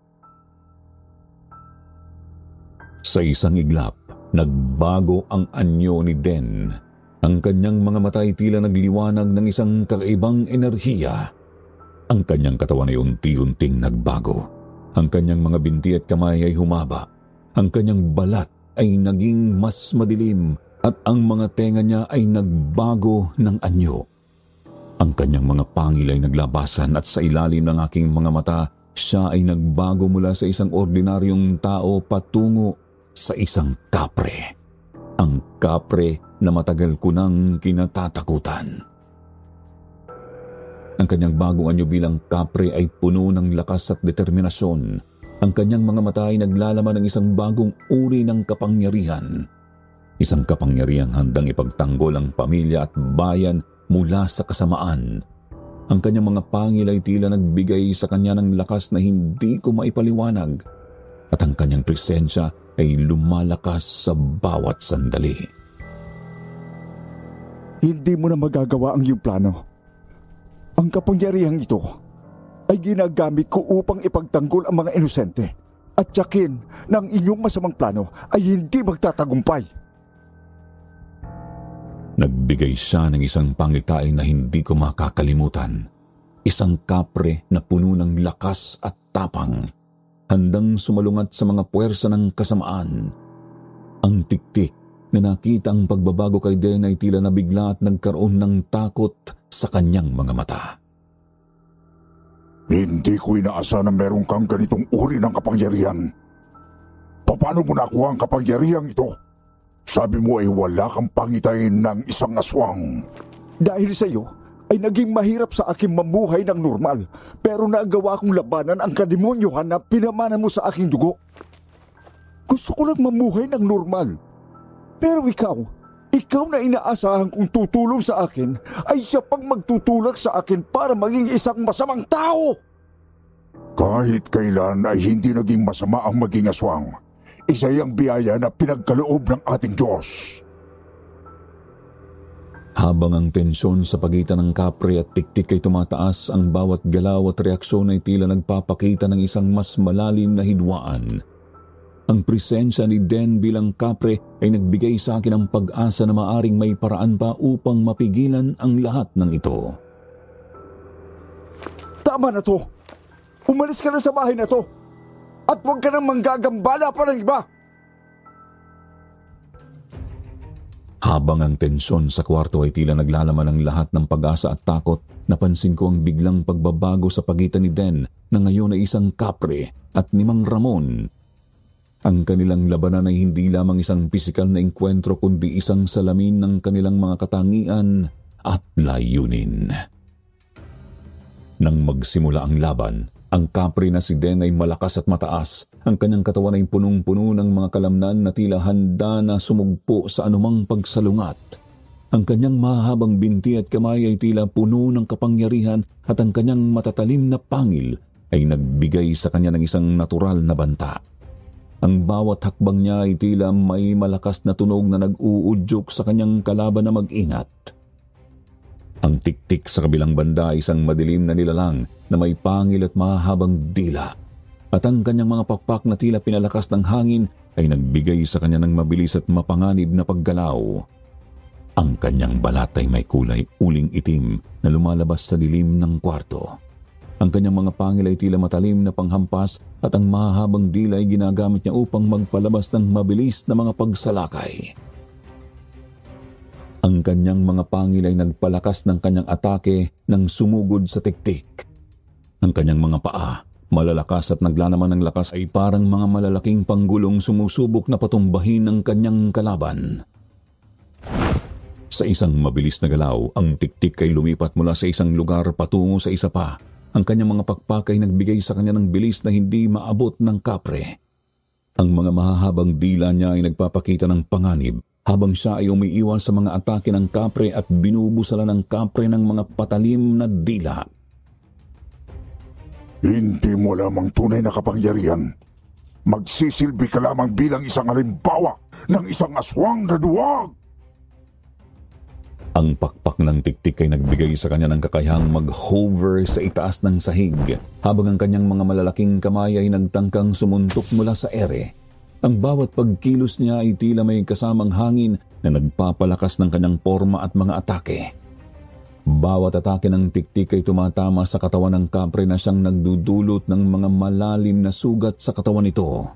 Sa isang iglap, nagbago ang anyo ni Den. Ang kanyang mga mata ay tila nagliwanag ng isang kakaibang enerhiya. Ang kanyang katawan ay unti-unting nagbago. Ang kanyang mga binti at kamay ay humaba. Ang kanyang balat ay naging mas madilim at ang mga tenga niya ay nagbago ng anyo. Ang kanyang mga pangil ay naglabasan at sa ilalim ng aking mga mata, siya ay nagbago mula sa isang ordinaryong tao patungo sa isang kapre. Ang kapre na matagal ko nang kinatatakutan. Ang kanyang bagong anyo bilang kapre ay puno ng lakas at determinasyon. Ang kanyang mga mata ay naglalaman ng isang bagong uri ng kapangyarihan. Isang kapangyarihang handang ipagtanggol ang pamilya at bayan mula sa kasamaan. Ang kanyang mga pangil ay tila nagbigay sa kanya ng lakas na hindi ko maipaliwanag. At ang kanyang presensya ay lumalakas sa bawat sandali. Hindi mo na magagawa ang iyong plano. Ang kapangyarihang ito ay ginagamit ko upang ipagtanggol ang mga inosente at tiyakin na ang inyong masamang plano ay hindi magtatagumpay. Nagbigay siya ng isang pangitain na hindi ko makakalimutan. Isang kapre na puno ng lakas at tapang, handang sumalungat sa mga puwersa ng kasamaan. Ang tiktik na nakita ang pagbabago kay Den ay tila nabigla at nagkaroon ng takot sa kanyang mga mata. Hindi ko inaasa na meron kang ganitong uri ng kapangyarihan. Paano mo nakuha ang kapangyarihang ito? Sabi mo ay wala kang pangitain ng isang aswang. Dahil sa iyo, ay naging mahirap sa aking mamuhay ng normal, pero nagawa kong labanan ang kademonyohan na pinamana mo sa aking dugo. Gusto ko lang mamuhay ng normal. Pero ikaw na inaasahan kong tutulong sa akin, ay siya pang magtutulak sa akin para maging isang masamang tao. Kahit kailan ay hindi naging masama ang maging aswang. Isa yung biyaya na pinagkaloob ng ating Diyos. Habang ang tensyon sa pagitan ng kapre at tiktik ay tumataas, ang bawat galaw at reaksyon ay tila nagpapakita ng isang mas malalim na hidwaan. Ang presensya ni Den bilang kapre ay nagbigay sa akin ng pag-asa na maaring may paraan pa upang mapigilan ang lahat ng ito. Tama na to! Umalis ka na sa bahay na to! At huwag ka nang manggagambala pa ng iba! Habang ang tensyon sa kwarto ay tila naglalaman ng lahat ng pag-asa at takot, napansin ko ang biglang pagbabago sa pagitan ni Den na ngayon ay isang kapre at ni Mang Ramon. Ang kanilang labanan ay hindi lamang isang pisikal na engkwentro kundi isang salamin ng kanilang mga katangian at layunin. Nang magsimula ang laban, ang kapre na si Den ay malakas at mataas. Ang kanyang katawan ay punong-puno ng mga kalamnan na tila handa na sumugpo sa anumang pagsalungat. Ang kanyang mahabang binti at kamay ay tila puno ng kapangyarihan at ang kanyang matatalim na pangil ay nagbigay sa kanya ng isang natural na banta. Ang bawat hakbang niya ay tila may malakas na tunog na nag-uudyok sa kanyang kalaban na mag-ingat. Ang tiktik sa kabilang banda ay isang madilim na nilalang na may pangil at mahabang dila. At ang kanyang mga pakpak na tila pinalakas ng hangin ay nagbigay sa kanya ng mabilis at mapanganib na paggalaw. Ang kanyang balat ay may kulay uling itim na lumalabas sa dilim ng kwarto. Ang kanyang mga pangil ay tila matalim na panghampas at ang mahabang dila ay ginagamit niya upang magpalabas ng mabilis na mga pagsalakay. Ang kanyang mga pangil ay nagpalakas ng kanyang atake nang sumugod sa tiktik. Ang kanyang mga paa, malalakas at naglalaman ng lakas ay parang mga malalaking panggulong sumusubok na patumbahin ng kanyang kalaban. Sa isang mabilis na galaw, ang tiktik ay lumipat mula sa isang lugar patungo sa isa pa. Ang kanyang mga pakpak ay nagbigay sa kanya ng bilis na hindi maabot ng kapre. Ang mga mahahabang dila niya ay nagpapakita ng panganib habang siya ay umiiwas sa mga atake ng kapre at binubusala ng kapre ng mga patalim na dila. Hindi mo lamang tunay na kapangyarihan. Magsisilbi ka lamang bilang isang halimbawa ng isang aswang na duwag. Ang pakpak ng tiktik ay nagbigay sa kanya ng kakayahang mag-hover sa itaas ng sahig habang ang kanyang mga malalaking kamay ay nagtangkang sumuntok mula sa ere. Ang bawat pagkilos niya ay tila may kasamang hangin na nagpapalakas ng kanyang porma at mga atake. Bawat atake ng tiktik ay tumatama sa katawan ng kapre na siyang nagdudulot ng mga malalim na sugat sa katawan nito.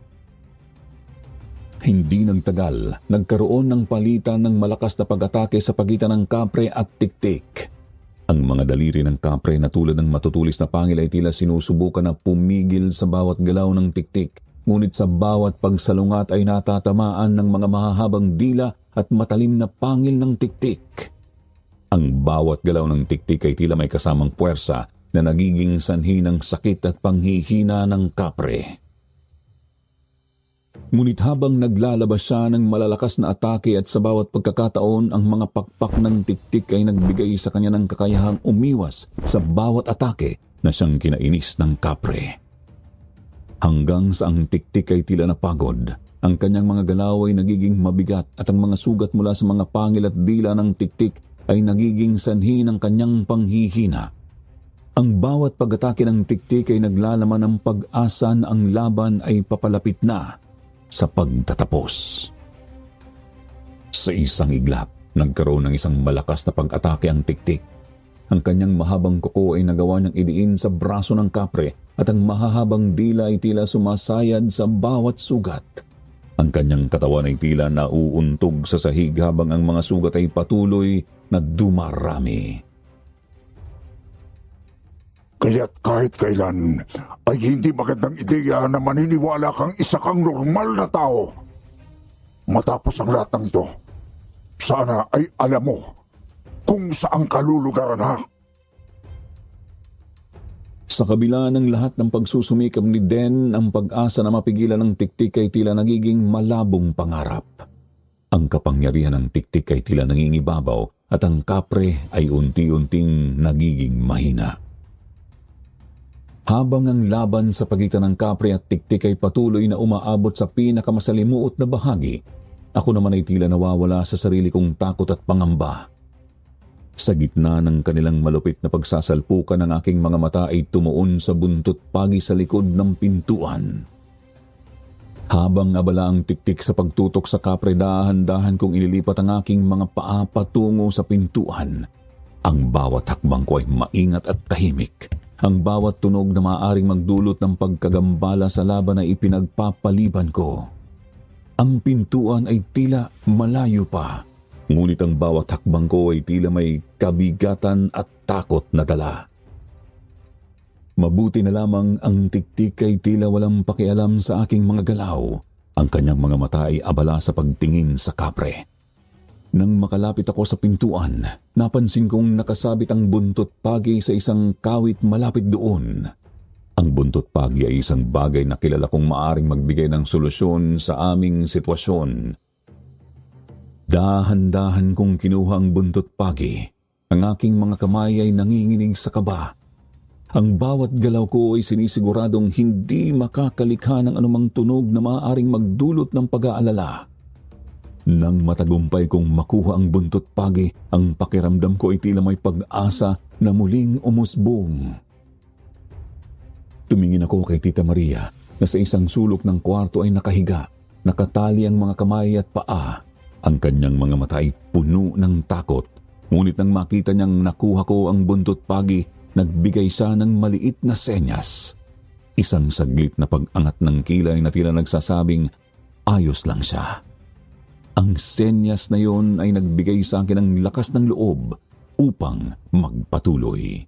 Hindi nagtagal, nagkaroon ng palitan ng malakas na pag-atake sa pagitan ng kapre at tiktik. Ang mga daliri ng kapre na tulad ng matutulis na pangil ay tila sinusubukan na pumigil sa bawat galaw ng tiktik, ngunit sa bawat pagsalungat ay natatamaan ng mga mahahabang dila at matalim na pangil ng tiktik. Ang bawat galaw ng tiktik ay tila may kasamang puwersa na nagiging sanhi ng sakit at panghihina ng kapre. Ngunit habang naglalabas siya ng malalakas na atake at sa bawat pagkakataon ang mga pakpak ng tiktik ay nagbigay sa kanya ng kakayahang umiwas sa bawat atake na siyang kinainis ng kapre. Hanggang sa ang tiktik ay tila napagod, ang kanyang mga galaw ay nagiging mabigat at ang mga sugat mula sa mga pangil at dila ng tiktik ay nagiging sanhi ng kanyang panghihina. Ang bawat pag-atake ng tiktik ay naglalaman ng pag-asa na ang laban ay papalapit na sa pagtatapos. Sa isang iglap, nagkaroon ng isang malakas na pag-atake ang tiktik. Ang kanyang mahabang kuko ay nagawa niyang idiin sa braso ng kapre at ang mahahabang dila ay tila sumasayad sa bawat sugat. Ang kanyang katawan ay tila nauuntog sa sahig habang ang mga sugat ay patuloy na dumarami. Kaya't kahit kailan ay hindi magandang ideya na maniniwala kang isa kang normal na tao. Matapos ang lahat ng ito, sana ay alam mo kung saan ka lulugaran ha. Sa kabila ng lahat ng pagsusumikap ni Den, ang pag-asa na mapigilan ng tiktik ay tila nagiging malabong pangarap. Ang kapangyarihan ng tiktik ay tila nangingibabaw at ang kapre ay unti-unting nagiging mahina. Habang ang laban sa pagitan ng kapre at tiktik ay patuloy na umaabot sa pinakamasalimuot na bahagi, ako naman ay tila nawawala sa sarili kong takot at pangamba. Sa gitna ng kanilang malupit na pagsasalpukan, ang aking mga mata ay tumuon sa buntot pagi sa likod ng pintuan. Habang abala ang tiktik sa pagtutok sa kapre, dahan-dahan kong inilipat ang aking mga paa patungo sa pintuan. Ang bawat hakbang ko ay maingat at tahimik. Ang bawat tunog na maaaring magdulot ng pagkagambala sa laban ay ipinagpapaliban ko. Ang pintuan ay tila malayo pa, ngunit ang bawat hakbang ko ay tila may kabigatan at takot na dala. Mabuti na lamang ang tiktik ay tila walang pakialam sa aking mga galaw. Ang kanyang mga mata ay abala sa pagtingin sa kapre. Nang makalapit ako sa pintuan, napansin kong nakasabit ang buntot pagi sa isang kawit malapit doon. Ang buntot pagi ay isang bagay na kilala kong maaring magbigay ng solusyon sa aming sitwasyon. Dahan-dahan kong kinuha ang buntot pagi. Ang aking mga kamay ay nanginginig sa kaba. Ang bawat galaw ko ay sinisiguradong hindi makakalikha ng anumang tunog na maaaring magdulot ng pag-aalala. Nang matagumpay kong makuha ang buntot pagi, ang pakiramdam ko ay tila may pag-asa na muling umusbong. Tumingin ako kay Tita Maria na sa isang sulok ng kwarto ay nakahiga, nakatali ang mga kamay at paa. Ang kanyang mga mata ay puno ng takot. Ngunit nang makita niyang nakuha ko ang buntot pagi, nagbigay siya ng maliit na senyas. Isang saglit na pag-angat ng kilay na tila nagsasabing, ayos lang siya. Ang senyas na yon ay nagbigay sa akin ng lakas ng loob upang magpatuloy.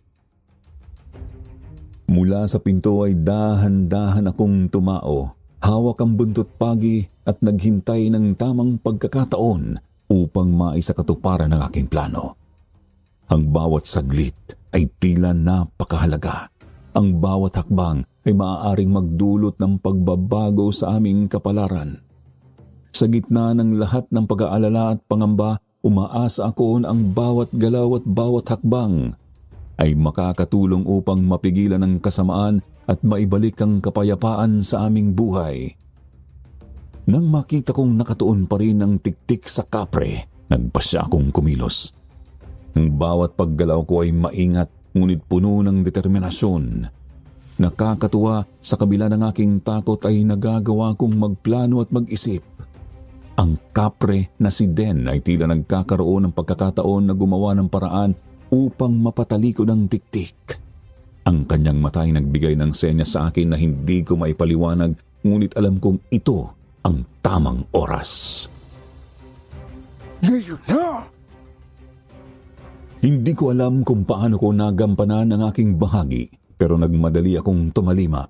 Mula sa pinto ay dahan-dahan akong tumao. Hawak ang buntot pagi at naghintay ng tamang pagkakataon upang maisakatuparan ang aking plano. Ang bawat saglit ay tila napakahalaga. Ang bawat hakbang ay maaaring magdulot ng pagbabago sa aming kapalaran. Sa gitna ng lahat ng pag-aalala at pangamba, umaasa ako na ang bawat galaw at bawat hakbang ay makakatulong upang mapigilan ang kasamaan at maibalik ang kapayapaan sa aming buhay. Nang makita kong nakatuon pa rin ang tiktik sa kapre, nagpasya akong kumilos. Ang bawat paggalaw ko ay maingat ngunit puno ng determinasyon. Nakakatuwa, sa kabila ng aking takot ay nagagawa kong magplano at mag-isip. Ang kapre na si Den ay tila nagkakaroon ng pagkakataon na gumawa ng paraan upang mapatalikod ang tiktik. Ang kanyang mata ay nagbigay ng senya sa akin na hindi ko maipaliwanag, ngunit alam kong ito ang tamang oras. Ngayon na! Hindi ko alam kung paano ko nagampanan ang aking bahagi, pero nagmadali akong tumalima.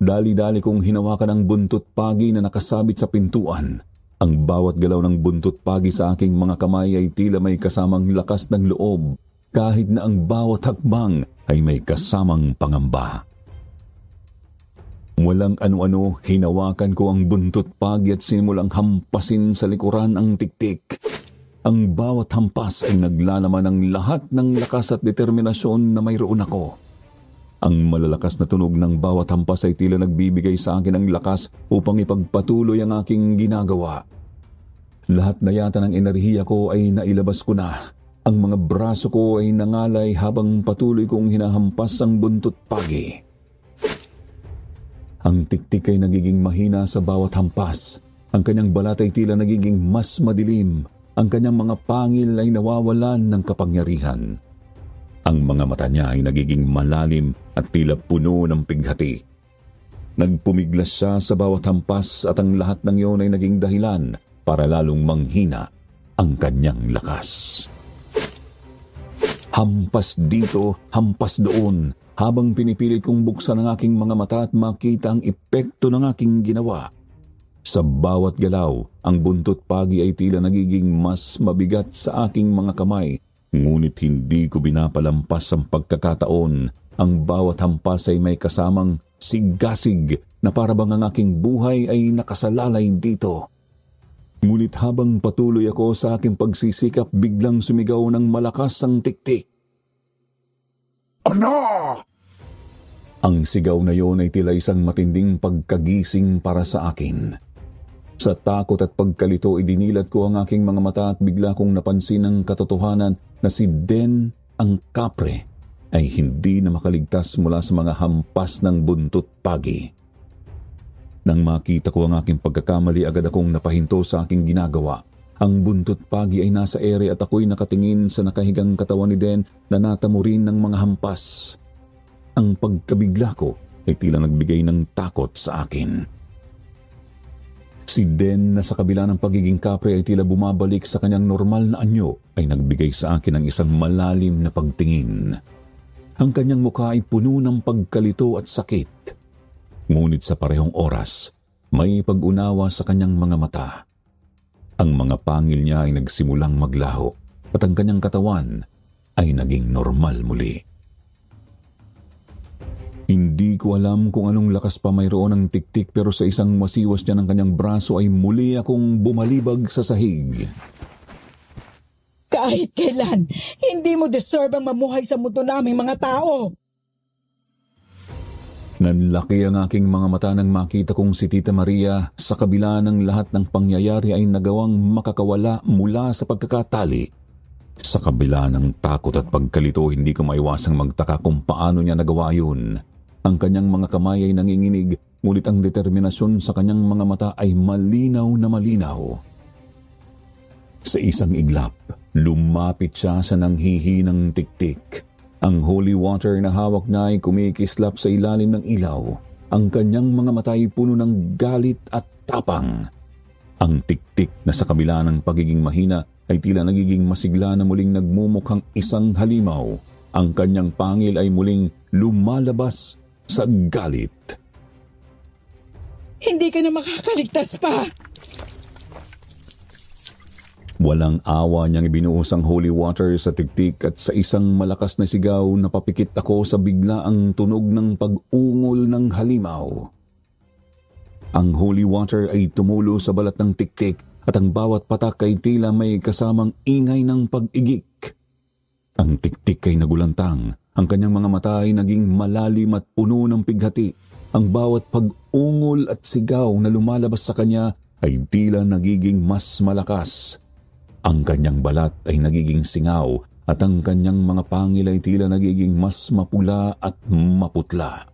Dali-dali kong hinawakan ang buntot pagi na nakasabit sa pintuan. Ang bawat galaw ng buntot pagi sa aking mga kamay ay tila may kasamang lakas ng loob, kahit na ang bawat hakbang ay may kasamang pangamba. Walang ano-ano, hinawakan ko ang buntot pagi at sinimulang hampasin sa likuran ang tiktik. Ang bawat hampas ay naglalaman ng lahat ng lakas at determinasyon na mayroon ako. Ang malalakas na tunog ng bawat hampas ay tila nagbibigay sa akin ng lakas upang ipagpatuloy ang aking ginagawa. Lahat na yata ng enerhiya ko ay nailabas ko na. Ang mga braso ko ay nangalay habang patuloy kong hinahampas ang buntot pagi. Ang tiktik ay nagiging mahina sa bawat hampas. Ang kanyang balat ay tila nagiging mas madilim. Ang kanyang mga pangil ay nawawalan ng kapangyarihan. Ang mga mata niya ay nagiging malalim at tila puno ng pighati. Nagpumiglas siya sa bawat hampas at ang lahat ng iyon ay naging dahilan para lalong manghina ang kanyang lakas. Hampas dito, hampas doon, habang pinipilit kong buksan ang aking mga mata at makita ang epekto ng aking ginawa. Sa bawat galaw, ang buntot pagi ay tila nagiging mas mabigat sa aking mga kamay, ngunit hindi ko binapalampas ang pagkakataon. Ang bawat hampas ay may kasamang sigasig na parabang ang aking buhay ay nakasalalay dito. Ngunit habang patuloy ako sa aking pagsisikap, biglang sumigaw ng malakas ang tiktik. Anak! Ang sigaw na yon ay tila isang matinding pagkagising para sa akin. Sa takot at pagkalito, idinilat ko ang aking mga mata at bigla kong napansin ang katotohanan na si Den, ang kapre, ay hindi na makaligtas mula sa mga hampas ng buntot pagi. Nang makita ko ang aking pagkakamali, agad akong napahinto sa aking ginagawa. Ang buntot pagi ay nasa ere at ako'y nakatingin sa nakahigang katawan ni Den na natamo rin ng mga hampas. Ang pagkabigla ko ay tila nagbigay ng takot sa akin. Si Den na sa kabila ng pagiging kapre ay tila bumabalik sa kanyang normal na anyo ay nagbigay sa akin ng isang malalim na pagtingin. Ang kanyang mukha ay puno ng pagkalito at sakit. Ngunit sa parehong oras, may pag-unawa sa kanyang mga mata. Ang mga pangil niya ay nagsimulang maglaho at ang kanyang katawan ay naging normal muli. Hindi ko alam kung anong lakas pa mayroon ng tiktik, pero sa isang masiwas niya ng kanyang braso ay muli akong bumalibag sa sahig. Kahit kailan, hindi mo deserve ang mamuhay sa mundo naming mga tao. Nanlaki ang aking mga mata nang makita kong si Tita Maria sa kabila ng lahat ng pangyayari ay nagawang makakawala mula sa pagkakatali. Sa kabila ng takot at pagkalito, hindi ko maiwasang magtaka kung paano niya nagawa yun. Ang kanyang mga kamay ay nanginginig, ngunit ang determinasyon sa kanyang mga mata ay malinaw na malinaw. Sa isang iglap, lumapit siya sa nanghihinang tiktik. Ang holy water na hawak niya ay kumikislap sa ilalim ng ilaw. Ang kanyang mga mata ay puno ng galit at tapang. Ang tiktik na sa kabila ng pagiging mahina ay tila nagiging masigla na muling nagmumukhang isang halimaw. Ang kanyang pangil ay muling lumalabas sa galit. Hindi ka na makakaligtas pa! Walang awa niyang ibinuhos ang holy water sa tiktik at sa isang malakas na sigaw napapikit ako sa biglaang tunog ng pag-ungol ng halimaw. Ang holy water ay tumulo sa balat ng tiktik at ang bawat patak ay tila may kasamang ingay ng pag-igik. Ang tiktik ay nagulantang, ang kanyang mga mata ay naging malalim at puno ng pighati. Ang bawat pag-ungol at sigaw na lumalabas sa kanya ay tila nagiging mas malakas. Ang kanyang balat ay nagiging singaw at ang kanyang mga pangil ay tila nagiging mas mapula at maputla.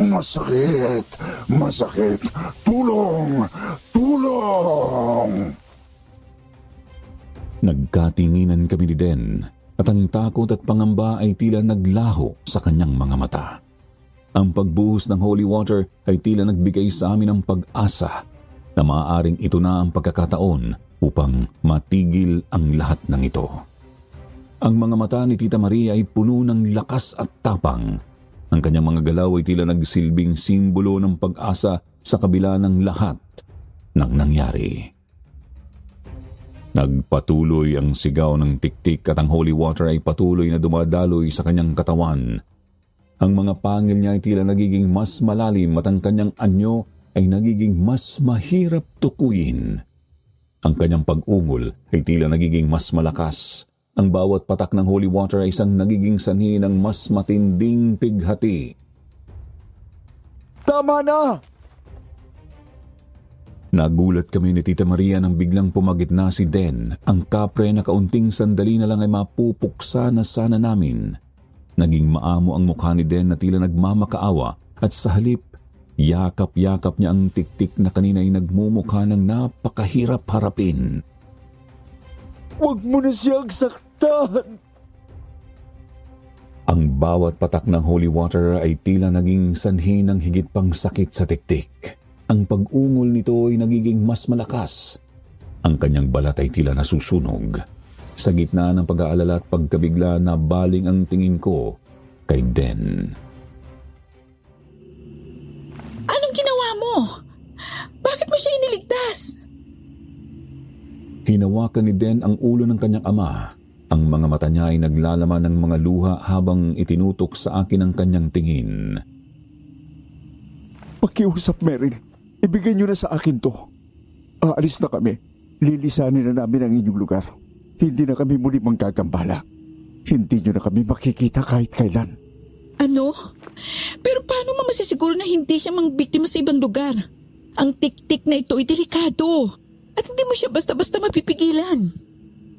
Masakit! Masakit! Tulong! Tulong! Nagkatinginan kami ni Den at ang takot at pangamba ay tila naglaho sa kanyang mga mata. Ang pagbuhos ng holy water ay tila nagbigay sa amin ng pag-asa na maaaring ito na ang pagkakataon upang matigil ang lahat ng ito. Ang mga mata ni Tita Maria ay puno ng lakas at tapang. Ang kanyang mga galaw ay tila nagsilbing simbolo ng pag-asa sa kabila ng lahat ng nangyari. Nagpatuloy ang sigaw ng tiktik at ang holy water ay patuloy na dumadaloy sa kanyang katawan. Ang mga pangil niya ay tila nagiging mas malalim at ang kanyang anyo ay nagiging mas mahirap tukuyin. Ang kanyang pag-ungol ay tila nagiging mas malakas. Ang bawat patak ng holy water ay isang nagiging sanhi ng mas matinding pighati. Tama na! Nagulat kami ni Tita Maria nang biglang pumagitna si Den, ang kapre na kaunting sandali na lang ay mapupuksa na sana namin. Naging maamo ang mukha ni Den na tila nagmamakaawa at sa halip, yakap-yakap niya ang tiktik na kanina ay nagmumukha ng napakahirap harapin. Huwag mo na siyang saktan! Ang bawat patak ng holy water ay tila naging sanhi ng higit pang sakit sa tiktik. Ang pag-ungol nito ay nagiging mas malakas. Ang kanyang balat ay tila nasusunog. Sa gitna ng pag-aalala at pagkabigla na baling ang tingin ko kay Den. Anong ginawa mo? Bakit mo siya iniligtas? Hinawakan ni Den ang ulo ng kanyang ama. Ang mga mata niya ay naglalaman ng mga luha habang itinutok sa akin ang kanyang tingin. Pakiusap, Meryl. Ibigay niyo na sa akin to. Aalis na kami. Lilisanin na namin ang inyong lugar. Hindi na kami muli manggagambala. Hindi niyo na kami makikita kahit kailan. Ano? Pero paano mo masisiguro na hindi siya mangbiktima sa ibang lugar? Ang tiktik na ito ay delikado. At hindi mo siya basta-basta mapipigilan.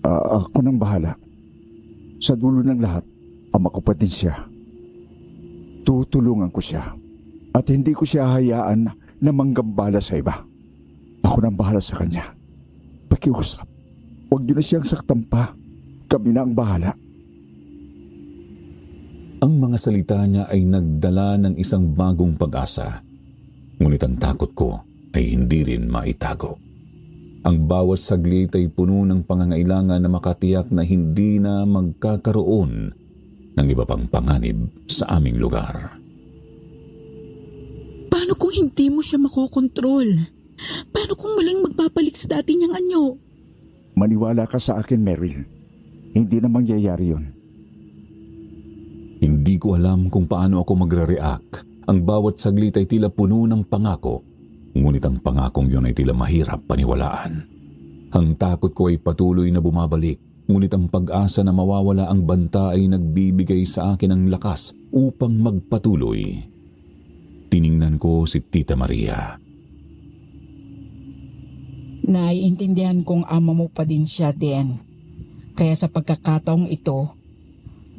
Ako nang bahala. Sa dulo ng lahat, ama ko pa din siya. Tutulungan ko siya. At hindi ko siya hayaan na manggambala sa iba. Ako nang bahala sa kanya. Pakiusap. Huwag niyo na siyang saktan pa. Kami na ang bahala. Ang mga salita niya ay nagdala ng isang bagong pag-asa. Ngunit ang takot ko ay hindi rin maitago. Ang bawat saglit ay puno ng pangangailangan na makatiyak na hindi na magkakaroon ng iba pang panganib sa aming lugar. Paano kung hindi mo siya makokontrol? Paano kung muling magbabalik sa dati niyang anyo? Maniwala ka sa akin, Meryl. Hindi na mangyayari yun. Hindi ko alam kung paano ako magre-react. Ang bawat saglit ay tila puno ng pangako. Ngunit ang pangakong yun ay tila mahirap paniwalaan. Ang takot ko ay patuloy na bumabalik. Ngunit ang pag-asa na mawawala ang banta ay nagbibigay sa akin ng lakas upang magpatuloy. Tiningnan ko si Tita Maria. Naiintindihan kong ama mo pa din siya, Den. Kaya sa pagkakataong ito,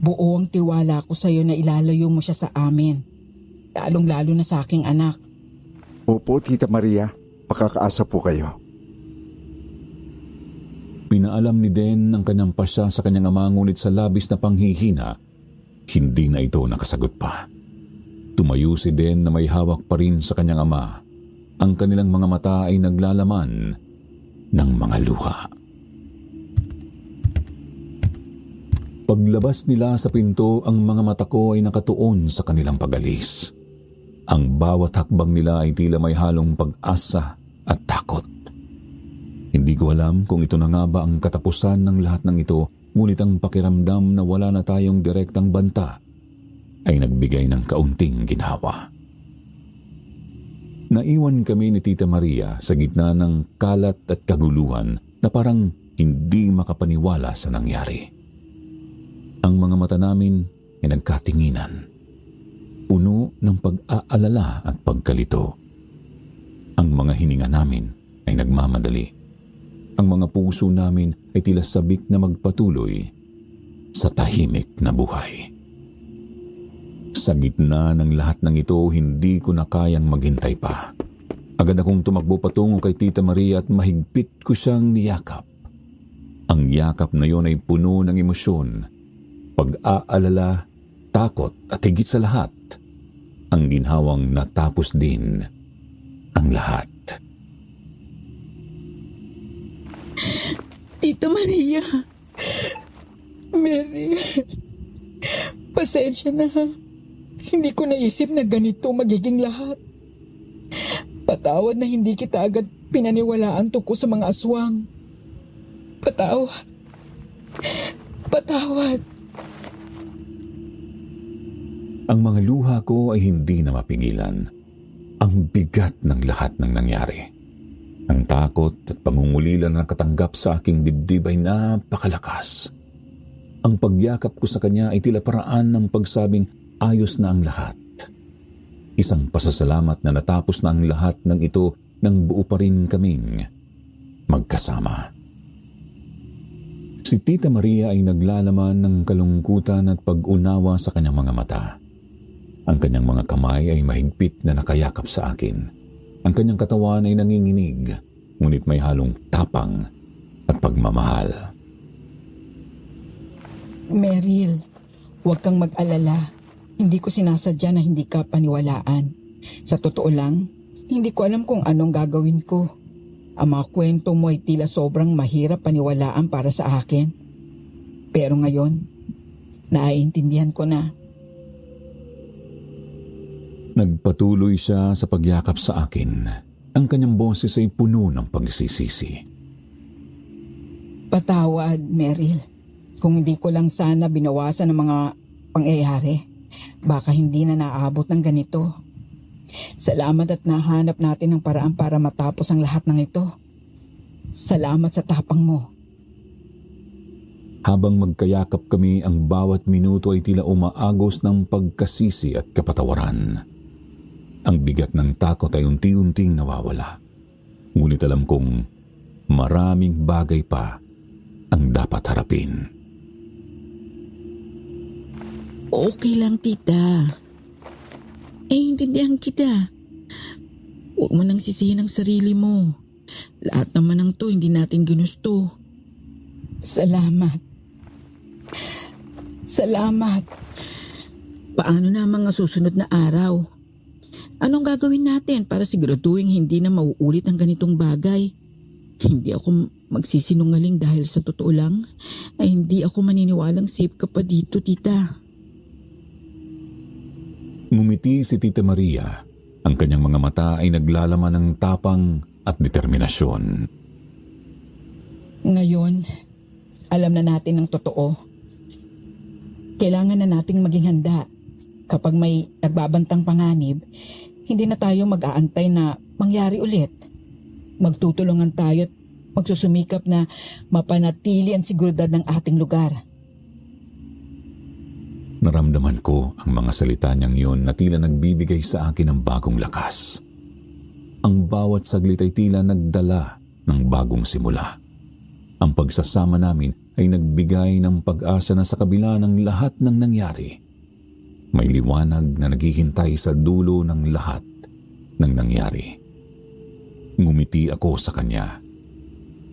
buo ang tiwala ko sa iyo na ilalayo mo siya sa amin. Lalong-lalo na sa aking anak. Opo, Tita Maria. Pakakaasa po kayo. Pinaalam ni Den ang kanyang pasya sa kanyang ama ngunit sa labis na panghihina, hindi na ito nakasagot pa. Tumayo si Den na may hawak pa rin sa kanyang ama. Ang kanilang mga mata ay naglalaman ng mga luha. Paglabas nila sa pinto, ang mga mata ko ay nakatuon sa kanilang pag-alis. Ang bawat hakbang nila ay tila may halong pag-asa at takot. Hindi ko alam kung ito na nga ba ang katapusan ng lahat ng ito, ngunit ang pakiramdam na wala na tayong direktang banta ay nagbigay ng kaunting ginhawa. Naiwan kami ni Tita Maria sa gitna ng kalat at kaguluhan na parang hindi makapaniwala sa nangyari. Ang mga mata namin ay nagkatinginan, puno ng pag-aalala at pagkalito. Ang mga hininga namin ay nagmamadali. Ang mga puso namin ay tila sabik na magpatuloy sa tahimik na buhay. Sa gitna ng lahat ng ito, hindi ko na kayang maghintay pa. Agad akong tumakbo patungo kay Tita Maria at mahigpit ko siyang niyakap. Ang yakap na yon ay puno ng emosyon, pag-aalala, takot at higit sa lahat, ang ginhawang natapos din ang lahat. Tita Maria, Mary, pasensya na ha. Hindi ko naisip na ganito magiging lahat. Patawad na hindi kita agad pinaniwalaan tungkol sa mga aswang. Patawad. Patawad. Ang mga luha ko ay hindi na mapigilan. Ang bigat ng lahat ng nangyari. Ang takot at pangungulila na nakatanggap sa aking dibdib ay napakalakas. Ang pagyakap ko sa kanya ay tila paraan ng pagsabing ayos na ang lahat. Isang pasasalamat na natapos na ang lahat ng ito nang buo pa rin kaming magkasama. Si Tita Maria ay naglalaman ng kalungkutan at pag-unawa sa kanyang mga mata. Ang kanyang mga kamay ay mahigpit na nakayakap sa akin. Ang kanyang katawan ay nanginginig, ngunit may halong tapang at pagmamahal. Meryl, huwag kang mag-alala. Hindi ko sinasadya na hindi ka paniwalaan. Sa totoo lang, hindi ko alam kung anong gagawin ko. Ang mga kwento mo ay tila sobrang mahirap paniwalaan para sa akin. Pero ngayon, naiintindihan ko na. Nagpatuloy siya sa pagyakap sa akin. Ang kanyang boses ay puno ng pagsisisi. Patawad, Meryl. Kung hindi ko lang sana binawasan ng mga pangyayari, baka hindi na naabot ng ganito. Salamat at nahanap natin ng paraan para matapos ang lahat ng ito. Salamat sa tapang mo. Habang magkayakap kami, ang bawat minuto ay tila umaagos ng pagkasisi at kapatawaran. Ang bigat ng takot ay unti-unting nawawala. Ngunit alam kong maraming bagay pa ang dapat harapin. Okay lang, tita. Intindihan kita. Huwag mo nang sisihin ang sarili mo. Lahat naman ng to hindi natin ginusto. Salamat. Salamat. Paano na ang mga susunod na araw? Anong gagawin natin para siguraduhin hindi na mauulit ang ganitong bagay? Hindi ako magsisinungaling dahil sa totoo lang ay hindi ako maniniwalang safe ka pa dito, tita. Ngumiti si Tita Maria. Ang kanyang mga mata ay naglalaman ng tapang at determinasyon. Ngayon, alam na natin ang totoo. Kailangan na nating maging handa. Kapag may nagbabantang panganib, hindi na tayo mag-aantay na mangyari ulit. Magtutulungan tayo at magsusumikap na mapanatili ang seguridad ng ating lugar. Naramdaman ko ang mga salita niyang yun na tila nagbibigay sa akin ng bagong lakas. Ang bawat saglit ay tila nagdala ng bagong simula. Ang pagsasama namin ay nagbigay ng pag-asa na sa kabila ng lahat ng nangyari, may liwanag na naghihintay sa dulo ng lahat ng nangyari. Ngumiti ako sa kanya.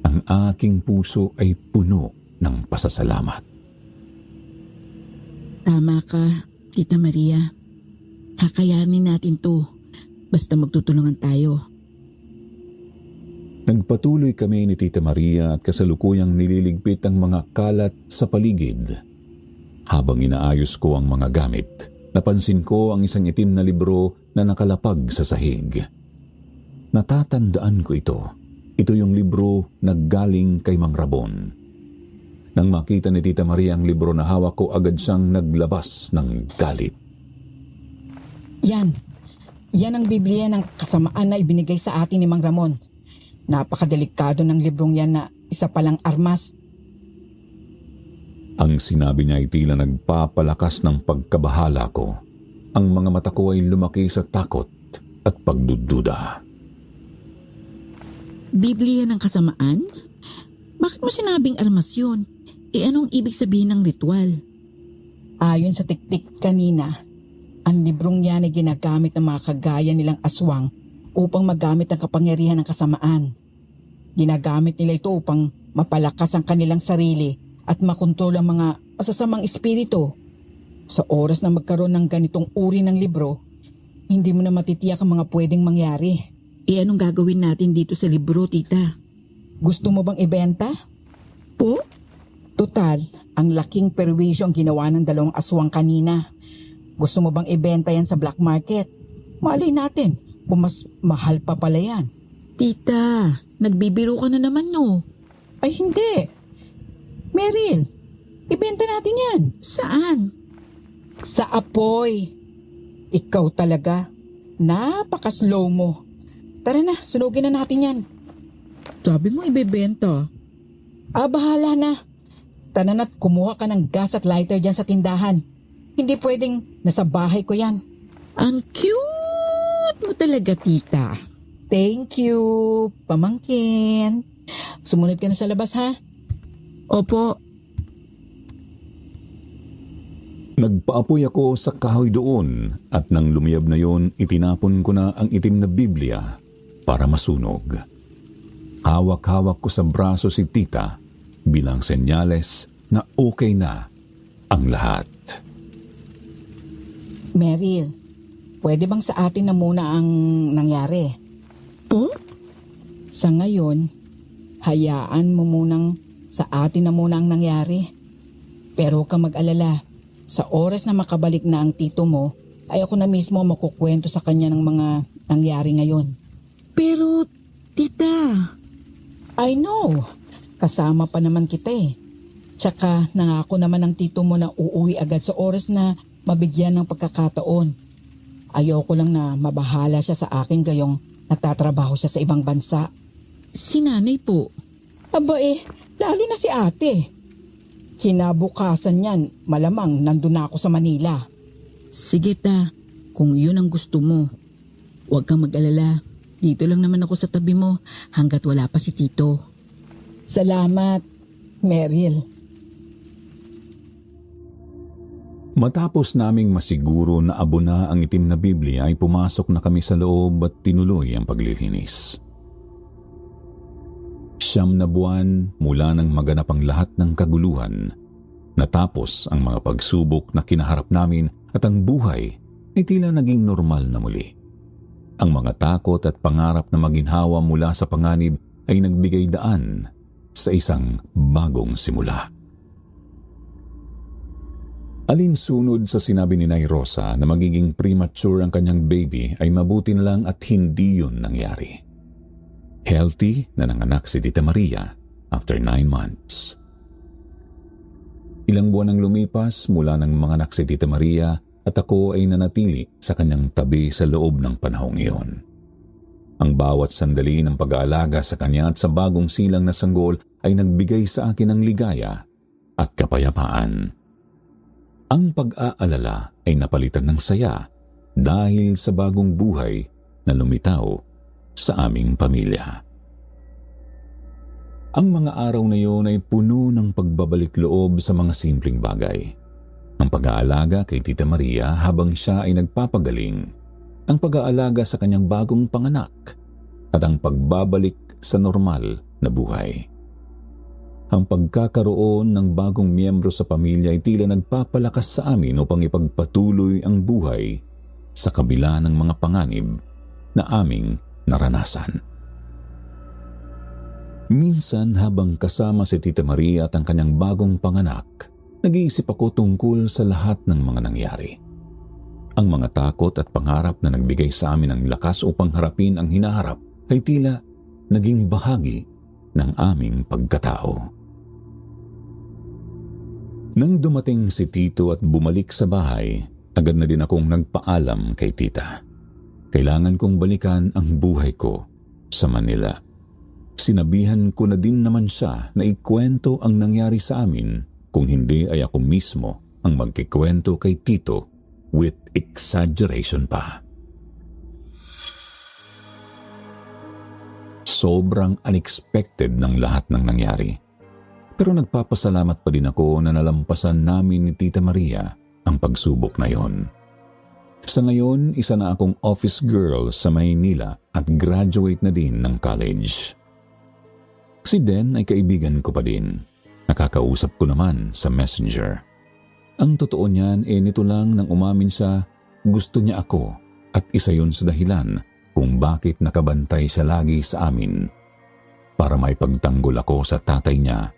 Ang aking puso ay puno ng pasasalamat. Tama ka, Tita Maria. Kakayanin natin to. Basta magtutulungan tayo. Nagpatuloy kami ni Tita Maria at kasalukuyang nililigpit ang mga kalat sa paligid. Habang inaayos ko ang mga gamit, napansin ko ang isang itim na libro na nakalapag sa sahig. Natatandaan ko ito. Ito yung libro na galing kay Mang Rabon. Nang makita ni Tita Maria ang libro na hawak ko, agad siyang naglabas ng galit. Yan. Yan ang Biblia ng kasamaan na ibinigay sa atin ni Mang Ramon. Napakadelikado ng librong yan na isa palang armas. Ang sinabi niya ay tila nagpapalakas ng pagkabahala ko. Ang mga mata ko ay lumaki sa takot at pagdududa. Biblia ng kasamaan? Bakit mo sinabing armas yun? Anong ibig sabihin ng ritual? Ayon sa tiktik kanina, ang librong yan ay ginagamit ng mga kagaya nilang aswang upang magamit ang kapangyarihan ng kasamaan. Ginagamit nila ito upang mapalakas ang kanilang sarili at makontrol ang mga masasamang espiritu. Sa oras na magkaroon ng ganitong uri ng libro, hindi mo na matitiyak ang mga pwedeng mangyari. Anong gagawin natin dito sa libro, tita? Gusto mo bang ibenta? Po? Total, ang laking perwisyo ang ginawa ng 2 aswang kanina. Gusto mo bang ibenta yan sa black market? Malay natin, kung mas mahal pa pala yan. Tita, nagbibiro ka na naman no? Ay hindi. Meryl, ibenta natin yan. Saan? Sa apoy. Ikaw talaga. Napaka-slow mo. Tara na, sunugin na natin yan. Sabi mo ibebenta. Bahala na. Tara na't kumuha ka ng gas at lighter dyan sa tindahan. Hindi pwedeng nasa bahay ko yan. Ang cute mo talaga, tita. Thank you, pamangkin. Sumunod ka na sa labas, ha? Opo. Nagpaapoy ako sa kahoy doon at nang lumiyab na yon, itinapon ko na ang itim na Biblia para masunog. Hawak-hawak ko sa braso si tita bilang senyales na okay na ang lahat. Meryl, pwede bang sa atin na muna ang nangyari? Po? Sa ngayon, hayaan mo munang sa atin na muna ang nangyari. Pero huwag kang mag-alala. Sa oras na makabalik na ang tito mo, ay ako na mismo makukwento sa kanya ng mga nangyari ngayon. Pero, tita... I know. Kasama pa naman kita eh. Tsaka nangako naman ang tito mo na uuwi agad sa oras na mabigyan ng pagkakataon. Ayoko lang na mabahala siya sa akin gayong nagtatrabaho siya sa ibang bansa. Si nanay po? Aba lalo na si ate. Kinabukasan yan, malamang nandun na ako sa Manila. Sige ta, kung yun ang gusto mo. Huwag kang mag-alala. Dito lang naman ako sa tabi mo hanggat wala pa si tito. Salamat, Meryl. Matapos naming masiguro na abo na ang itim na Biblia ay pumasok na kami sa loob at tinuloy ang paglilinis. 9 na buwan mula nang maganap ang lahat ng kaguluhan, natapos ang mga pagsubok na kinaharap namin at ang buhay ay tila naging normal na muli. Ang mga takot at pangarap na maginhawa mula sa panganib ay nagbigay daan sa isang bagong simula. Alinsunod sa sinabi ni Nay Rosa na magiging premature ang kanyang baby ay mabuti na lang at hindi yun nangyari. Healthy na nanganak si Tita Maria after 9 months. Ilang buwan ang lumipas mula nang manganak si Tita Maria at ako ay nanatili sa kanyang tabi sa loob ng panahong iyon. Ang bawat sandali ng pag-aalaga sa kanya at sa bagong silang na sanggol ay nagbigay sa akin ng ligaya at kapayapaan. Ang pag-aalala ay napalitan ng saya dahil sa bagong buhay na lumitaw sa aming pamilya. Ang mga araw na iyon ay puno ng pagbabalik loob sa mga simpleng bagay. Ang pag-aalaga kay Tita Maria habang siya ay nagpapagaling, ang pag-aalaga sa kanyang bagong panganak, at ang pagbabalik sa normal na buhay. Ang pagkakaroon ng bagong miyembro sa pamilya ay tila nagpapalakas sa amin upang ipagpatuloy ang buhay sa kabila ng mga panganib na aming naranasan. Minsan habang kasama si Tita Maria at ang kanyang bagong panganak, nag-iisip ako tungkol sa lahat ng mga nangyari. Ang mga takot at pangarap na nagbigay sa amin ng lakas upang harapin ang hinaharap ay tila naging bahagi ng aming pagkatao. Nang dumating si Tito at bumalik sa bahay, agad na din akong nagpaalam kay Tita. Kailangan kong balikan ang buhay ko sa Manila. Sinabihan ko na din naman siya na ikwento ang nangyari sa amin, kung hindi ay ako mismo ang magkikwento kay Tito with exaggeration pa. Sobrang unexpected ng lahat ng nangyari. Pero nagpapasalamat pa din ako na nalampasan namin ni Tita Maria ang pagsubok na yon. Sa ngayon, isa na akong office girl sa Maynila at graduate na din ng college. Si Den ay kaibigan ko pa din. Nakakausap ko naman sa Messenger. Ang totoo niyan nito lang nang umamin siya, gusto niya ako at isa yun sa dahilan kung bakit nakabantay siya lagi sa amin para may pagtanggol ako sa tatay niya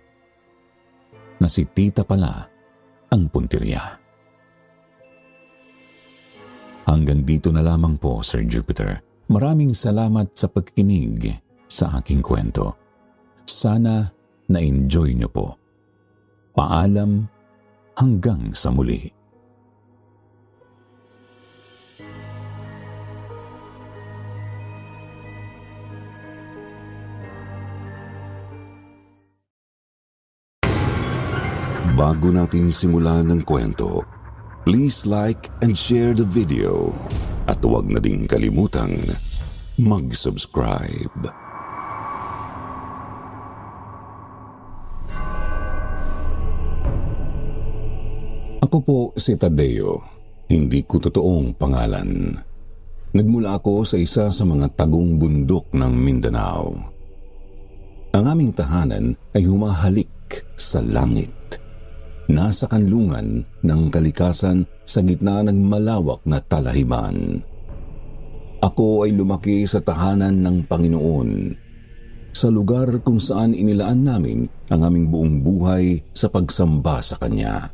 na si Tita pala ang puntirya. Hanggang dito na lamang po, Sir Jupiter. Maraming salamat sa pagkinig sa aking kwento. Sana na-enjoy niyo po. Paalam hanggang sa muli. Bago natin simulan ng kwento, please like and share the video at huwag na ding kalimutang mag-subscribe. Ako po si Tadeo, hindi ko totoong pangalan. Nagmula ako sa isa sa mga tagong bundok ng Mindanao. Ang aming tahanan ay humahalik sa langit. Nasa kanlungan ng kalikasan sa gitna ng malawak na talahiban. Ako ay lumaki sa tahanan ng Panginoon, sa lugar kung saan inilaan namin ang aming buong buhay sa pagsamba sa Kanya.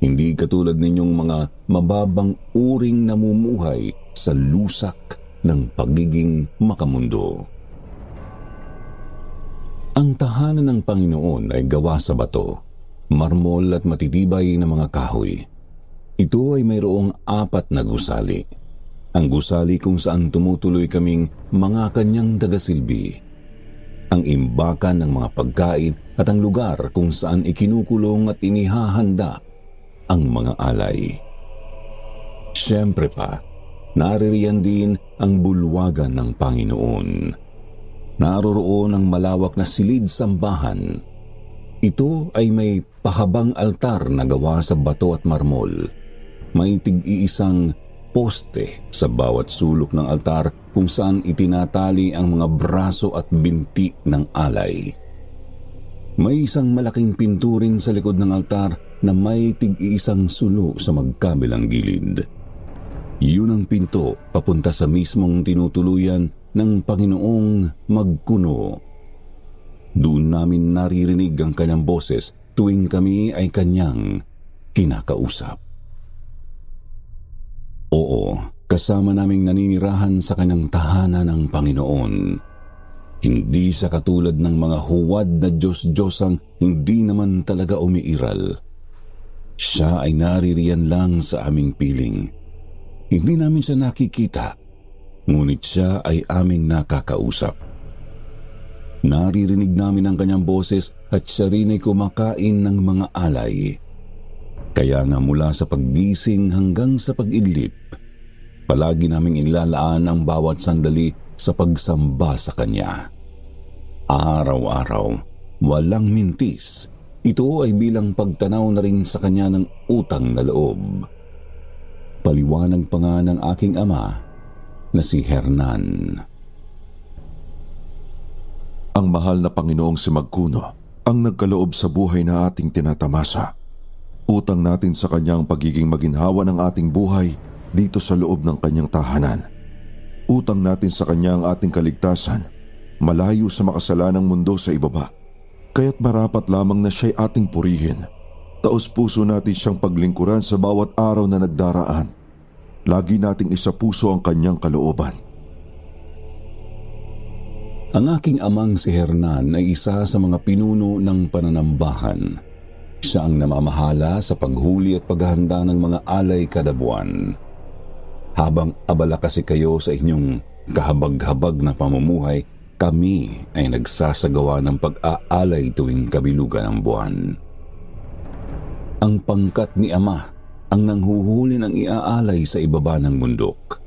Hindi katulad ninyong mga mababang uring namumuhay sa lusak ng pagiging makamundo. Ang tahanan ng Panginoon ay gawa sa bato, marmol at matitibay na mga kahoy. Ito ay mayroong 4 na gusali. Ang gusali kung saan tumutuloy kaming mga kanyang tagasilbi. Ang imbakan ng mga pagkain at ang lugar kung saan ikinukulong at inihahanda ang mga alay. Siyempre pa, naririyan din ang bulwagan ng Panginoon. Naroroon ang malawak na silid-sambahan. Ito ay may pahabang altar na gawa sa bato at marmol. May tig-iisang poste sa bawat sulok ng altar kung saan itinatali ang mga braso at binti ng alay. May isang malaking pinto rin sa likod ng altar na may tig-iisang sulo sa magkabilang gilid. Yun ang pinto papunta sa mismong tinutuluyan ng Panginoong magkuno. Doon namin naririnig ang kanyang boses tuwing kami ay kanyang kinakausap. Oo, kasama naming naninirahan sa kanyang tahanan ng Panginoon. Hindi siya katulad ng mga huwad na Diyos-Diyosang hindi naman talaga umiiral. Siya ay naririyan lang sa aming piling. Hindi namin siya nakikita, ngunit siya ay aming nakakausap. Naririnig namin ang kanyang boses at siya rin ay kumakain ng mga alay. Kaya nga mula sa paggising hanggang sa pag-idlip, palagi naming inilalaan ang bawat sandali sa pagsamba sa kanya. Araw-araw, walang mintis. Ito ay bilang pagtanaw na rin sa kanya ng utang na loob. Paliwanag pa nga ng aking ama na si Hernan. Ang mahal na Panginoong si Magkuno ang nagkaloob sa buhay na ating tinatamasa. Utang natin sa kanyang pagiging maginhawa ng ating buhay dito sa loob ng kanyang tahanan. Utang natin sa kanyang ating kaligtasan, malayo sa makasalanang mundo sa ibaba. Kaya't marapat lamang na siya'y ating purihin. Taos-puso natin siyang paglingkuran sa bawat araw na nagdaraan. Lagi nating isapuso ang kanyang kalooban. Ang aking amang si Hernan ay isa sa mga pinuno ng pananambahan. Siya ang namamahala sa paghuli at paghahanda ng mga alay kada buwan. Habang abala kasi kayo sa inyong kahabag-habag na pamumuhay, kami ay nagsasagawa ng pag-aalay tuwing kabilugan ng buwan. Ang pangkat ni Ama ang nanghuhuli ng iaalay sa ibaba ng bundok.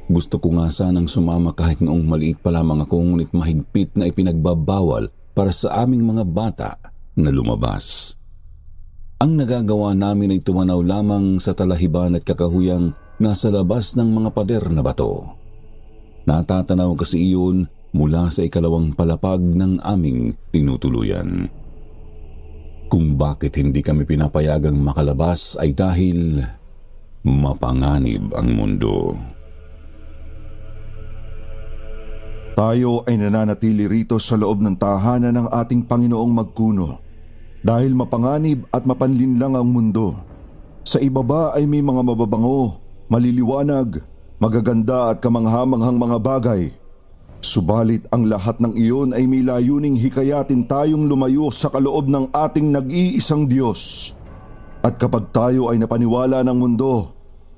Gusto ko nga sanang sumama kahit noong maliit pa lamang ako, ngunit mahigpit na ipinagbabawal para sa aming mga bata na lumabas. Ang nagagawa namin ay tumanaw lamang sa talahiban at kakahuyang nasa labas ng mga pader na bato. Natatanaw kasi iyon mula sa ikalawang palapag ng aming tinutuluyan. Kung bakit hindi kami pinapayagang makalabas ay dahil mapanganib ang mundo. Tayo ay nananatili rito sa loob ng tahanan ng ating Panginoong Magkuno dahil mapanganib at mapanlinlang ang mundo. Sa ibaba ay may mga mababango, maliliwanag, magaganda at kamanghamanghang mga bagay. Subalit ang lahat ng iyon ay may layuning hikayatin tayong lumayo sa kaloob ng ating nag-iisang Diyos. At kapag tayo ay napaniwala ng mundo,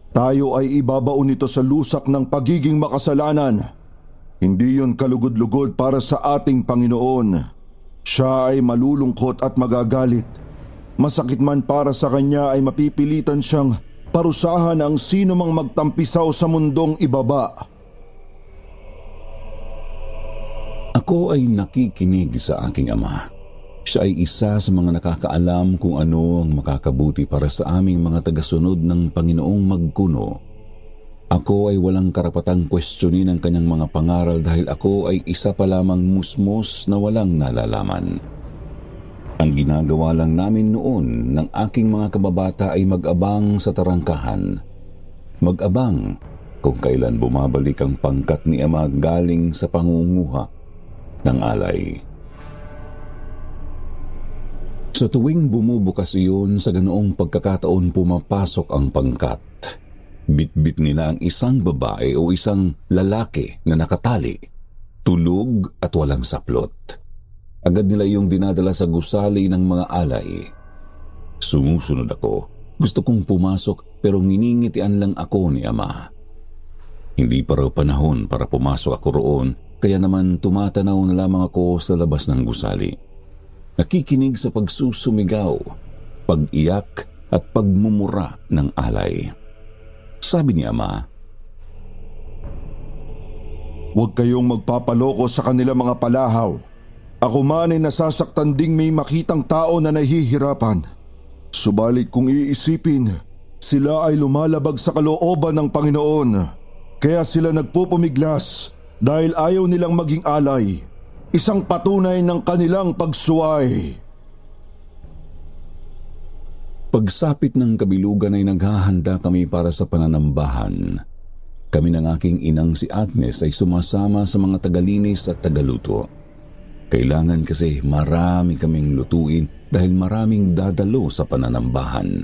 tayo ay ibabaon nito sa lusak ng pagiging makasalanan. Hindi yon kalugod-lugod para sa ating Panginoon. Siya ay malulungkot at magagalit. Masakit man para sa kanya ay mapipilitan siyang parusahan ang sino mang magtampisaw sa mundong ibaba. Ako ay nakikinig sa aking Ama. Siya ay isa sa mga nakakaalam kung ano ang makakabuti para sa aming mga tagasunod ng Panginoong Magkuno. Ako ay walang karapatang kwestiyonin ang kanyang mga pangaral dahil ako ay isa pa lamang musmos na walang nalalaman. Ang ginagawa lang namin noon ng aking mga kababata ay mag-abang sa tarangkahan. Mag-abang kung kailan bumabalik ang pangkat ni Ama galing sa pangunguha ng alay. Sa tuwing bumubukas iyon, sa ganoong pagkakataon pumapasok ang pangkat. Bit-bit nila ang isang babae o isang lalaki na nakatali, tulog at walang saplot. Agad nila yung dinadala sa gusali ng mga alay. Sumusunod ako. Gusto kong pumasok pero nginingitian lang ako ni Ama. Hindi pa raw panahon para pumasok ako roon, kaya naman tumatanaw na lamang ako sa labas ng gusali. Nakikinig sa pagsusumigaw, pag-iyak at pagmumura ng alay. Sabi ni Ama, "Huwag kayong magpapaloko sa kanila mga palahaw. Ako man ay nasasaktan ding may makitang tao na nahihirapan. Subalit kung iisipin, sila ay lumalabag sa kalooban ng Panginoon. Kaya sila nagpupumiglas dahil ayaw nilang maging alay. Isang patunay ng kanilang pagsuway." Pagsapit ng kabilugan ay naghahanda kami para sa pananambahan. Kami ng aking inang si Agnes ay sumasama sa mga tagalinis at tagaluto. Kailangan kasi marami kaming lutuin dahil maraming dadalo sa pananambahan.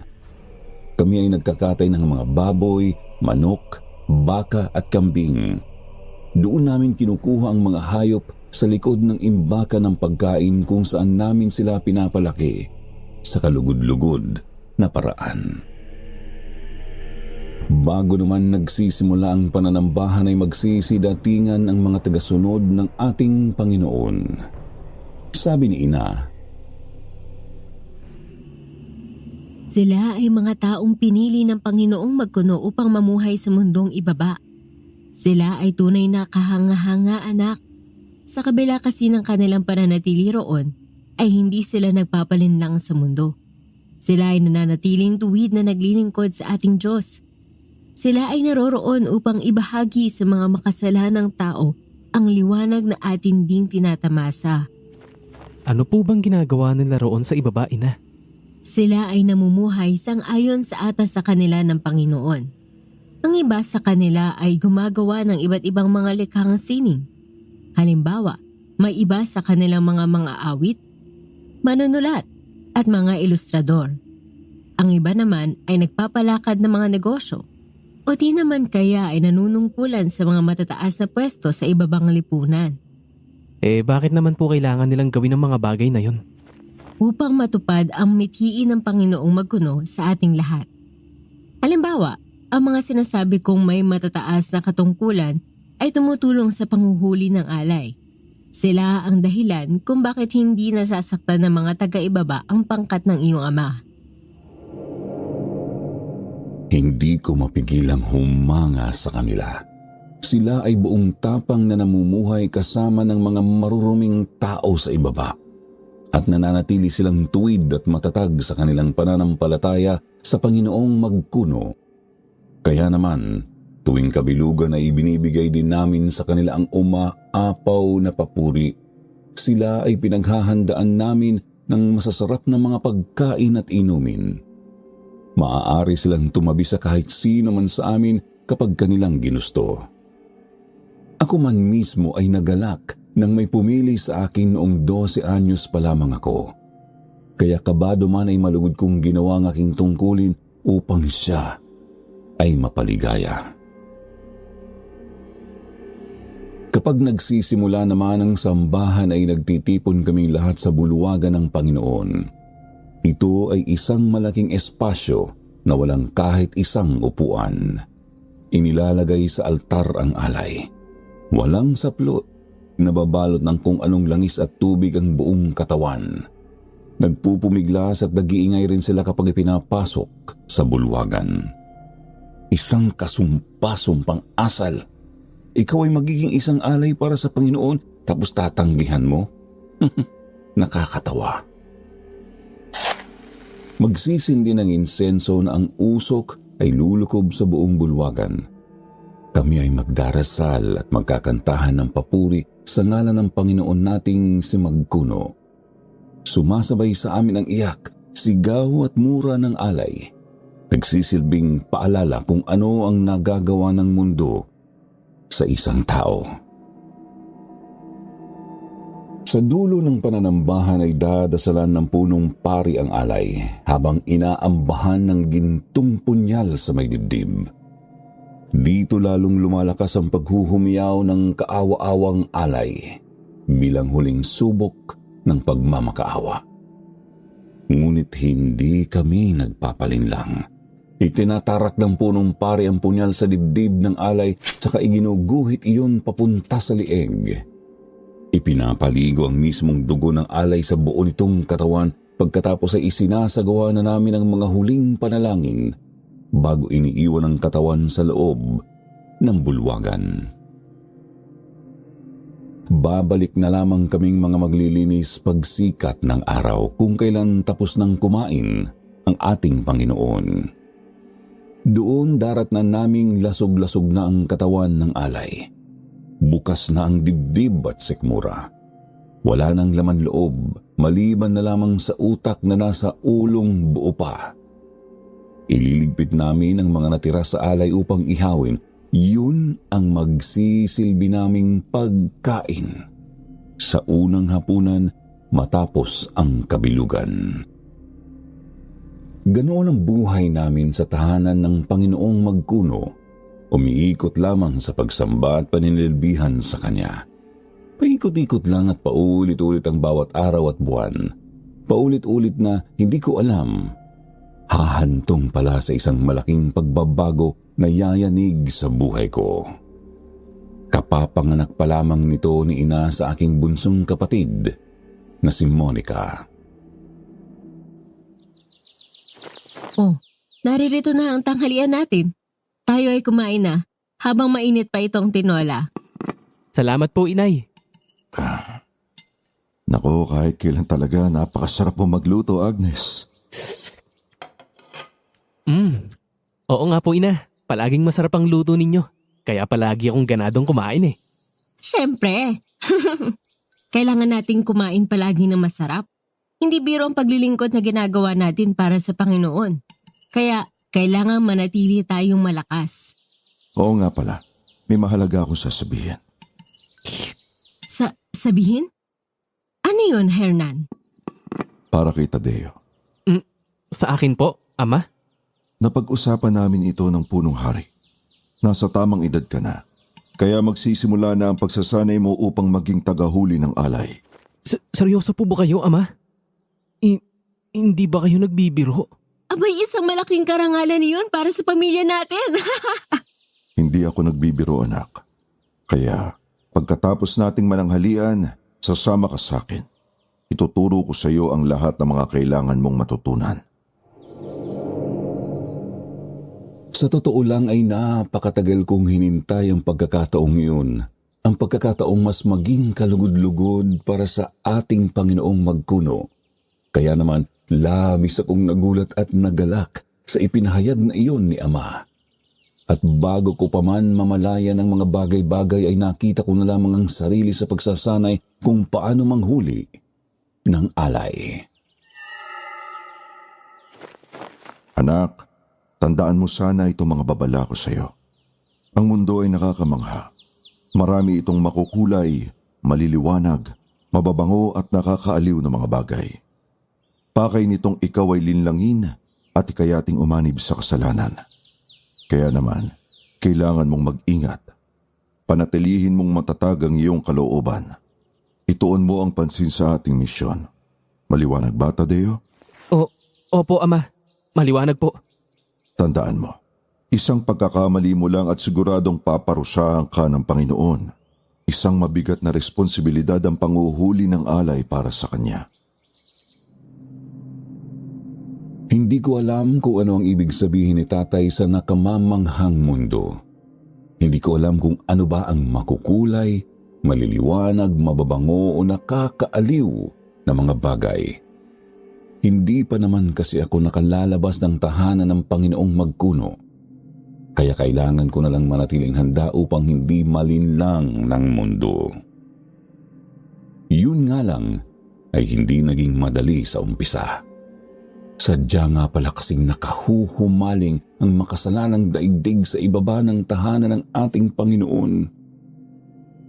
Kami ay nagkakatay ng mga baboy, manok, baka at kambing. Doon namin kinukuha ang mga hayop sa likod ng imbaka ng pagkain kung saan namin sila pinapalaki sa kalugod-lugod na paraan. Bago naman nagsisimula ang pananambahan ay magsisidatingan ang mga tagasunod ng ating Panginoon. Sabi ni Ina, sila ay mga taong pinili ng Panginoong Magkuno upang mamuhay sa mundong ibaba. Sila ay tunay na kahanga-hanga anak. Sa kabila kasi ng kanilang pananatili roon, ay hindi sila nagpapalinlang sa mundo. Sila ay nananatiling tuwid na naglilingkod sa ating Diyos. Sila ay naroroon upang ibahagi sa mga makasalanang tao ang liwanag na atin ding tinatamasa. Ano po bang ginagawa nila roon sa ibaba, Ina? Sila ay namumuhay sang-ayon sa atas sa kanila ng Panginoon. Ang iba sa kanila ay gumagawa ng iba't ibang mga likhang sining. Halimbawa, may iba sa kanilang mga awit, manunulat, at mga ilustrador. Ang iba naman ay nagpapalakad ng mga negosyo. O di naman kaya ay nanunungkulan sa mga matataas na pwesto sa ibabang lipunan. Bakit naman po kailangan nilang gawin ang mga bagay na yon? Upang matupad ang mithiin ng Panginoong magkuno sa ating lahat. Halimbawa, ang mga sinasabi kong may matataas na katungkulan ay tumutulong sa panghuhuli ng alay. Sila ang dahilan kung bakit hindi nasasaktan ng mga taga-ibaba ang pangkat ng iyong ama. Hindi ko mapigilang humanga sa kanila. Sila ay buong tapang na namumuhay kasama ng mga maruruming tao sa ibaba. At nananatili silang tuwid at matatag sa kanilang pananampalataya sa Panginoong magkuno. Kaya naman, tuwing kabilugan ay ibinibigay din namin sa kanila ang umaapaw na papuri. Sila ay pinaghahandaan namin ng masasarap na mga pagkain at inumin. Maaari silang tumabi sa kahit sino man sa amin kapag kanilang ginusto. Ako man mismo ay nagalak nang may pumili sa akin noong 12 anyos pa lamang ako. Kaya kabado man ay malugod kong ginawa ang aking tungkulin upang siya ay mapaligaya. Kapag nagsisimula naman ang sambahan ay nagtitipon kaming lahat sa bulwagan ng Panginoon. Ito ay isang malaking espasyo na walang kahit isang upuan. Inilalagay sa altar ang alay. Walang saplot. Nababalot ng kung anong langis at tubig ang buong katawan. Nagpupumiglas at nag-iingay rin sila kapag ipinapasok sa bulwagan. Isang kasumpa-sumpang asal. Ikaw ay magiging isang alay para sa Panginoon tapos tatanggihan mo? Nakakatawa. Magsisindi ng insenso na ang usok ay lulukob sa buong bulwagan. Kami ay magdarasal at magkakantahan ng papuri sa ngalan ng Panginoon nating si Magkuno. Sumasabay sa amin ang iyak, sigaw at mura ng alay. Nagsisilbing paalala kung ano ang nagagawa ng mundo sa isang tao. Sa dulo ng pananambahan ay dadasalan ng punong pari ang alay habang inaambahan ng gintong punyal sa may dibdib. Dito lalong lumalakas ang paghuhumiyaw ng kaawa-awang alay bilang huling subok ng pagmamakaawa. Ngunit hindi kami nagpapalinlang. Itinatarak ng punong pari ang punyal sa dibdib ng alay saka iginuguhit iyon papunta sa lieg. Ipinapaligo ang mismong dugo ng alay sa buo nitong katawan pagkatapos ay isinasagawa na namin ang mga huling panalangin bago iniiwan ang katawan sa loob ng bulwagan. Babalik na lamang kaming mga maglilinis pagsikat ng araw kung kailan tapos nang kumain ang ating Panginoon. Doon darat na naming lasog-lasog na ang katawan ng alay. Bukas na ang dibdib at sikmura. Wala nang laman loob, maliban na lamang sa utak na nasa ulong buo pa. Ililigpit namin ang mga natira sa alay upang ihawin. Yun ang magsisilbi naming pagkain sa unang hapunan matapos ang kabilugan. Ganoon ang buhay namin sa tahanan ng Panginoong Magkuno, umiikot lamang sa pagsamba at paninilbihan sa Kanya. Paikot-ikot lang at paulit-ulit ang bawat araw at buwan. Paulit-ulit na hindi ko alam. Hahantong pala sa isang malaking pagbabago na yayanig sa buhay ko. Kapapanganak pa lamang nito ni ina sa aking bunsong kapatid na si Monica. Oh, naririto na ang tanghalian natin. Tayo ay kumain na habang mainit pa itong tinola. Salamat po, Inay. Nako, kahit kailan talaga napakasarap mo magluto, Agnes. Oo nga po, Ina. Palaging masarap ang luto ninyo. Kaya palagi akong ganadong kumain eh. Siyempre. Kailangan nating kumain palagi ng masarap. Hindi biro ang paglilingkod na ginagawa natin para sa Panginoon. Kaya kailangan manatili tayong malakas. Oo nga pala, may mahalaga akong sasabihin. Sabihin? Ano yun, Hernan? Para kay Tadeo. Sa akin po, Ama? Napag-usapan namin ito ng punong hari. Nasa tamang edad ka na. Kaya magsisimula na ang pagsasanay mo upang maging tagahuli ng alay. Seryoso po ba kayo, Ama? Hindi ba kayo nagbibiro? Abay, isang malaking karangalan yun para sa pamilya natin. Hindi ako nagbibiro, anak. Kaya, pagkatapos nating mananghalian, sasama ka sa akin. Ituturo ko sa iyo ang lahat ng mga kailangan mong matutunan. Sa totoo lang ay napakatagal kong hinintay ang pagkakataong yun. Ang pagkakataong mas maging kalugod-lugod para sa ating Panginoong magkuno. Kaya naman, labis akong nagulat at nagalak sa ipinahayag na iyon ni Ama. At bago ko pa man mamalaya ng mga bagay-bagay ay nakita ko na lamang ang sarili sa pagsasanay kung paano manghuli ng alay. Anak, tandaan mo sana itong mga babala ko sa iyo. Ang mundo ay nakakamangha. Marami itong makukulay, maliliwanag, mababango at nakakaaliw na mga bagay. Pakay nitong ikaw ay linlangin at ikayating umanib sa kasalanan. Kaya naman, kailangan mong mag-ingat. Panatilihin mong matatag ang iyong kalooban. Ituon mo ang pansin sa ating misyon. Maliwanag ba, Tadeo? Opo, Ama. Maliwanag po. Tandaan mo, isang pagkakamali mo lang at siguradong paparusahan ka ng Panginoon. Isang mabigat na responsibilidad ang panguhuli ng alay para sa Kanya. Hindi ko alam kung ano ang ibig sabihin ni Tatay sa nakamamanghang mundo. Hindi ko alam kung ano ba ang makukulay, maliliwanag, mababango o nakakaaliw na mga bagay. Hindi pa naman kasi ako nakalalabas ng tahanan ng Panginoong magkuno. Kaya kailangan ko na lang manatiling handa upang hindi malinlang ng mundo. Yun nga lang ay hindi naging madali sa umpisa. Sadya nga pala kasing nakahuhumaling ang makasalanang daigdig sa ibaba ng tahanan ng ating Panginoon.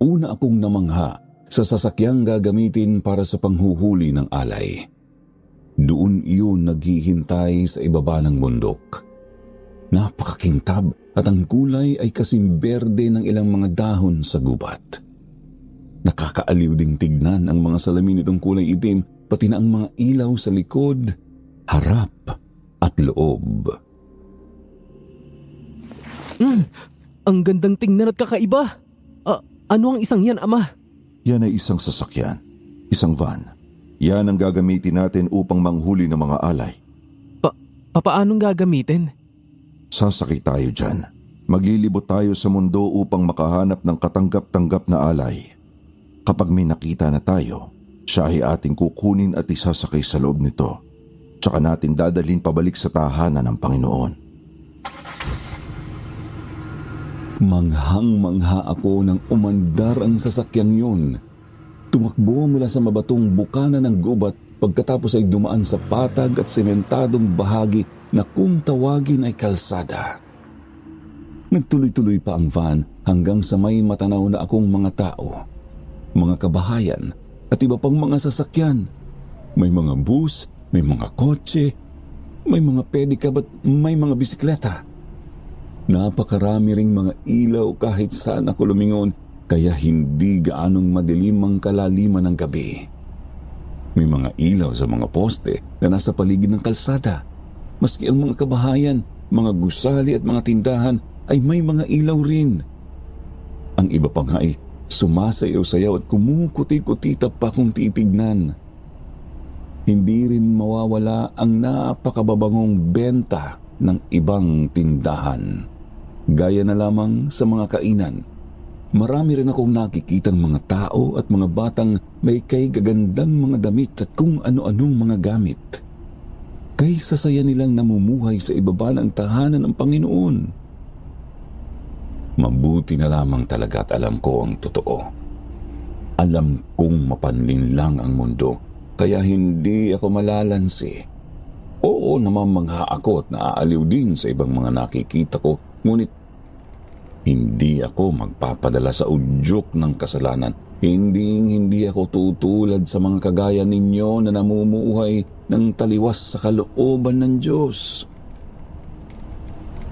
Una akong namangha sa sasakyang gagamitin para sa panghuhuli ng alay. Doon iyon naghihintay sa ibaba ng bundok. Napakakintab at ang kulay ay kasing berde ng ilang mga dahon sa gubat. Nakakaaliw ding tignan ang mga salamin nitong kulay itim, pati na ang mga ilaw sa likod, harap at loob. Ang gandang tingnan at kakaiba. Ano ang isang yan, Ama? Yan ay isang sasakyan, isang van. Yan ang gagamitin natin upang manghuli ng mga alay. Papaanong gagamitin? Sasakay tayo dyan. Maglilibot tayo sa mundo upang makahanap ng katanggap-tanggap na alay. Kapag may nakita na tayo, siya ay ating kukunin at isasakay sa loob nito. Tsaka natin dadalhin pabalik sa tahanan ng Panginoon. Manghang-mangha ako nang umandar ang sasakyang yun. Tumakbo mula sa mabatong bukana ng gubat pagkatapos ay dumaan sa patag at sementadong bahagi na kung tawagin ay kalsada. Nagtuloy-tuloy pa ang van hanggang sa may matanaw na akong mga tao, mga kabahayan at iba pang mga sasakyan. May mga bus, may mga kotse, may mga pedicab at may mga bisikleta. Napakarami ring mga ilaw kahit saan ako lumingon, kaya hindi gaanong madilim ang kalaliman ng gabi. May mga ilaw sa mga poste na nasa paligid ng kalsada. Maski ang mga kabahayan, mga gusali at mga tindahan ay may mga ilaw rin. Ang iba pa nga ay sumasayaw-sayaw at kumukuti-kutita pa kung titignan. Hindi rin mawawala ang napakababangong benta ng ibang tindahan. Gaya na lamang sa mga kainan. Marami rin akong nakikitang mga tao at mga batang may kay gagandang mga damit at kung ano-anong mga gamit. Kaysa saya nilang namumuhay sa ibaba ng tahanan ng Panginoon. Mabuti na lamang talaga at alam ko ang totoo. Alam kong mapanlinlang ang mundo, kaya hindi ako malalansi. Oo, namamangha ako at naaaliw din sa ibang mga nakikita ko, ngunit hindi ako magpapadala sa udyok ng kasalanan. Hindi ako tutulad sa mga kagaya ninyo na namumuhay ng taliwas sa kalooban ng Diyos.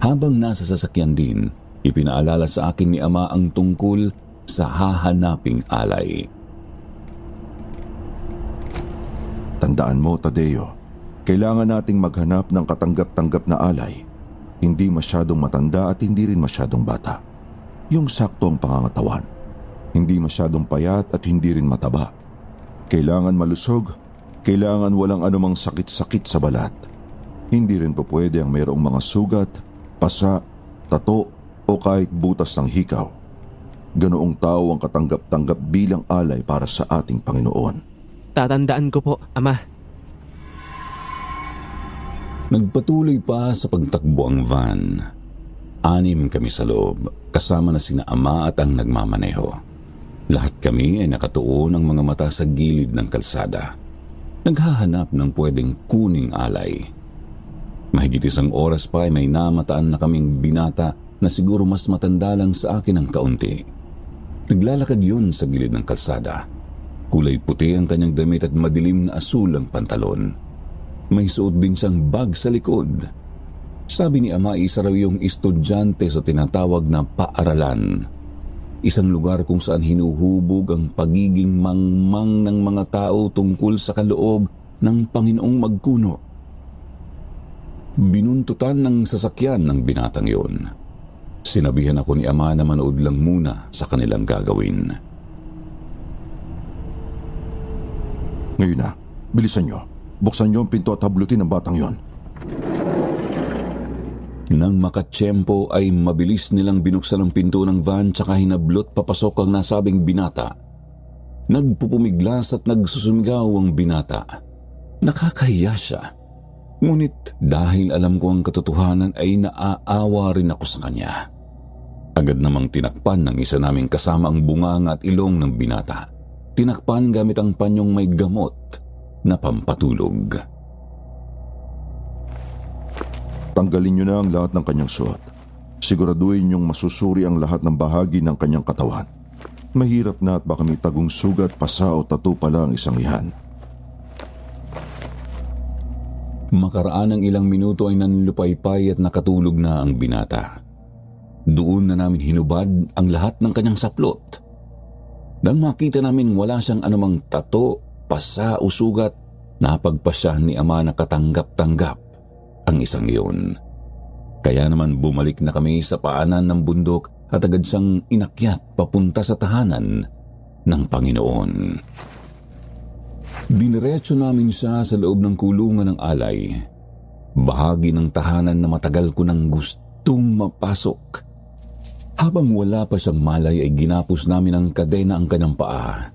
Habang nasa sasakyan din, ipinaalala sa akin ni Ama ang tungkol sa hahanaping alay. Tandaan mo, Tadeo, kailangan nating maghanap ng katanggap-tanggap na alay. Hindi masyadong matanda at hindi rin masyadong bata. Yung sakto ang pangangatawan. Hindi masyadong payat at hindi rin mataba. Kailangan malusog, kailangan walang anumang sakit-sakit sa balat. Hindi rin po pwede ang mayroong mga sugat, pasa, tato o kahit butas ng hikaw. Ganoong tao ang katanggap-tanggap bilang alay para sa ating Panginoon. Tatandaan ko po, Ama. Nagpatuloy pa sa pagtakbo ang van. 6 kami sa loob, kasama na sina Ama at ang nagmamaneho. Lahat kami ay nakatuon ang mga mata sa gilid ng kalsada. Naghahanap ng pwedeng kuning alay. Mahigit 1 oras pa ay may namataan na kaming binata na siguro mas matanda lang sa akin ang kaunti. Naglalakad yun sa gilid ng kalsada. Kulay puti ang kanyang damit at madilim na asul ang pantalon. May suot din siyang bag sa likod. Sabi ni Ama, isa raw yung estudyante sa tinatawag na paaralan. Isang lugar kung saan hinuhubog ang pagiging mangmang ng mga tao tungkol sa kaloob ng Panginoong Magkuno. Binuntutan ng sasakyan ng binatang yon. Sinabihan ako ni Ama na manood lang muna sa kanilang gagawin. Ngayon na, bilisan nyo. Buksan nyo ang pinto at hablutin ang batang yon. Nang makatsyempo ay mabilis nilang binuksan ang pinto ng van tsaka hinablot papasok ang nasabing binata. Nagpupumiglas at nagsusumigaw ang binata. Nakakahiya siya. Ngunit dahil alam ko ang katotohanan ay naaawa rin ako sa kanya. Agad namang tinakpan ng isa naming kasama ang bunganga at ilong ng binata. Tinakpan gamit ang panyong may gamot na pampatulog. Tanggalin nyo na ang lahat ng kanyang suot. Siguraduhin nyong masusuri ang lahat ng bahagi ng kanyang katawan. Mahirap na at baka may tagong sugat, pasa o tattoo pala ang isang ihan. Makaraan ng ilang minuto ay nanlupaypay at nakatulog na ang binata. Doon na namin hinubad ang lahat ng kanyang saplot. Nang makita namin wala siyang anumang tato, pasa o sugat, napagpasyahan ni Ama na katanggap-tanggap ang isang iyon. Kaya naman bumalik na kami sa paanan ng bundok at agad siyang inakyat papunta sa tahanan ng Panginoon. Diniretso namin siya sa loob ng kulungan ng alay. Bahagi ng tahanan na matagal ko nang gustong mapasok. Habang wala pa siyang malay ay ginapos namin ang kadena ang kanyang paa.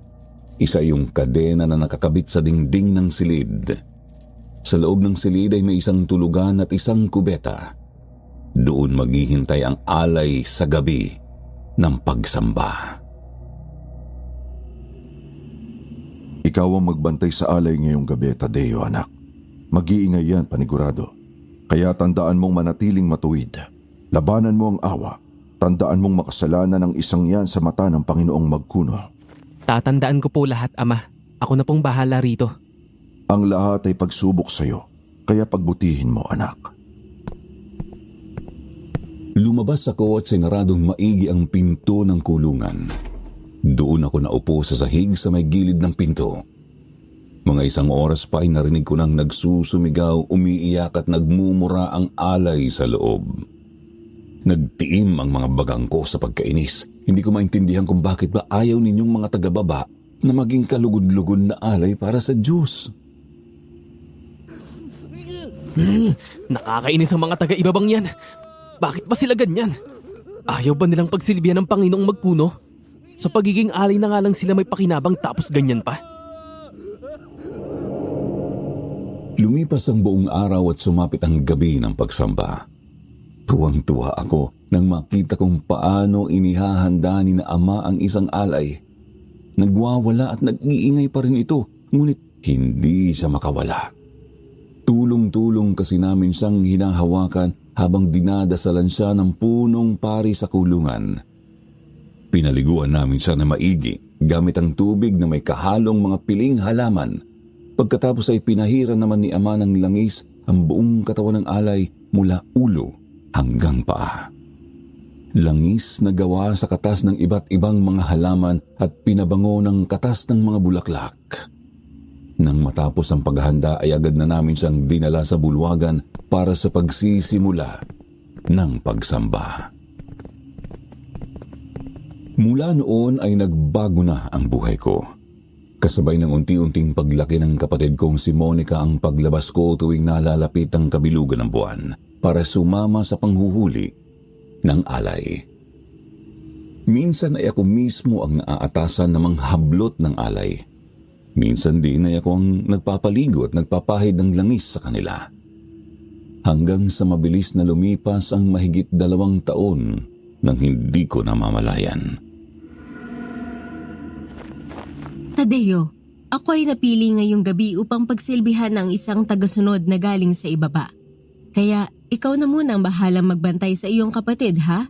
Isa yung kadena na nakakabit sa dingding ng silid. Sa loob ng silid ay may isang tulugan at isang kubeta. Doon maghihintay ang alay sa gabi ng pagsamba. Ikaw ang magbantay sa alay ngayong gabi, Tadeo, anak. Mag-iingay yan, panigurado. Kaya tandaan mong manatiling matuwid. Labanan mo ang awa. Tandaan mong makasalanan ng isang yan sa mata ng Panginoong Magkuno. Tatandaan ko po lahat, Ama. Ako na pong bahala rito. Ang lahat ay pagsubok sa'yo, kaya pagbutihin mo, anak. Lumabas ako at sinaradong maigi ang pinto ng kulungan. Doon ako naupo sa sahig sa may gilid ng pinto. Mga 1 oras pa ay narinig ko nang nagsusumigaw, umiiyak at nagmumura ang alay sa loob. Nagtiim ang mga bagang ko sa pagkainis. Hindi ko maintindihan kung bakit ba ayaw ninyong mga taga-baba na maging kalugod-lugod na alay para sa Diyos. Nakakainis ang mga taga-ibabang yan. Bakit ba sila ganyan? Ayaw ba nilang pagsilbihan ng Panginoong Magkuno? Sa pagiging alay na nga lang sila may pakinabang tapos ganyan pa? Lumipas ang buong araw at sumapit ang gabi ng pagsamba. Tuwang-tuwa ako nang makita kung paano inihahanda ni na Ama ang isang alay. Nagwawala at nag-iingay pa rin ito, ngunit hindi siya makawala. Tulong-tulong kasi namin siyang hinahawakan habang dinadasalan siya ng punong pari sa kulungan. Pinaliguan namin siya na maigi gamit ang tubig na may kahalong mga piling halaman. Pagkatapos ay pinahira naman ni Ama ng langis ang buong katawan ng alay mula ulo hanggang paa. Langis na gawa sa katas ng iba't ibang mga halaman at pinabango ng katas ng mga bulaklak. Nang matapos ang paghahanda ay agad na namin siyang dinala sa bulwagan para sa pagsisimula ng pagsamba. Mula noon ay nagbago na ang buhay ko. Kasabay ng unti-unting paglaki ng kapatid kong si Monica ang paglabas ko tuwing nalalapit ang kabilugan ng buwan para sumama sa panghuhuli ng alay. Minsan ay ako mismo ang naaatasan na manghablot ng alay. Minsan din ay ako ang nagpapaligo at nagpapahid ng langis sa kanila. Hanggang sa mabilis na lumipas ang mahigit 2 taon nang hindi ko namamalayan. Tadeo, ako ay napili ngayong gabi upang pagsilbihan ng isang tagasunod na galing sa ibaba. Kaya ikaw na muna ang bahalang magbantay sa iyong kapatid, ha?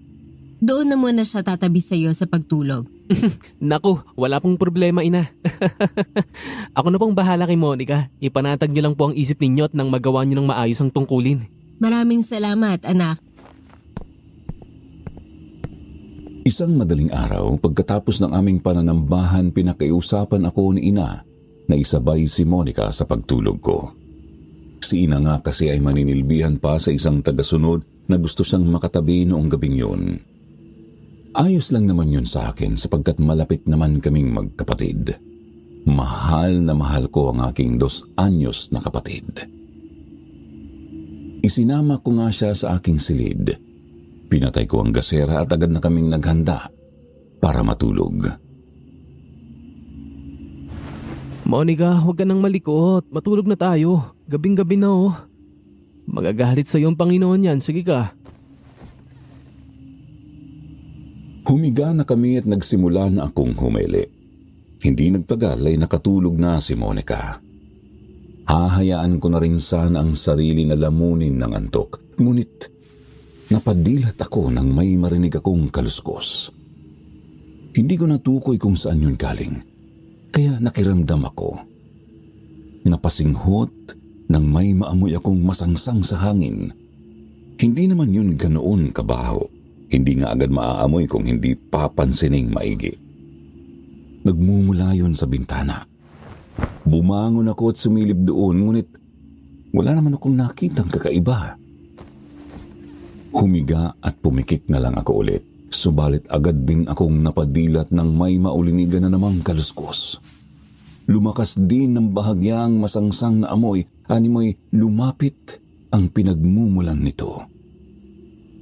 Doon na muna siya tatabi sa iyo sa pagtulog. Naku, wala pong problema, ina. Ako na pong bahala kay Monica. Ipanatag niyo lang po ang isip ninyo at nang magawa niyo ng maayos ang tungkulin. Maraming salamat, anak. Isang madaling araw, pagkatapos ng aming pananambahan, pinakiusapan ako ni ina na isabay si Monica sa pagtulog ko. Si ina nga kasi ay maninilbihan pa sa isang tagasunod na gusto siyang makatabi noong gabing yun. Ayos lang naman yun sa akin sapagkat malapit naman kaming magkapatid. Mahal na mahal ko ang aking 2 anyos na kapatid. Isinama ko nga siya sa aking silid. Pinatay ko ang gasera at agad na kaming naghanda para matulog. Monica, huwag ka nang malikot. Matulog na tayo. Gabing-gabi na oh. Magagalit sa iyong Panginoon yan. Sige ka. Humiga na kami at nagsimula na akong humili. Hindi nagtagal ay nakatulog na si Monica. Hahayaan ko na rin sana ang sarili na lamunin ng antok. Ngunit napadilat ako nang may marinig akong kaluskos. Hindi ko natukoy kung saan yun galing, kaya nakiramdam ako. Napasinghot nang may maamoy akong masangsang sa hangin. Hindi naman yun ganoon kabaho. Hindi nga agad maaamoy kung hindi papansining maigi. Nagmumula yun sa bintana. Bumangon ako at sumilip doon, ngunit wala naman akong nakitang kakaiba. Humiga at pumikit na lang ako ulit. Subalit agad din akong napadilat ng may maulinigan na namang kaluskos. Lumakas din ng bahagyang masangsang na amoy, animoy lumapit ang pinagmumulan nito.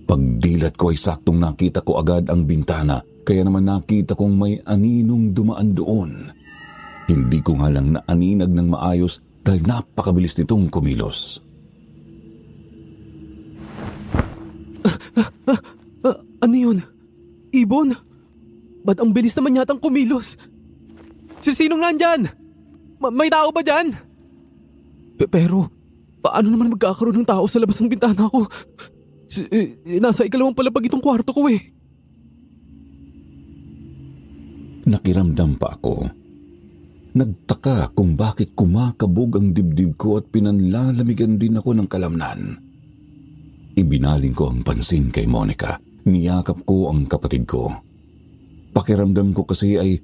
Pagdilat ko ay saktong nakita ko agad ang bintana, kaya naman nakita kong may aninong dumaan doon. Hindi ko nga lang naaninag ng maayos dahil napakabilis nitong kumilos. Ano yun? Ibon? Ba't ang bilis naman yatang kumilos? Sinong nandyan? May tao ba dyan? Pero, paano naman magkakaroon ng tao sa labas ng bintana ko? Nasa 2nd palapag itong kwarto ko eh. Nakiramdam pa ako. Nagtaka kung bakit kumakabog ang dibdib ko at pinanlalamigan din ako ng kalamnan. Ibinaling ko ang pansin kay Monica. Niyakap ko ang kapatid ko. Pakiramdam ko kasi ay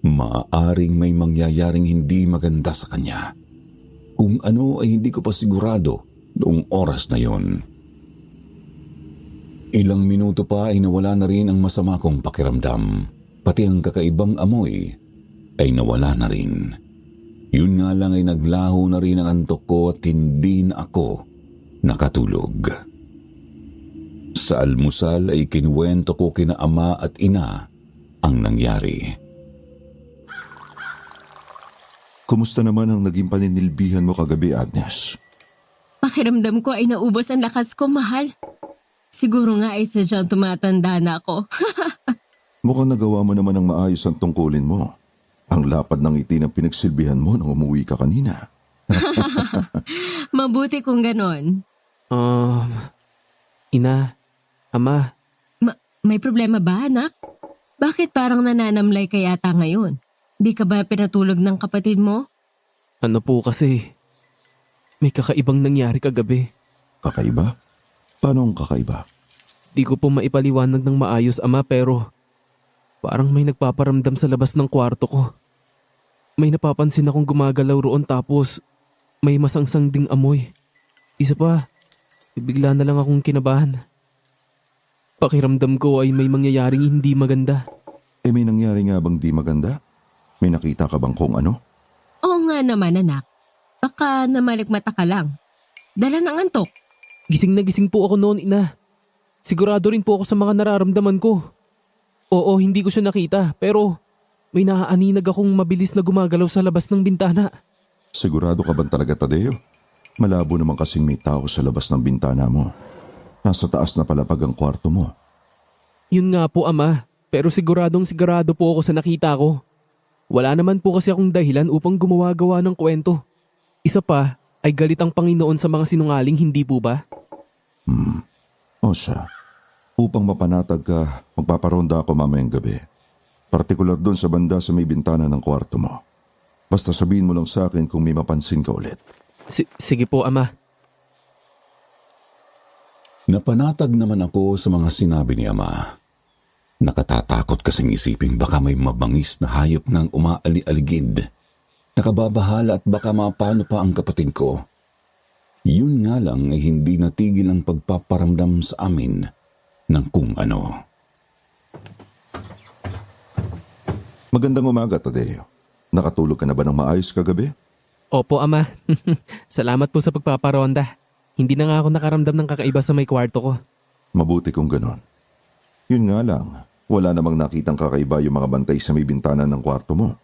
maaaring may mangyayaring hindi maganda sa kanya. Kung ano ay hindi ko pa sigurado noong oras na yon. Ilang minuto pa ay nawala na rin ang masama kong pakiramdam. Pati ang kakaibang amoy ay nawala na rin. Yun nga lang ay naglaho na rin ang antok ko at hindi na ako nakatulog. Sa almusal ay kinuwento ko kina ama at ina ang nangyari. Kumusta naman ang naging paninilbihan mo kagabi, Agnes? Pakiramdam ko ay naubos ang lakas ko, mahal. Siguro nga ay sadyang tumatanda na ako. Mukhang nagawa mo naman ang maayos ang tungkulin mo. Ang lapad ng ngiti ng pinagsilbihan mo nang umuwi ka kanina. Mabuti kung ganon. Ina, ama. May problema ba, anak? Bakit parang nananamlay ka yata ngayon? Di ka ba pinatulog ng kapatid mo? Ano po kasi, may kakaibang nangyari kagabi. Kakaiba? Paano ang kakaiba? Di ko po maipaliwanag ng maayos, Ama, pero parang may nagpaparamdam sa labas ng kwarto ko. May napapansin akong gumagalaw roon tapos may masangsang ding amoy. Isa pa, bigla na lang akong kinabahan. Pakiramdam ko ay may mangyayaring hindi maganda. May nangyari nga bang di maganda? May nakita ka bang kung ano? Oo nga naman, anak. Baka namalikmata ka lang. Dala ng antok. Gising na gising po ako noon, Ina. Sigurado rin po ako sa mga nararamdaman ko. Oo, hindi ko siya nakita, pero may naaaninag akong mabilis na gumagalaw sa labas ng bintana. Sigurado ka bang talaga, Tadeo? Malabo naman kasing may tao sa labas ng bintana mo. Nasa taas na palapag ang kwarto mo. Yun nga po, Ama, pero sigurado po ako sa nakita ko. Wala naman po kasi akong dahilan upang gumawa-gawa ng kwento. Isa pa, ay galit ang Panginoon sa mga sinungaling, hindi po ba? O siya, upang mapanatag ka, magpaparonda ako mamayang gabi. Partikular doon sa banda sa may bintana ng kwarto mo. Basta sabihin mo lang sa akin kung may mapansin ka ulit. Sige po, Ama. Napanatag naman ako sa mga sinabi ni Ama. Nakatatakot kasing isiping baka may mabangis na hayop ngang umaali-aligid. Nakababahala at baka mapano pa ang kapatid ko. Yun nga lang ay hindi natigil ang pagpaparamdam sa amin ng kung ano. Magandang umaga, Tadeo. Nakatulog ka na ba ng maayos kagabi? Opo, Ama. Salamat po sa pagpaparonda. Hindi na nga ako nakaramdam ng kakaiba sa may kwarto ko. Mabuti kung ganon. Yun nga lang, wala namang nakitang kakaiba yung mga bantay sa may bintana ng kwarto mo.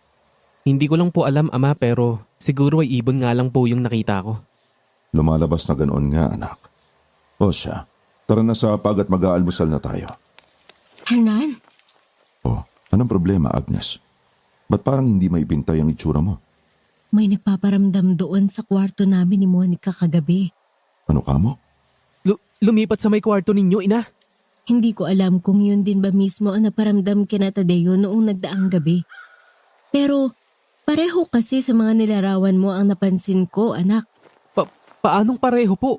Hindi ko lang po alam, Ama, pero siguro ay ibon nga lang po yung nakita ko. Lumalabas na ganoon nga, anak. O siya, tara na sa hapag at mag-aalmusal na tayo. Hernan? Anong problema, Agnes? Ba't parang hindi maipintay ang itsura mo? May nagpaparamdam doon sa kwarto namin ni Monica kagabi. Ano ka mo? Lumipat sa may kwarto ninyo, Ina? Hindi ko alam kung yun din ba mismo ang naparamdam kina Tadeo noong nagdaang gabi. Pero pareho kasi sa mga nilarawan mo ang napansin ko, anak. Paanong pareho po?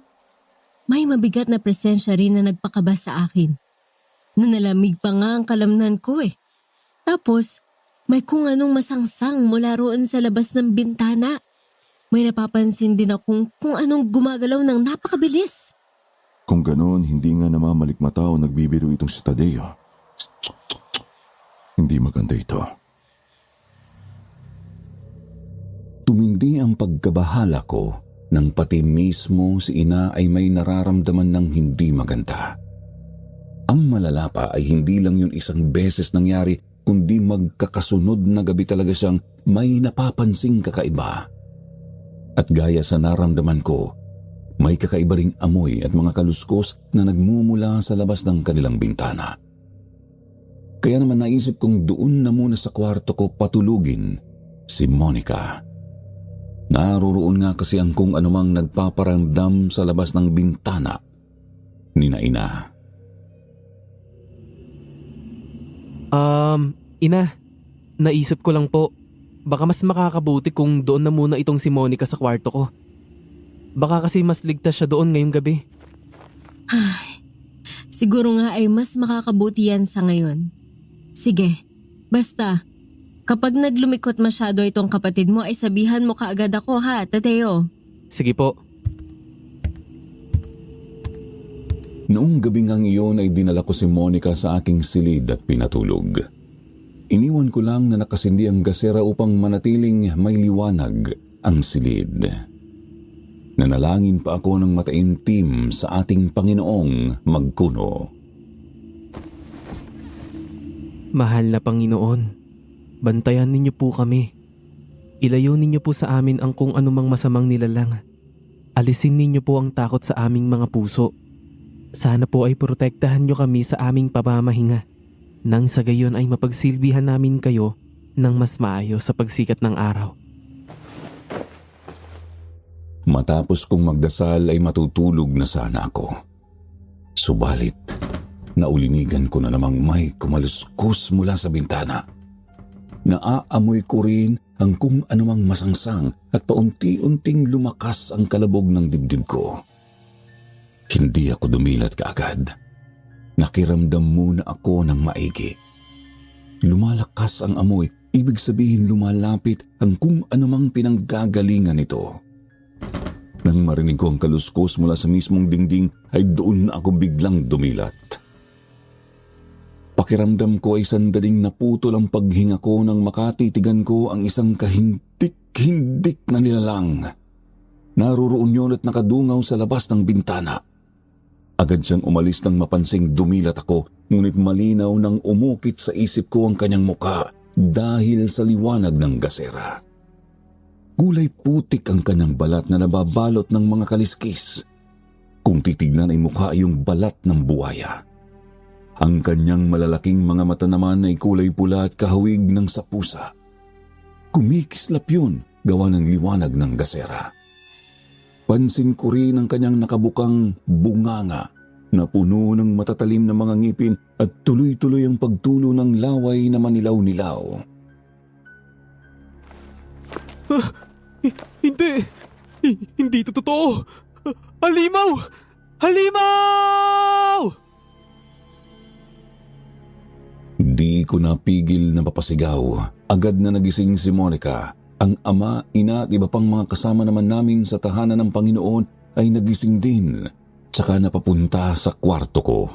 May mabigat na presensya rin na nagpakaba sa akin. Nanalamig pa nga ang kalamnan ko eh. Tapos, may kung anong masangsang mula roon sa labas ng bintana. May napapansin din akong kung anong gumagalaw ng napakabilis. Kung ganoon, hindi nga namamalikmata o nagbibiro itong si Tadeo. Hindi maganda ito. Tumindi ang pagkabahala ko nang pati mismo si Ina ay may nararamdaman ng hindi maganda. Ang malala pa ay hindi lang yun isang beses nangyari, kundi magkakasunod na gabi talaga siyang may napapansing kakaiba. At gaya sa naramdaman ko, may kakaiba ring amoy at mga kaluskos na nagmumula sa labas ng kanilang bintana. Kaya naman naisip kong doon na muna sa kwarto ko patulugin si Monica. Naroroon nga kasi ang kung anumang nagpaparamdam sa labas ng bintana ni Ina. Ina, naisip ko lang po, baka mas makakabuti kung doon na muna itong si Monica sa kwarto ko. Baka kasi mas ligtas siya doon ngayong gabi. Siguro nga ay mas makakabuti yan sa ngayon. Sige, basta, kapag naglumikot masyado itong kapatid mo ay sabihan mo kaagad ako ha, Tadeo. Sige po. Noong gabing ang iyon ay dinala ko si Monica sa aking silid at pinatulog. Iniwan ko lang na nakasindi ang gasera upang manatiling may liwanag ang silid. Nanalangin pa ako ng mataimtim sa ating Panginoong magkuno. Mahal na Panginoon, bantayan ninyo po kami. Ilayo ninyo po sa amin ang kung anumang masamang nilalang. Alisin ninyo po ang takot sa aming mga puso. Sana po ay protektahan nyo kami sa aming pamamahinga. Nang sa gayon ay mapagsilbihan namin kayo ng mas maayos sa pagsikat ng araw. Matapos kong magdasal ay matutulog na sana ako. Subalit, naulinigan ko na namang may kumaluskos mula sa bintana. Naaamoy ko rin ang kung anumang masangsang at paunti-unting lumakas ang kalabog ng dibdib ko. Hindi ako dumilat kaagad. Nakiramdam muna ako ng maigi. Lumalakas ang amoy, ibig sabihin lumalapit ang kung anumang pinanggagalingan nito. Nang marinig ko ang kaluskos mula sa mismong dingding, ay doon na ako biglang dumilat. Pakiramdam ko ay sandaling naputol ang paghinga ko nang makatitigan ko ang isang kahindik-hindik na nilalang. Naroroon yun at nakadungaw sa labas ng bintana. Agad siyang umalis nang mapansing dumilat ako, ngunit malinaw nang umukit sa isip ko ang kanyang muka dahil sa liwanag ng gasera. Kulay putik ang kanyang balat na nababalot ng mga kaliskis. Kung titignan ay mukha yung balat ng buwaya. Ang kanyang malalaking mga mata naman ay kulay pula at kahawig ng sapusa. Kumikislap yun gawa ng liwanag ng gasera. Pansin ko rin ang kanyang nakabukang bunganga na puno ng matatalim na mga ngipin at tuloy-tuloy ang pagtulo ng laway na manilaw-nilaw. Hindi ito totoo! Halimaw! Halimaw! Di ko napigil na papasigaw. Agad na nagising si Monica. Ang ama, ina at iba pang mga kasama naman namin sa tahanan ng Panginoon ay nagising din, tsaka napapunta sa kwarto ko.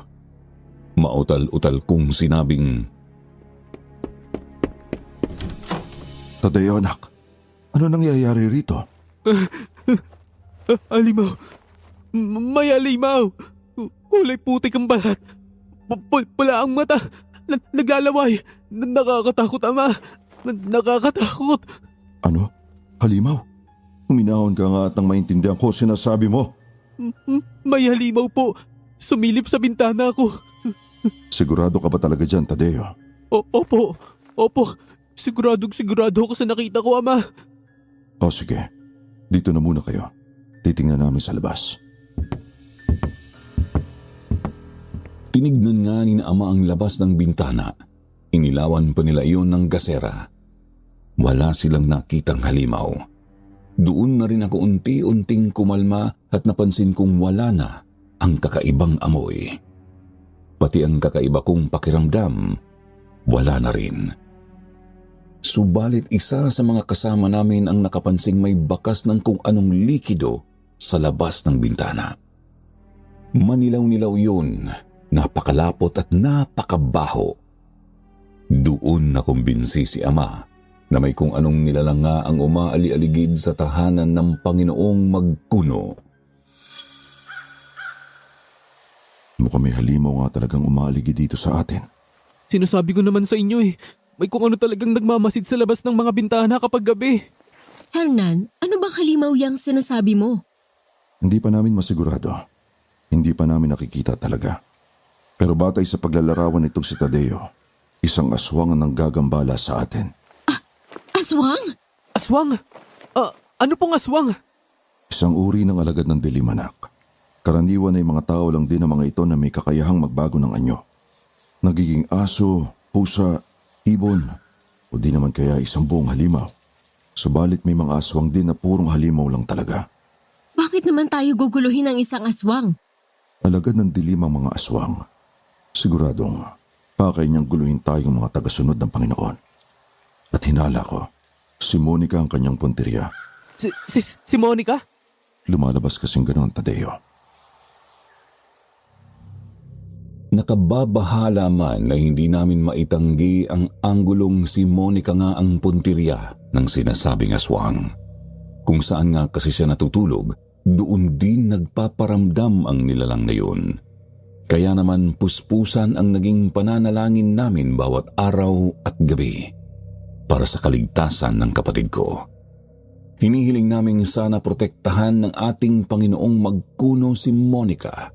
Mautal-utal kong sinabing, Tadeo anak, ano nangyayari rito? Halimaw! May halimaw! Kulay putik ang balat. Pula ang mata. Naglalaway. Nakakatakot, ama. Nakakatakot. Ano? Halimaw? Huminahon ka nga at nang maintindihan ko sinasabi mo. May halimaw po. Sumilip sa bintana ko. Sigurado ka ba talaga dyan, Tadeo? Opo. Sigurado ako sa nakita ko, ama. O sige, dito na muna kayo. Titingnan namin sa labas. Tinignan nga ni na ama ang labas ng bintana. Inilawan pa nila iyon ng gasera. Wala silang nakitang halimaw. Doon na rin ako unti-unting kumalma at napansin kong wala na ang kakaibang amoy. Pati ang kakaiba kong pakiramdam, wala na rin. Subalit isa sa mga kasama namin ang nakapansing may bakas ng kung anong likido sa labas ng bintana. Manilaw-nilaw yun, napakalapot at napakabaho. Doon nakumbinsi si ama na may kung anong nilalang nga ang umaali-aligid sa tahanan ng Panginoong magkuno. Mukhang may halimaw nga talagang umaaligid dito sa atin. Sinasabi ko naman sa inyo may kung ano talagang nagmamasid sa labas ng mga bintana kapag gabi. Hernan, ano bang halimaw yang sinasabi mo? Hindi pa namin masigurado. Hindi pa namin nakikita talaga. Pero batay sa paglalarawan nitong si Tadeo, isang aswang ang nanggagambala sa atin. Aswang? Aswang? Ano pong aswang? Isang uri ng alagad ng dilim, anak. Karaniwan ay mga tao lang din ang mga ito na may kakayahang magbago ng anyo. Nagiging aso, pusa, ibon, o di naman kaya isang buong halimaw. Subalit may mga aswang din na purong halimaw lang talaga. Bakit naman tayo guguluhin ng isang aswang? Alagad ng dilim ang mga aswang. Siguradong pakay niyang guluhin tayong mga tagasunod ng Panginoon. At hinala ko, si Monica ang kanyang punteriya. Si Monica? Lumalabas kasing ganoon, Tadeo. Nakababahala man na hindi namin maitanggi ang anggulong si Monica nga ang punteriya ng sinasabing aswang. Kung saan nga kasi siya natutulog, doon din nagpaparamdam ang nilalang na yun. Kaya naman puspusan ang naging pananalangin namin bawat araw at gabi para sa kaligtasan ng kapatid ko. Hinihiling namin sana protektahan ng ating Panginoong magkuno si Monica.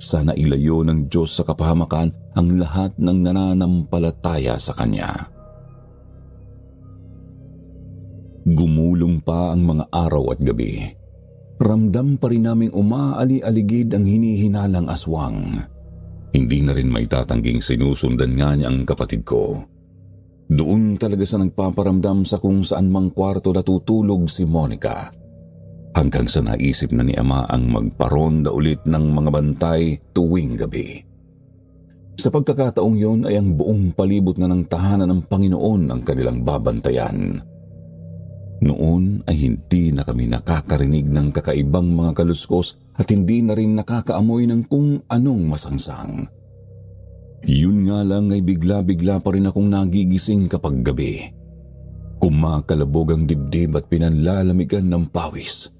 Sana ilayo ng Diyos sa kapahamakan ang lahat ng nananampalataya sa Kanya. Gumulong pa ang mga araw at gabi. Ramdam pa rin naming umaali-aligid ang hinihinalang aswang. Hindi na rin maitatangging sinusundan nga niya ang kapatid ko. Doon talaga sa nagpaparamdam sa kung saan mang kwarto natutulog si Monica. Hanggang sa naisip na ni Ama ang magparonda ulit ng mga bantay tuwing gabi. Sa pagkakataong yon ay ang buong palibot na ng tahanan ng Panginoon ang kanilang babantayan. Noon ay hindi na kami nakakarinig ng kakaibang mga kaluskos at hindi na rin nakakaamoy ng kung anong masangsang. Yun nga lang ay bigla-bigla pa rin akong nagigising kapag gabi. Kumakalabog ang dibdib at pinanlalamigan ng pawis.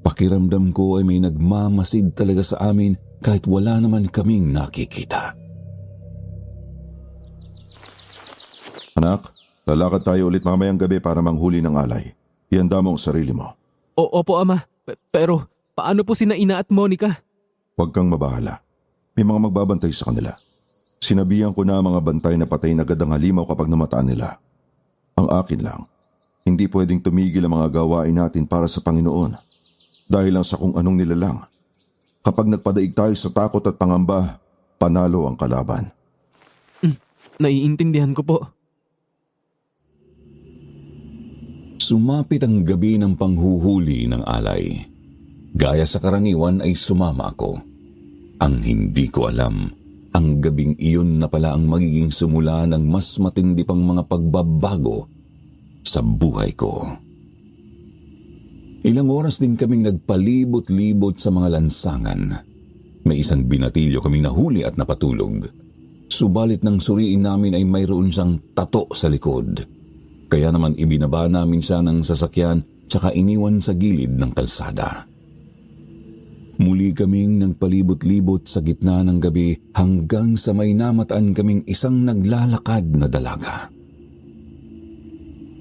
Pakiramdam ko ay may nagmamasid talaga sa amin kahit wala naman kaming nakikita. Anak, lalakad tayo ulit mamayang gabi para manghuli ng alay. Ihanda mo ang sarili mo. Opo, Ama. Pero paano po sina Ina at Monica? Huwag kang mabahala. May mga magbabantay sa kanila. Sinabihan ko na ang mga bantay na patay na agad ang halimaw kapag namataan nila. Ang akin lang, hindi pwedeng tumigil ang mga gawain natin para sa Panginoon. Dahil lang sa kung anong nilalang. Kapag nagpadaig tayo sa takot at pangamba, panalo ang kalaban. Naiintindihan ko po. Sumapit ang gabi ng panghuhuli ng alay. Gaya sa karaniwan ay sumama ako. Ang hindi ko alam, ang gabing iyon na pala ang magiging simula ng mas matindi pang mga pagbabago sa buhay ko. Ilang oras din kaming nagpalibot-libot sa mga lansangan. May isang binatilyo kaming nahuli at napatulog. Subalit nang suriin namin ay mayroon siyang tato sa likod. Kaya naman ibinaba namin siya ng sasakyan tsaka iniwan sa gilid ng kalsada. Muli kaming nagpalibot-libot sa gitna ng gabi hanggang sa may namataan kaming isang naglalakad na dalaga.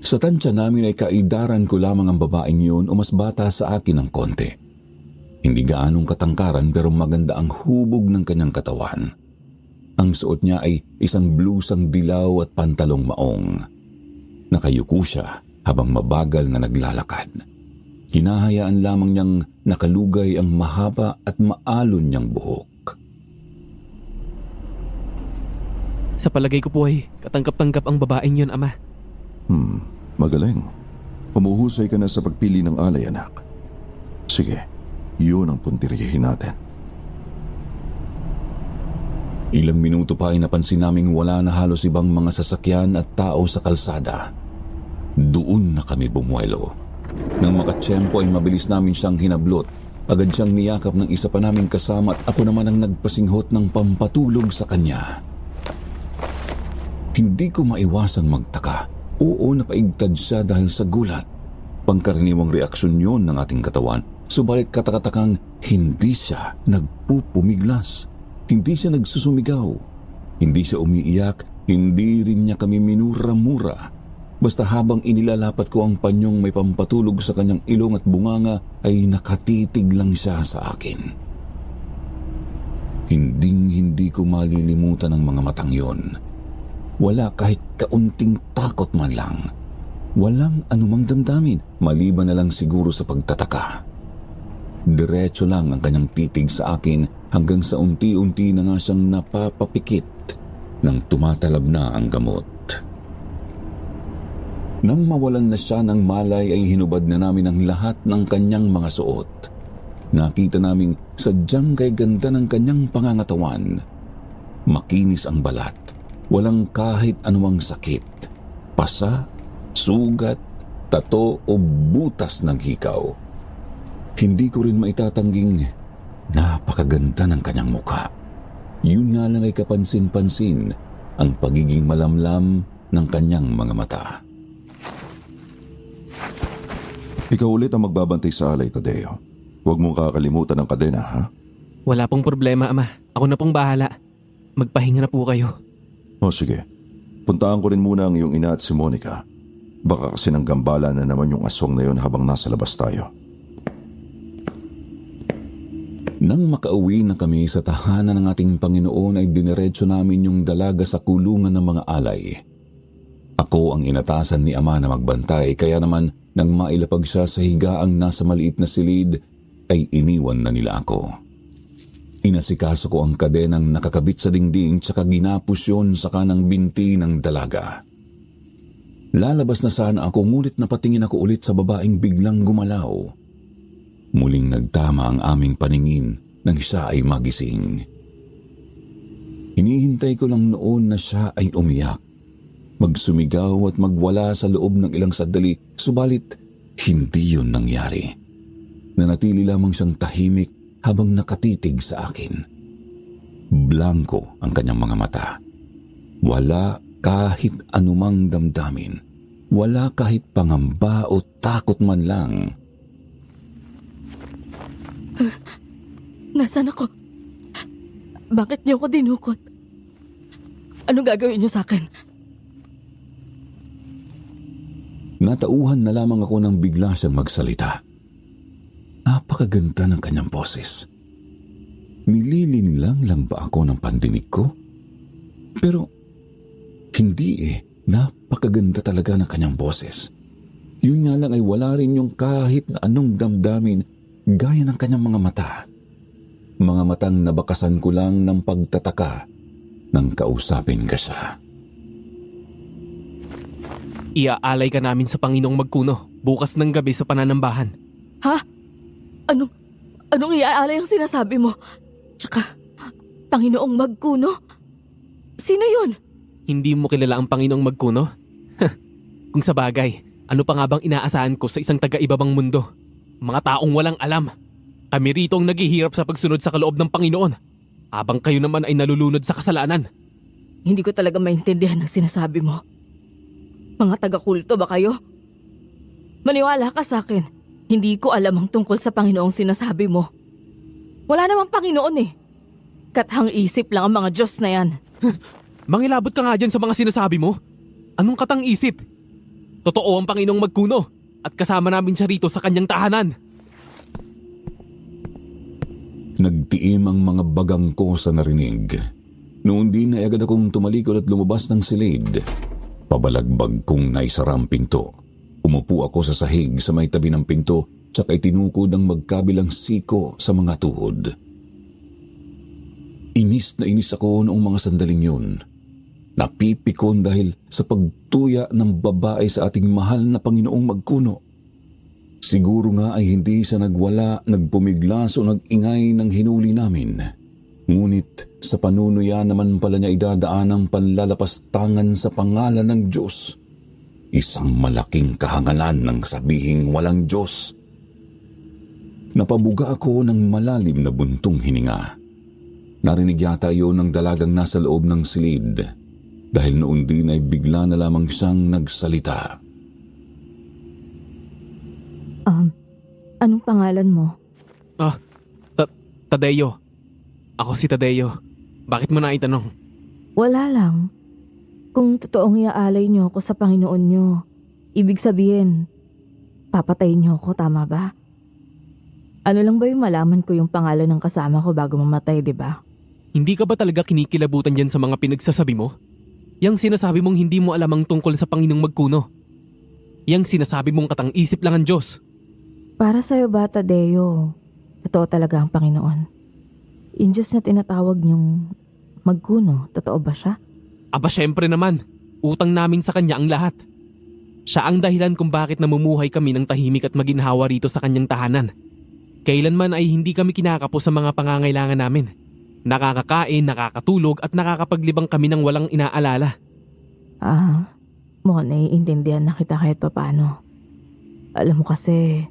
Sa tansya namin ay kaidaran ko lamang ang babaeng yun o mas bata sa akin ng konti. Hindi gaanong katangkaran pero maganda ang hubog ng kanyang katawan. Ang suot niya ay isang blusang dilaw at pantalong maong. Nakayuko siya habang mabagal na naglalakad. Hinahayaan lamang niyang nakalugay ang mahaba at maalon niyang buhok. Sa palagay ko po ay katangkap-tangkap ang babaeng yun, Ama. Magaling. Humuhusay ka na sa pagpili ng alay, anak. Sige, yun ang puntiryahin natin. Ilang minuto pa ay napansin naming wala na halos ibang mga sasakyan at tao sa kalsada. Doon na kami bumuelo. Nang makatsyempo ay mabilis namin siyang hinablot. Agad siyang niyakap ng isa pa naming kasama at ako naman ang nagpasinghot ng pampatulog sa kanya. Hindi ko maiwasang magtaka. Oo, napaigtad siya dahil sa gulat. Pangkaraniwang reaksyon yon ng ating katawan. Subalit katakatakang hindi siya nagpupumiglas. Hindi siya nagsusumigaw. Hindi siya umiiyak. Hindi rin niya kami minura-mura. Basta habang inilalapat ko ang panyong may pampatulog sa kanyang ilong at bunganga ay nakatitig lang siya sa akin. Hindi ko malilimutan ang mga matang yon. Wala kahit kaunting takot man lang. Walang anumang damdamin, maliban na lang siguro sa pagtataka. Diretso lang ang kanyang titig sa akin hanggang sa unti-unti na nga siyang napapapikit nang tumatalab na ang gamot. Nang mawalan na siya ng malay ay hinubad na namin ang lahat ng kanyang mga suot. Nakita naming sadyang kay ganda ng kanyang pangangatawan. Makinis ang balat. Walang kahit anumang sakit. Pasa, sugat, tato o butas ng hikaw. Hindi ko rin maitatangging napakaganda ng kanyang mukha. Yun nga lang ay kapansin-pansin ang pagiging malamlam ng kanyang mga mata. Ikaw ulit ang magbabantay sa alay, Tadeo. Huwag mong kakalimutan ang kadena, ha? Wala pong problema, Ama. Ako na pong bahala. Magpahinga na po kayo. O sige, puntaan ko rin muna ang iyong ina at si Monica. Baka kasi nang gambala na naman yung aswang na yon habang nasa labas tayo. Nang makauwi na kami sa tahanan ng ating Panginoon ay dineretso namin yung dalaga sa kulungan ng mga alay. Ako ang inatasan ni Ama na magbantay kaya naman nang mailapag siya sa higaang nasa maliit na silid ay iniwan na nila ako. Inasikaso ko ang kadenang nakakabit sa dingding tsaka ginapos yun sa kanang binti ng dalaga. Lalabas na sana ako ngunit napatingin ako ulit sa babaeng biglang gumalaw. Muling nagtama ang aming paningin nang siya ay magising. Hinihintay ko lang noon na siya ay umiyak. Magsumigaw at magwala sa loob ng ilang sandali, subalit hindi yun nangyari. Nanatili lamang siyang tahimik habang nakatitig sa akin. Blanko ang kanyang mga mata. Wala kahit anumang damdamin. Wala kahit pangamba o takot man lang. Nasaan ako? Bakit niyo ako dinukot? Anong gagawin niyo sa akin? Natauhan na lamang ako nang bigla siyang magsalita. Napakaganda ng kanyang boses. Nililinlang lang ba ako ng pandinig ko? Pero hindi eh. Napakaganda talaga ng kanyang boses. Yun nga lang ay wala rin yung kahit na anong damdamin gaya ng kanyang mga mata. Mga matang nabakasan ko lang ng pagtataka nang kausapin ka siya. Iaalay ka namin sa Panginoong Magkuno bukas ng gabi sa pananambahan. Ha? Anong iaalay ang sinasabi mo? Tsaka, Panginoong Magkuno? Sino yun? Hindi mo kilala ang Panginoong Magkuno? Kung sa bagay, ano pa nga bang inaasahan ko sa isang taga-ibabang mundo? Mga taong walang alam. Kami rito ang naghihirap sa pagsunod sa kaloob ng Panginoon, habang kayo naman ay nalulunod sa kasalanan. Hindi ko talaga maintindihan ang sinasabi mo. Mga taga-kulto ba kayo? Maniwala ka sa akin. Hindi ko alam ang tungkol sa Panginoong sinasabi mo. Wala namang Panginoon eh. Kathang isip lang ang mga Diyos na yan. Mangilabot ka nga dyan sa mga sinasabi mo. Anong katang isip? Totoo ang Panginoong Magkuno at kasama namin siya rito sa kanyang tahanan. Nagtiim ang mga bagang ko sa narinig. Noon din ay agad akong tumalikod at lumabas ng silid. Pabalagbag kong naisara ang pinto. Umupo ako sa sahig sa may tabi ng pinto tsaka itinukod ang magkabilang siko sa mga tuhod. Inis na inis ako noong mga sandaling yun. Napipikon dahil sa pagtuya ng babae sa ating mahal na Panginoong Magkuno. Siguro nga ay hindi siya nagwala, nagpumiglas o nag-ingay ng hinuli namin. Ngunit sa panunuya naman pala niya idadaan ang panlalapastangan sa pangalan ng Diyos. Isang malaking kahangalan ng sabihing walang Diyos. Napabuga ako ng malalim na buntong hininga. Narinig yata yun ng dalagang nasa loob ng silid dahil noon din ay bigla na lamang siyang nagsalita. Anong pangalan mo? Tadeo. Ako si Tadeo. Bakit mo na itanong? Wala lang. Kung totoong iaalay niyo ako sa Panginoon niyo, ibig sabihin, papatayin niyo ako, tama ba? Ano lang ba yung malaman ko yung pangalan ng kasama ko bago mamatay, di ba? Hindi ka ba talaga kinikilabutan dyan sa mga pinagsasabi mo? Yang sinasabi mong hindi mo alam ang tungkol sa Panginoong Magkuno. Yang sinasabi mong katang isip lang ang Diyos. Para sa'yo ba, Tadeo, totoo talaga ang Panginoon? Yung Diyos na tinatawag niyong Magkuno, totoo ba siya? Aba syempre naman, utang namin sa kanya ang lahat. Siya ang dahilan kung bakit namumuhay kami ng tahimik at maginhawa rito sa kanyang tahanan. Kailanman ay hindi kami kinakapos sa mga pangangailangan namin. Nakakakain, nakakatulog at nakakapaglibang kami ng walang inaalala. Mukhang naiintindihan na kita kahit papano. Alam mo kasi,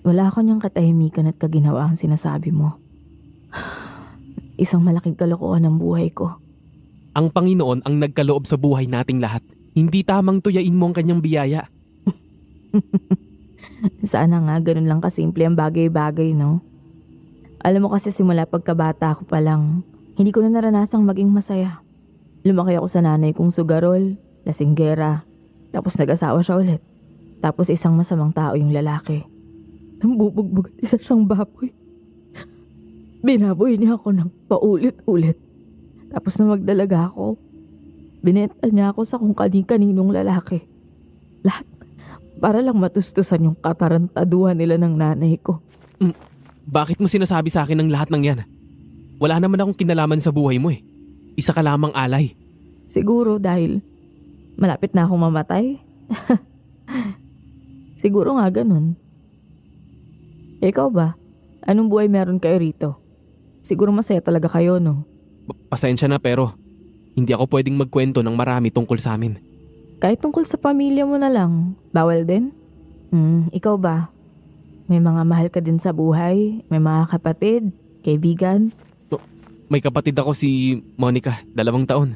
wala ako niyang katahimikan at kaginawa ang sinasabi mo. Isang malaking kalokohan ng buhay ko. Ang Panginoon ang nagkaloob sa buhay nating lahat. Hindi tamang tuyain mo ang kanyang biyaya. Sana nga ganun lang kasimple ang bagay-bagay, no? Alam mo kasi simula pagkabata ko pa lang, hindi ko na naranasang maging masaya. Lumaki ako sa nanay kong sugarol, lasinggera, tapos nag-asawa siya ulit. Tapos isang masamang tao yung lalaki. Nambubugbog at isa siyang baboy. Binaboy niya ako ng paulit-ulit. Tapos na magdalaga ako, binenta niya ako sa kung kani-kaninong lalaki. Lahat para lang matustusan yung katarantaduhan nila ng nanay ko. Bakit mo sinasabi sa akin ang lahat ng yan? Wala naman akong kinalaman sa buhay mo eh. Isa ka lamang alay. Siguro dahil malapit na akong mamatay. Siguro nga ganun. Ikaw ba? Anong buhay meron kayo rito? Siguro masaya talaga kayo, no? Pasensya na pero hindi ako pwedeng magkwento ng marami tungkol sa amin. Kahit tungkol sa pamilya mo na lang, bawal din? Ikaw ba? May mga mahal ka din sa buhay? May mga kapatid? Kaibigan? May kapatid ako si Monica, 2 taon.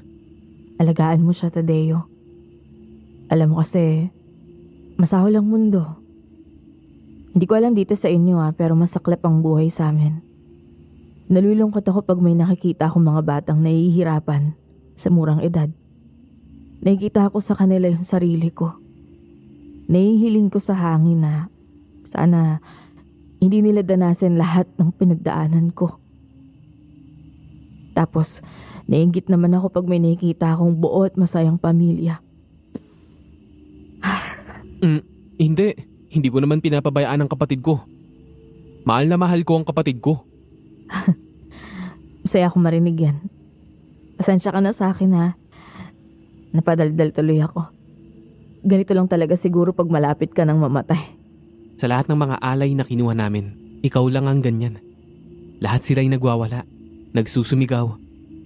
Alagaan mo siya, Tadeo. Alam mo kasi, masahol ang mundo. Hindi ko alam dito sa inyo pero masaklap ang buhay sa amin. Nalulungkot ako pag may nakikita akong mga batang nahihirapan sa murang edad. Nakikita ko sa kanila yung sarili ko. Nahihiling ko sa hangin na sana hindi nila danasin lahat ng pinagdaanan ko. Tapos, naiinggit naman ako pag may nakikita akong buo at masayang pamilya. Hindi ko naman pinapabayaan ang kapatid ko. Mahal na mahal ko ang kapatid ko. Masaya akong marinig yan. Pasensya ka na sa akin Napadaldal tuloy ako. Ganito lang talaga siguro pag malapit ka ng mamatay. Sa lahat ng mga alay na kinuha namin, ikaw lang ang ganyan. Lahat sila'y nagwawala, nagsusumigaw,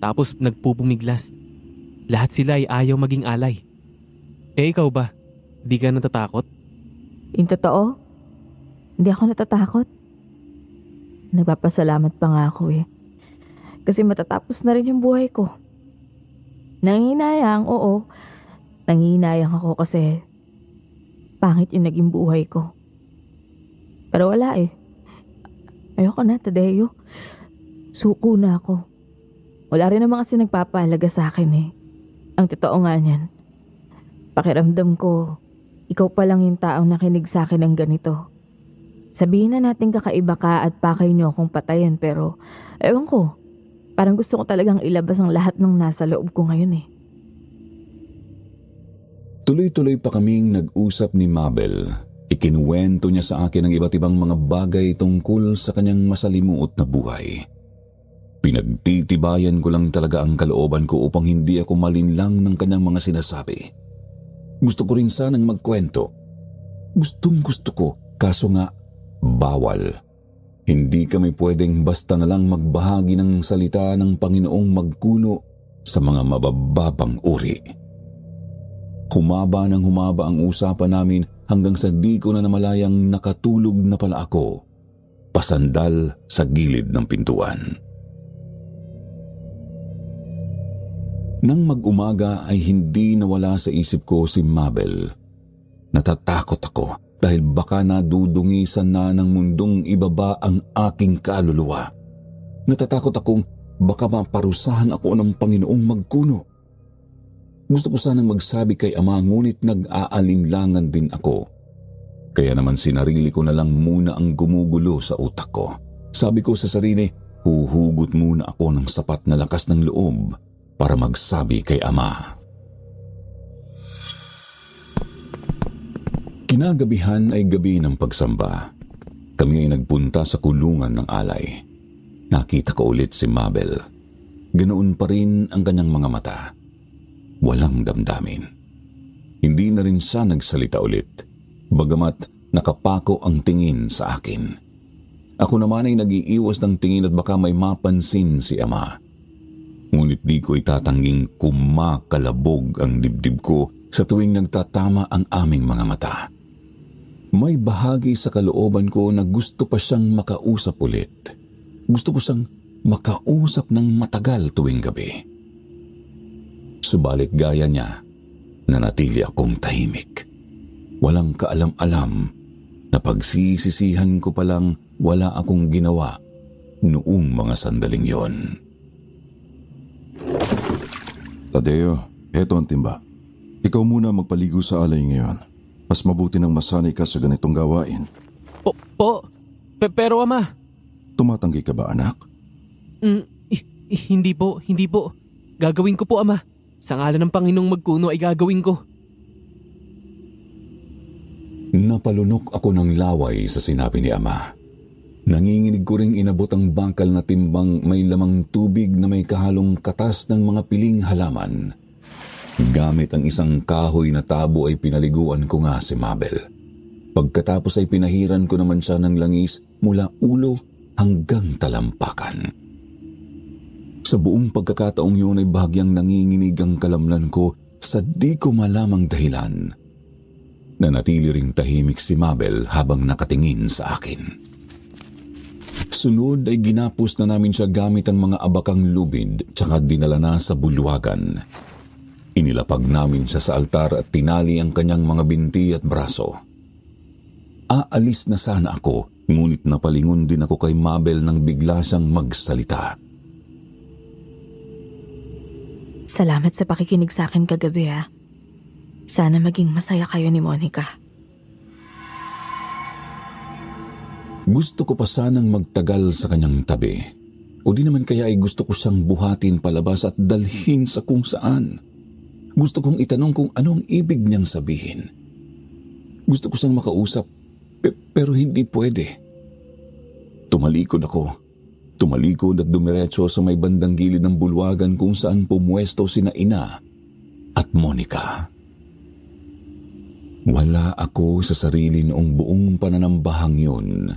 tapos nagpupumiglas. Lahat sila ay ayaw maging alay. Ikaw ba? Di ka natatakot? Yung totoo, hindi ako natatakot. Nagpapasalamat pa nga ako Kasi matatapos na rin yung buhay ko. Nanginayang, oo. Nanginayang ako kasi pangit yung naging buhay ko. Pero wala Ayoko na, Tadeo. Suko na ako. Wala rin naman kasi nagpapahalaga sa akin Ang totoo nga niyan. Pakiramdam ko, ikaw pa lang yung taong nakinig sa akin ng ganito. Sabihin na natin kakaiba ka at pakay niyo akong patayin pero ewan ko, parang gusto ko talagang ilabas ang lahat ng nasa loob ko ngayon Tuloy-tuloy pa kaming nag-usap ni Mabel. Ikinuwento niya sa akin ang iba't ibang mga bagay tungkol sa kanyang masalimuot na buhay. Pinagtitibayan ko lang talaga ang kalooban ko upang hindi ako malinlang ng kanyang mga sinasabi. Gusto ko rin sanang magkwento. Gustong-gusto ko, kaso nga, bawal. Hindi kami pwedeng basta na lang magbahagi ng salita ng Panginoong magkuno sa mga mabababang uri. Humaba ng humaba ang usapan namin hanggang sa di ko na namalayang nakatulog na pala ako, pasandal sa gilid ng pintuan. Nang mag-umaga ay hindi nawala sa isip ko si Mabel. Natatakot ako dahil baka nadudungisan na ng mundong ibaba ang aking kaluluwa. Natatakot akong baka maparusahan ako ng Panginoong magkuno. Gusto ko sanang magsabi kay Ama ngunit nag-aalinlangan din ako. Kaya naman sinarili ko na lang muna ang gumugulo sa utak ko. Sabi ko sa sarili, huhugot muna ako ng sapat na lakas ng loob para magsabi kay Ama. Kinagabihan ay gabi ng pagsamba. Kami ay nagpunta sa kulungan ng alay. Nakita ko ulit si Mabel. Ganoon pa rin ang kanyang mga mata. Walang damdamin. Hindi na rin siya nagsalita ulit, bagamat nakapako ang tingin sa akin. Ako naman ay nag-iiwas ng tingin at baka may mapansin si Ama. Ngunit di ko itatangging kumakalabog ang dibdib ko sa tuwing nagtatama ang aming mga mata. May bahagi sa kalooban ko na gusto pa siyang makausap ulit. Gusto ko siyang makausap ng matagal tuwing gabi. Subalit gaya niya, nanatili akong tahimik. Walang kaalam-alam na pagsisisihan ko palang wala akong ginawa noong mga sandaling yon. Tadeo, eto ang timba. Ikaw muna magpaligo sa alay ngayon. Mas mabuti nang masanay ka sa ganitong gawain. Pero Ama. Tumatanggi ka ba, anak? Hindi po. Gagawin ko po, Ama. Sa ngalan ng Panginoong magkuno ay gagawin ko. Napalunok ako ng laway sa sinabi ni Ama. Nanginginig ko ring inabot ang bakal na timbang may lamang tubig na may kahalong katas ng mga piling halaman. Gamit ang isang kahoy na tabo ay pinaliguan ko nga si Mabel. Pagkatapos ay pinahiran ko naman siya ng langis mula ulo hanggang talampakan. Sa buong pagkakataong yun ay bahagyang nanginginig ang kalamnan ko sa di ko malamang dahilan. Nanatili ring tahimik si Mabel habang nakatingin sa akin. Sunod ay ginapos na namin siya gamit ang mga abakang lubid tsaka dinala na sa bulwagan. Inilapag namin siya sa altar at tinali ang kanyang mga binti at braso. Aalis na sana ako, ngunit napalingon din ako kay Mabel nang bigla siyang magsalita. Salamat sa pakikinig sa akin kagabi ha. Sana maging masaya kayo ni Monica. Gusto ko pa sanang magtagal sa kanyang tabi. O di naman kaya ay gusto ko siyang buhatin palabas at dalhin sa kung saan. Gusto kong itanong kung ano ang ibig niyang sabihin. Gusto ko siyang makausap, pero hindi pwede. Tumalikod ako. Tumalikod at dumiretso sa may bandang gilid ng bulwagan kung saan pumwesto sina Ina at Monica. Wala ako sa sarili noong buong pananambahang yun.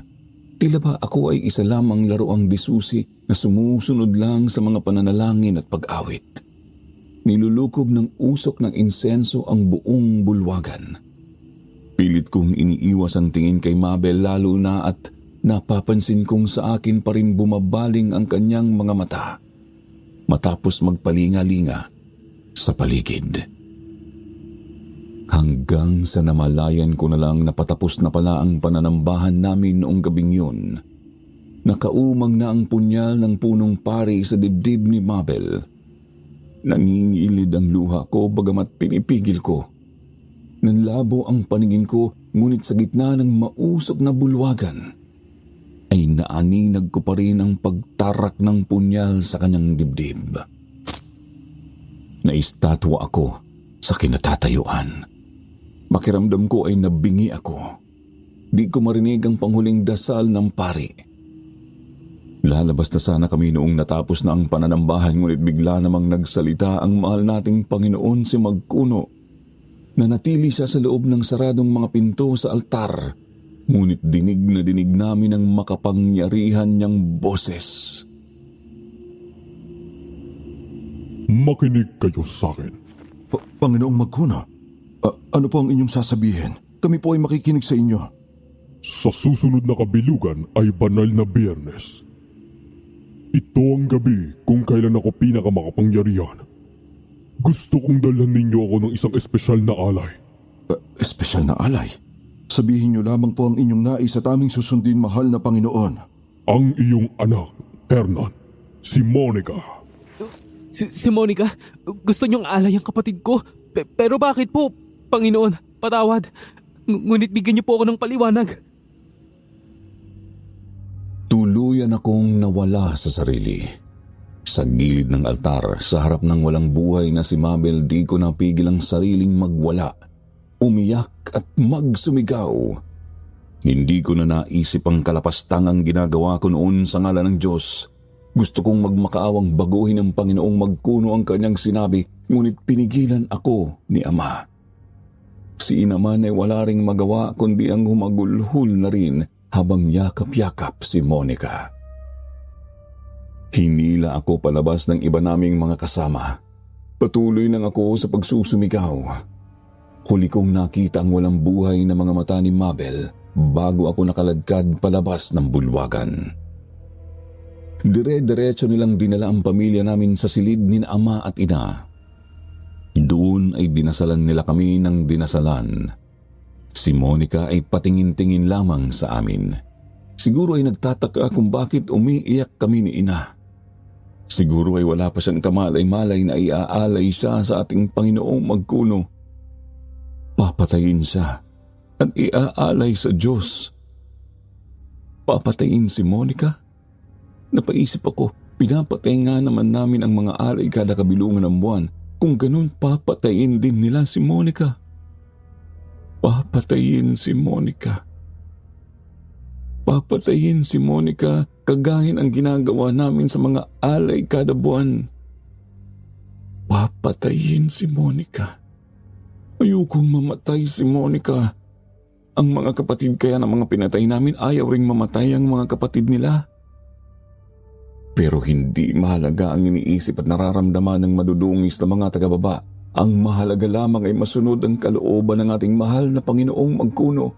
Tila ba ako ay isa lamang laruang disusi na sumusunod lang sa mga pananalangin at pag-awit. Nilulukob ng usok ng insenso ang buong bulwagan. Pilit kong iniiwas ang tingin kay Mabel lalo na at napapansin kong sa akin pa rin bumabaling ang kanyang mga mata matapos magpalinga-linga sa paligid. Hanggang sa namalayan ko na lang napatapos na pala ang pananambahan namin noong gabing yun. Nakaumang na ang punyal ng punong pari sa dibdib ni Mabel. Nangingilid ang luha ko bagamat pinipigil ko. Nanlabo ang paningin ko ngunit sa gitna ng mausok na bulwagan ay naaninag ko pa rin ang pagtarak ng punyal sa kanyang dibdib. Naistatwa ako sa kinatatayuan. Makiramdam ko ay nabingi ako. Di ko marinig ang panghuling dasal ng pari. Lalabas na sana kami noong natapos na ang pananambahan ngunit bigla namang nagsalita ang mahal nating Panginoon si Magkuno. Nanatili siya sa loob ng saradong mga pinto sa altar. Ngunit dinig na dinig namin ang makapangyarihan niyang boses. Makinig kayo sa akin. Panginoong Magkuno, ano po ang inyong sasabihin? Kami po ay makikinig sa inyo. Sa susunod na kabilugan ay banal na Biyernes. Ito ang gabi kung kailan ako pinakamakapangyarihan. Gusto kong dalhan ninyo ako ng isang espesyal na alay. Espesyal na alay? Sabihin niyo lamang po ang inyong nais at aming susundin, mahal na Panginoon. Ang iyong anak, Hernan, si Monica. Si Monica, gusto niyong alay ang kapatid ko. Pero bakit po, Panginoon, patawad. Ngunit bigyan niyo po ako ng paliwanag. Tuluyan akong nawala sa sarili. Sa gilid ng altar, sa harap ng walang buhay na si Mabel, di ko napigil ang sariling magwala, umiyak at magsumigaw. Hindi ko na naisip ang kalapastangang ginagawa ko noon sa ngalan ng Diyos. Gusto kong magmakaawang baguhin ng Panginoong Magkuno ang kanyang sinabi, ngunit pinigilan ako ni Ama. Si Ina man ay wala ring magawa kundi ang humagulhul na rin habang yakap-yakap si Monica. Hinila ako palabas ng iba naming mga kasama. Patuloy lang ako sa pagsusumigaw. Huli kong nakita ang walang buhay na mga mata ni Mabel bago ako nakaladkad palabas ng bulwagan. Dire-diretso nilang dinala ang pamilya namin sa silid ni Ama at Ina. Doon ay dinasalan nila kami ng dinasalan. Si Monica ay patingin-tingin lamang sa amin. Siguro ay nagtataka kung bakit umiiyak kami ni Ina. Siguro ay wala pa siyang kamalay-malay na iaalay siya sa ating Panginoong Magkuno. Papatayin siya at iaalay sa Diyos. Papatayin si Monica? Napaisip ako, pinapatay nga naman namin ang mga alay kada kabilungan ng buwan. Kung ganun, papatayin din nila si Monica. Papatayin si Monica. Papatayin si Monica kagahin ang ginagawa namin sa mga alay kada buwan. Papatayin si Monica. Ayokong mamatay si Monica. Ang mga kapatid kaya ng mga pinatay namin ayaw ring mamatay ang mga kapatid nila. Pero hindi mahalaga ang iniisip at nararamdaman ng madudungis na mga tagababa. Ang mahalaga lamang ay masunod ang kalooban ng ating mahal na Panginoong Magkuno.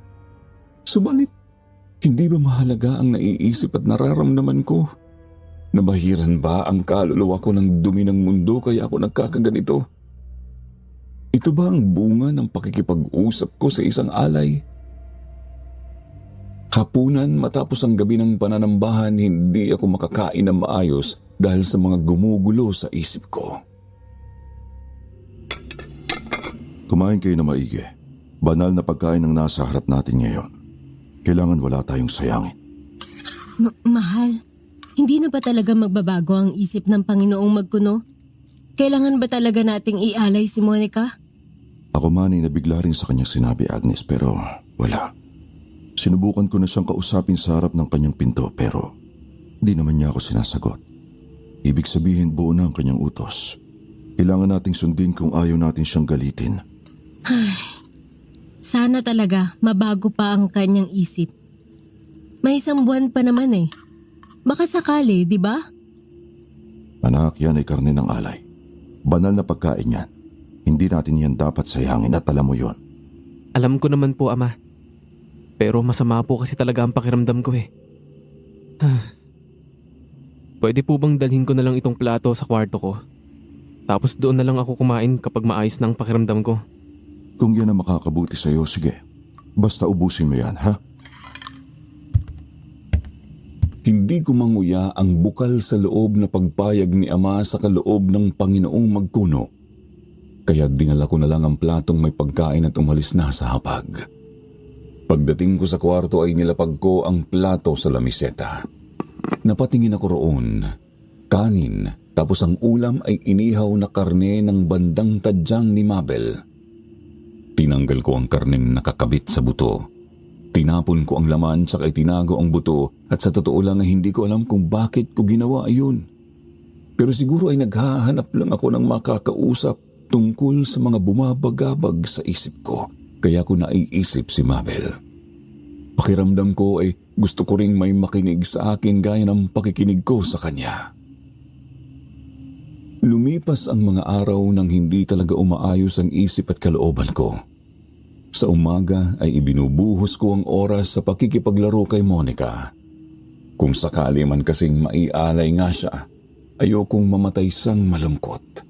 Subalit, hindi ba mahalaga ang naiisip at nararamdaman ko? Nabahiran ba ang kaluluwa ko ng dumi ng mundo kaya ako nagkakaganito? Ito ba ang bunga ng pakikipag-usap ko sa isang alay? Hapunan matapos ang gabi ng pananambahan, hindi ako makakain ng maayos dahil sa mga gumugulo sa isip ko. Kumain kayo na maigi. Banal na pagkain ang nasa harap natin ngayon. Kailangan wala tayong sayangin. Mahal, hindi na ba talaga magbabago ang isip ng Panginoong Magkuno? Kailangan ba talaga nating ialay si Monica? Ako man ay nabigla rin sa kanyang sinabi, Agnes, pero wala. Sinubukan ko na siyang kausapin sa harap ng kanyang pinto pero di naman niya ako sinasagot. Ibig sabihin buo na ang kanyang utos. Kailangan nating sundin kung ayaw natin siyang galitin. Sana talaga mabago pa ang kanyang isip. May isang buwan pa naman eh. Baka sakali, di ba? Anak, yan ay karne ng alay. Banal na pagkain yan. Hindi natin yan dapat sayangin at alam mo yon. Alam ko naman po, Ama. Pero masama po kasi talaga ang pakiramdam ko eh. Pwede po bang dalhin ko na lang itong plato sa kwarto ko? Tapos doon na lang ako kumain kapag maayos na ang pakiramdam ko. Kung yan ang makakabuti sa'yo, sige. Basta ubusin mo yan, ha? Hindi ko manguya ang bukal sa loob na pagpayag ni Ama sa kaloob ng Panginoong Magkuno. Kaya dinala ko na lang ang platong may pagkain at umalis na sa hapag. Pagdating ko sa kwarto ay nilapag ko ang plato sa lamiseta. Napatingin ako roon. Kanin, tapos ang ulam ay inihaw na karne ng bandang tadyang ni Mabel. Tinanggal ko ang karneng nakakabit sa buto. Tinapon ko ang laman saka itinago ang buto at sa totoo lang ay hindi ko alam kung bakit ko ginawa iyon. Pero siguro ay naghahanap lang ako ng makakausap tungkol sa mga bumabagabag sa isip ko. Kaya ko naiisip si Mabel. Pakiramdam ko ay gusto ko ring may makinig sa akin gaya ng pakikinig ko sa kanya. Lumipas ang mga araw nang hindi talaga umaayos ang isip at kalooban ko. Sa umaga ay ibinubuhos ko ang oras sa pakikipaglaro kay Monica. Kung sakali man kasing maialay nga siya, ayokong mamatay sang malungkot.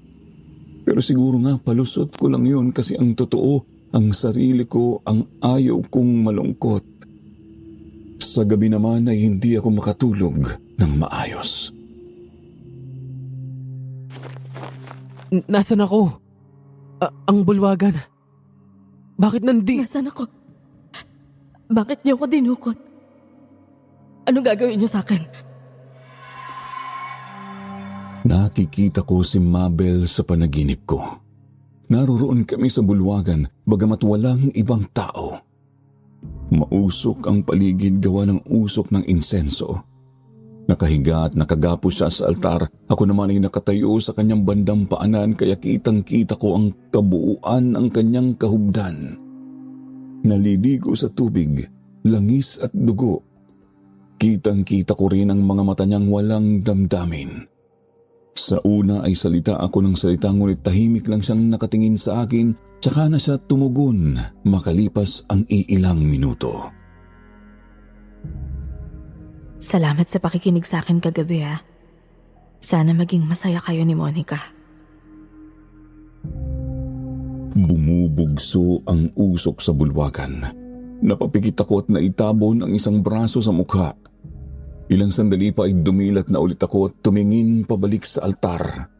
Pero siguro nga palusot ko lang yun kasi ang totoo, ang sarili ko ang ayaw kong malungkot. Sa gabi naman ay hindi ako makatulog ng maayos. Nasaan ako? Ang bulwagan. Bakit Nasaan ako? Bakit niyo ako dinukot? Anong gagawin niyo sa akin? Nakikita ko si Mabel sa panaginip ko. Naroroon kami sa bulwagan bagamat walang ibang tao. Mausok ang paligid gawa ng usok ng insenso. Nakahiga at nakagapo siya sa altar. Ako naman ay nakatayo sa kanyang bandang paanan kaya kitang-kita ko ang kabuuan ng kanyang kahubdan. Naliligo sa tubig, langis at dugo. Kitang-kita ko rin ang mga mata niyang walang damdamin. Sa una ay salita ako ng salita ngunit tahimik lang siyang nakatingin sa akin tsaka na siya tumugon makalipas ang iilang minuto. Salamat sa pakikinig sa akin kagabi ha. Sana maging masaya kayo ni Monica. Bumubugso ang usok sa bulwagan. Napapikit ako at naitabon ang isang braso sa mukha. Ilang sandali pa ay dumilat na ulit ako at tumingin pabalik sa altar.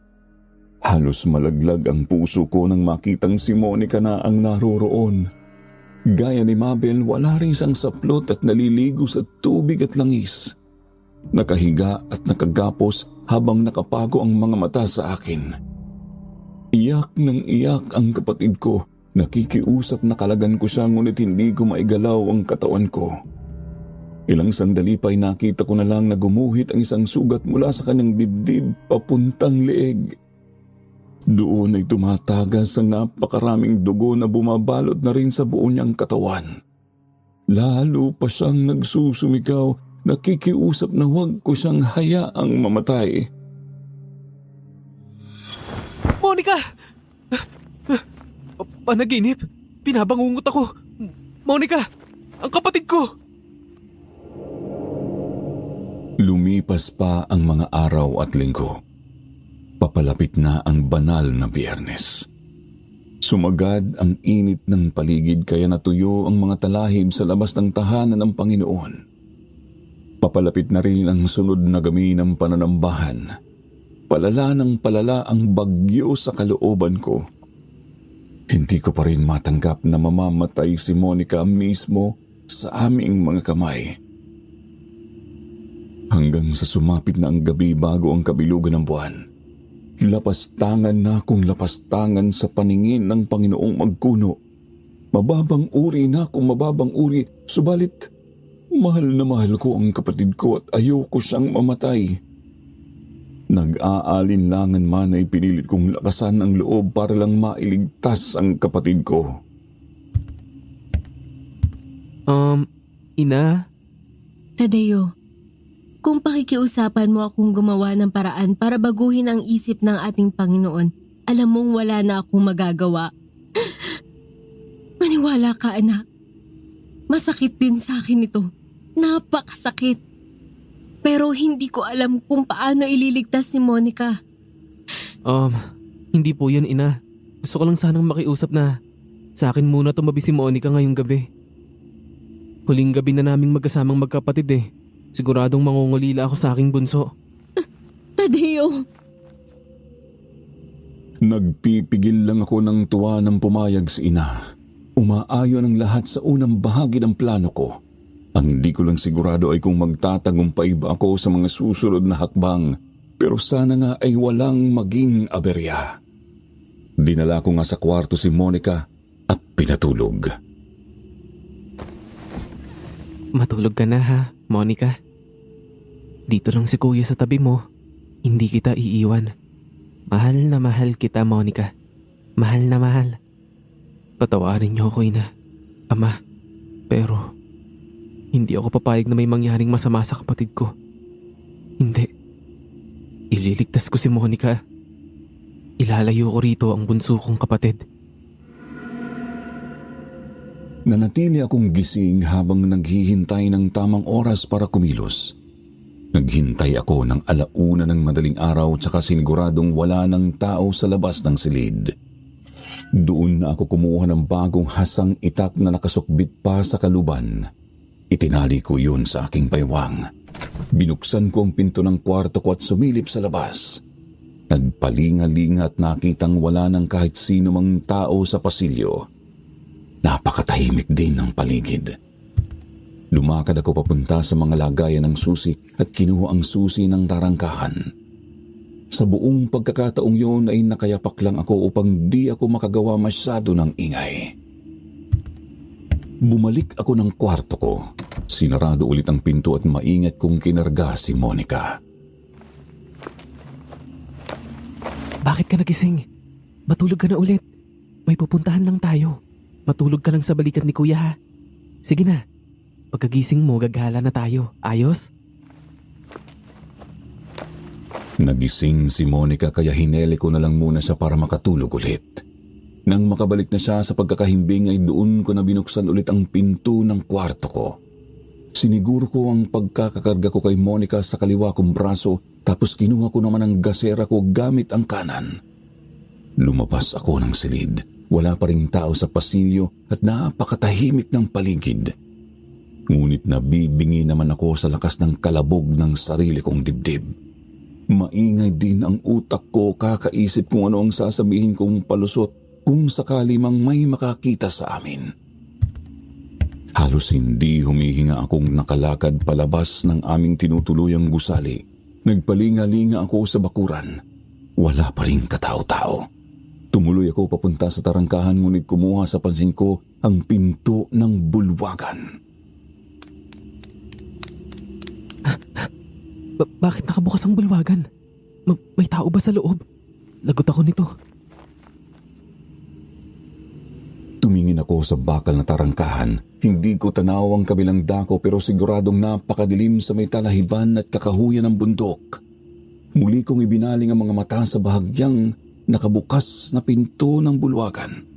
Halos malaglag ang puso ko nang makitang si Monica na ang naroroon. Gaya ni Mabel, wala rin siyang saplot at naliligo sa tubig at langis. Nakahiga at nakagapos habang nakapago ang mga mata sa akin. Iyak ng iyak ang kapatid ko. Nakikiusap na kalagan ko siya ngunit hindi ko maigalaw ang katawan ko. Ilang sandali pa ay nakita ko na lang na gumuhit ang isang sugat mula sa kanyang dibdib papuntang leeg. Doon ay tumatagas ang napakaraming dugo na bumabalot na rin sa buo niyang katawan. Lalo pa siyang nagsusumigaw nakikiusap na huwag ko siyang hayaang mamatay. Monica! Panaginip? Pinabangungot ako. Monica! Ang kapatid ko! Lumipas pa ang mga araw at linggo. Papalapit na ang banal na Biyernes. Sumagad ang init ng paligid kaya natuyo ang mga talahib sa labas ng tahanan ng Panginoon. Papalapit na rin ang sunod na gabi ng pananambahan. Palala ng palala ang bagyo sa kalooban ko. Hindi ko pa rin matanggap na mamamatay si Monica mismo sa aming mga kamay. Hanggang sa sumapit na ang gabi bago ang kabilugan ng buwan. Lapastangan na akong lapastangan sa paningin ng Panginoong magkuno. Mababang uri na akong mababang uri, subalit mahal na mahal ko ang kapatid ko at ayoko siyang mamatay. Nag-aalinlangan man ay pinilit kong lakasan ang loob para lang mailigtas ang kapatid ko. Ina? Tadeo, kung pakikiusapan mo akong gumawa ng paraan para baguhin ang isip ng ating Panginoon, alam mong wala na akong magagawa. Maniwala ka, anak. Masakit din sa akin ito. Napakasakit. Pero hindi ko alam kung paano ililigtas si Monica. Hindi po yun, ina. Gusto ko lang sanang makiusap na sa akin muna tumabi si Monica ngayong gabi. Huling gabi na naming magkasamang magkapatid eh. Siguradong mangungulila ako sa aking bunso. Tadeo! Nagpipigil lang ako ng tuwa ng pumayag si ina. Umaayon ang lahat sa unang bahagi ng plano ko. Ang hindi ko lang sigurado ay kung magtatagumpay ba ako sa mga susunod na hakbang, pero sana nga ay walang maging aberya. Dinala ko nga sa kwarto si Monica at pinatulog. Matulog ka na ha, Monica. Dito lang si Kuya sa tabi mo. Hindi kita iiwan. Mahal na mahal kita, Monica. Mahal na mahal. Patawarin niyo ako, ina. Ama. Pero hindi ako papayag na may mangyaring masama sa kapatid ko. Hindi. Ililigtas ko si Monica. Ilalayo ko rito ang bunso kong kapatid. Nanatili akong gising habang naghihintay ng tamang oras para kumilos. Naghintay ako ng 1:00 ng madaling araw tsaka siniguradong wala ng tao sa labas ng silid. Doon na ako kumuha ng bagong hasang itak na nakasukbit pa sa kaluban. Itinali ko yun sa aking baywang. Binuksan ko ang pinto ng kwarto ko at sumilip sa labas. Nagpalingalinga at nakitang wala ng kahit sino mang tao sa pasilyo. Napakatahimik din ng paligid. Lumakad ako papunta sa mga lagayan ng susi at kinuha ang susi ng tarangkahan. Sa buong pagkakataong yun ay nakayapak lang ako upang di ako makagawa masyado ng ingay. Bumalik ako ng kwarto ko. Sinarado ulit ang pinto at maingat kong kinarga si Monica. Bakit ka nagising? Matulog ka na ulit. May pupuntahan lang tayo. Matulog ka lang sa balikat ni Kuya ha. Sige na. Pagkagising mo, gagala na tayo. Ayos? Nagising si Monica kaya hinele ko na lang muna siya para makatulog ulit. Nang makabalik na siya sa pagkakahimbing ay doon ko na binuksan ulit ang pinto ng kwarto ko. Siniguro ko ang pagkakakarga ko kay Monica sa kaliwa kong braso tapos kinuha ko naman ang gasera ko gamit ang kanan. Lumabas ako ng silid. Wala pa ring tao sa pasilyo at napakatahimik ng paligid. Ngunit nabibingi naman ako sa lakas ng kalabog ng sarili kong dibdib. Maingay din ang utak ko kakaisip kung ano ang sasabihin kong palusot kung sakali mang may makakita sa amin. Halos hindi humihinga akong nakalakad palabas ng aming tinutuluyang gusali. Nagpalinga-linga ako sa bakuran. Wala pa ring katao-tao. Tumuloy ako papunta sa tarangkahan ngunit kumuha sa pansin ko ang pinto ng bulwagan. Bakit nakabukas ang bulwagan? May tao ba sa loob? Lagot ako nito. Tumingin ako sa bakal na tarangkahan. Hindi ko tanaw ang kabilang dako pero siguradong napakadilim sa may talahiban at kakahuyan ng bundok. Muli kong ibinaling ang mga mata sa bahagyang nakabukas na pinto ng bulwagan.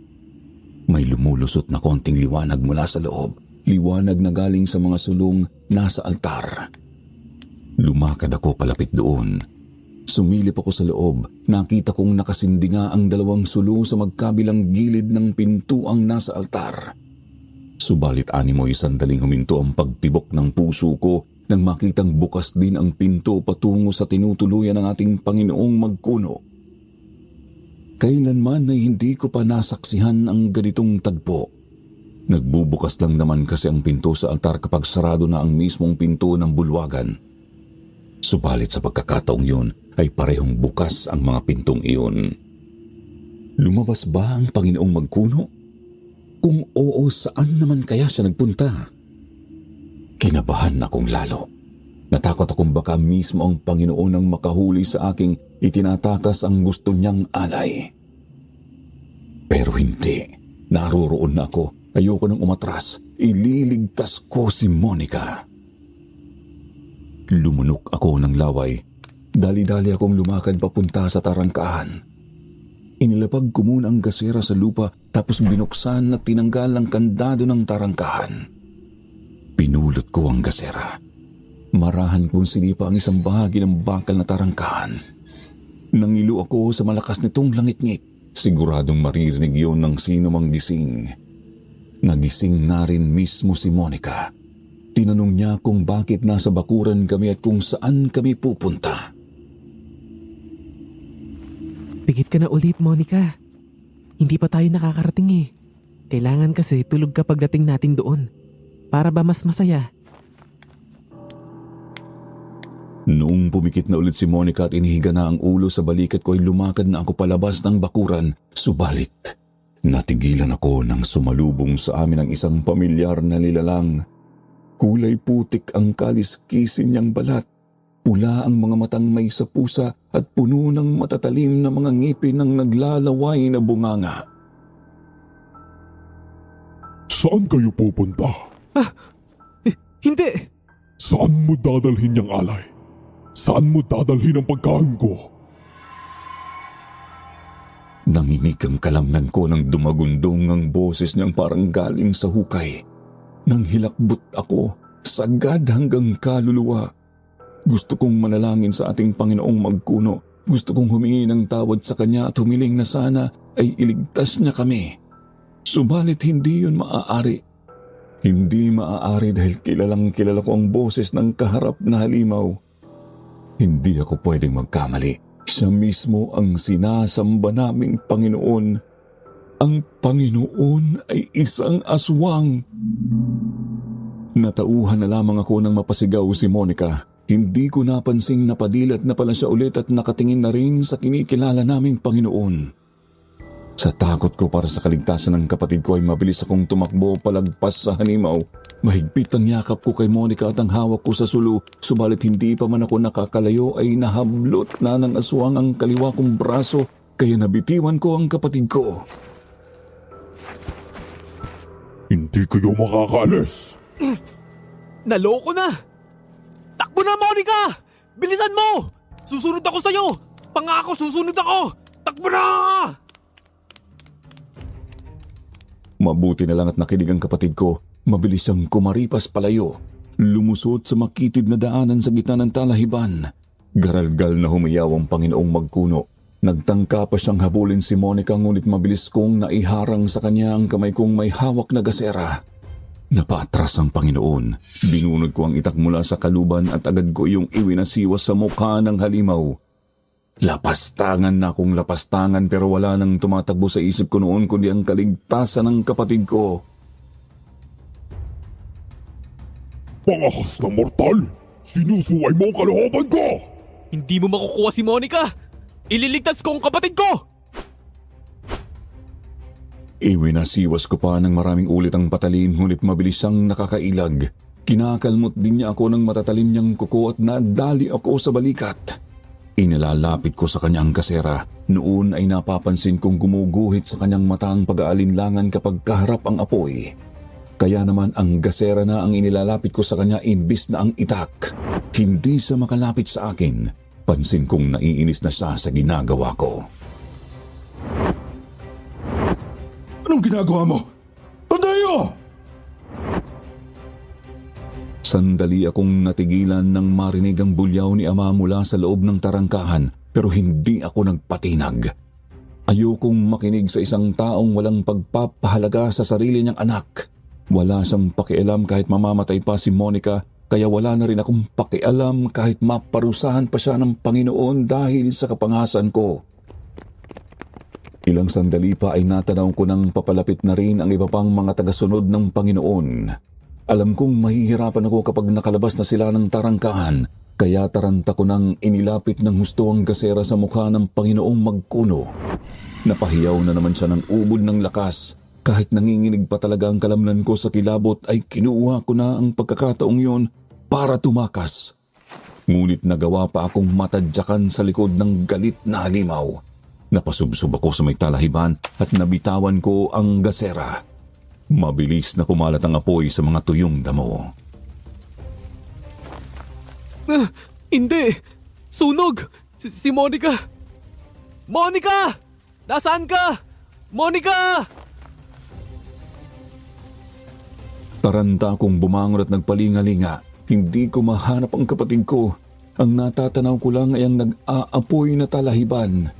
May lumulusot na konting liwanag mula sa loob. Liwanag na galing sa mga sulong nasa altar. Lumakad ako palapit doon. Sumilip ako sa loob. Nakita kong nakasindinga ang dalawang sulo sa magkabilang gilid ng pintuang nasa altar. Subalit animoy sandaling huminto ang pagtibok ng puso ko nang makitang bukas din ang pinto patungo sa tinutuluyan ng ating Panginoong magkuno. Kailanman ay hindi ko pa nasaksihan ang ganitong tagpo. Nagbubukas lang naman kasi ang pinto sa altar kapag sarado na ang mismong pinto ng bulwagan. Subalit sa pagkakataong yun ay parehong bukas ang mga pintong iyon. Lumabas ba ang Panginoong magkuno? Kung oo, saan naman kaya siya nagpunta? Kinabahan akong lalo. Natakot akong baka mismo ang Panginoon ang makahuli sa aking itinatakas ang gusto niyang alay. Pero hindi. Naroroon na ako. Ayoko nang umatras. Ililigtas ko si Monica. Lumunok ako ng laway. Dali-dali akong lumakad papunta sa tarangkahan. Inilapag ko muna ang gasera sa lupa tapos binuksan at tinanggal ang kandado ng tarangkahan. Pinulot ko ang gasera. Marahan kong sinipa ang isang bahagi ng bakal na tarangkahan. Nangilo ako sa malakas nitong langit-ngit. Siguradong maririnig yun ng sino mang gising. Nagising na rin mismo si Monica. Tinanong niya kung bakit nasa bakuran kami at kung saan kami pupunta. Pigit ka na ulit, Monica. Hindi pa tayo nakakarating eh. Kailangan kasi tulog ka pagdating natin doon. Para ba mas masaya? Noong pumikit na ulit si Monica at inihiga na ang ulo sa balikat ko ay lumakad na ako palabas ng bakuran. Subalit, natigilan ako nang sumalubong sa amin ang isang pamilyar na nilalang. Kulay putik ang kaliskisin niyang balat. Pula ang mga matang may sapusa at puno ng matatalim na mga ngipin ng naglalaway na bunganga. Saan kayo pupunta? Hindi! Saan mo dadalhin niyang alay? Saan mo dadalhin ang pagkain ko? Nanginig ang kalamnan ko nang dumagundong ang boses niyang parang galing sa hukay. Nang hilakbot ako, sagad hanggang kaluluwa. Gusto kong manalangin sa ating Panginoong magkuno. Gusto kong humingi ng tawad sa Kanya at humiling na sana ay iligtas niya kami. Subalit hindi yun maaari. Hindi maaari dahil kilalang kilala ko ang boses ng kaharap na halimaw. Hindi ako pwedeng magkamali. Siya mismo ang sinasamba naming Panginoon. Ang Panginoon ay isang aswang. Natauhan na lamang ako nang mapasigaw si Monica. Hindi ko napansing napadilat na pala siya ulit at nakatingin na rin sa kinikilala naming Panginoon. Sa takot ko para sa kaligtasan ng kapatid ko ay mabilis akong tumakbo palagpas sa halimaw. Mahigpit ang yakap ko kay Monica at ang hawak ko sa sulo. Subalit hindi pa man ako nakakalayo ay nahablot na ng aswang ang kaliwa kong braso kaya nabitiwan ko ang kapatid ko. Hindi kayo makakaalis. Naloko na! Takbo na, Monica! Bilisan mo! Susunod ako sa'yo! Pangako, susunod ako! Takbo na! Mabuti na lang at nakinig ang kapatid ko. Mabilis siyang kumaripas palayo. Lumusot sa makitid na daanan sa gitna ng talahiban. Garalgal na humiyaw ang Panginoong magkuno. Nagtangka pa siyang habulin si Monica ngunit mabilis kong naiharang sa kanya ang kamay kong may hawak na gasera. Napaatras ang Panginoon. Binunod ko ang itak mula sa kaluban at agad ko yung iwinasiwas sa mukha ng halimaw. Lapastangan na akong lapastangan pero wala nang tumatakbo sa isip ko noon kundi ang kaligtasan ng kapatid ko. Pangakas na mortal! Sinusuway mo ang kalooban ko! Hindi mo makukuha si Monica! Ililigtas ko ang kapatid ko! Iwinasiwas ko pa ng maraming ulit ang patalim ngunit mabilis siyang nakakailag. Kinakalmot din niya ako ng matatalim niyang kuko at nadali ako sa balikat. Inilalapit ko sa kanya ang kasera. Noon ay napapansin kong gumuguhit sa kanyang mata ang pag-aalinlangan kapag kaharap ang apoy. Kaya naman ang gasera na ang inilalapit ko sa kanya imbis na ang itak. Hindi siya makalapit sa akin. Pansin kong naiinis na siya sa ginagawa ko. Anong ginagawa mo? Tadeo! Sandali akong natigilan nang marinig ang bulyaw ni Ama mula sa loob ng tarangkahan pero hindi ako nagpatinag. Ayokong makinig sa isang taong walang pagpapahalaga sa sarili niyang anak. Wala siyang pakialam kahit mamamatay pa si Monica, kaya wala na rin akong pakialam kahit maparusahan pa siya ng Panginoon dahil sa kapangasan ko. Ilang sandali pa ay natanaw ko nang papalapit na rin ang iba pang mga tagasunod ng Panginoon. Alam kong mahihirapan ako kapag nakalabas na sila ng tarangkahan, kaya taranta ko nang inilapit ng husto ang gasera sa mukha ng Panginoong magkuno. Napahiyaw na naman siya ng ubod ng lakas. Kahit nanginginig pa talaga ang kalamnan ko sa kilabot ay kinuha ko na ang pagkakataong yon para tumakas. Ngunit nagawa pa akong matadyakan sa likod ng galit na halimaw. Napasubsob ako sa may talahiban at nabitawan ko ang gasera. Mabilis na kumalat ang apoy sa mga tuyong damo. Hindi! Sunog! Si Monica! Monica! Nasaan ka? Monica! Taranta akong bumangon at nagpalingalinga. Hindi ko mahanap ang kapatid ko. Ang natatanaw ko lang ay ang nag-aapoy na talahiban.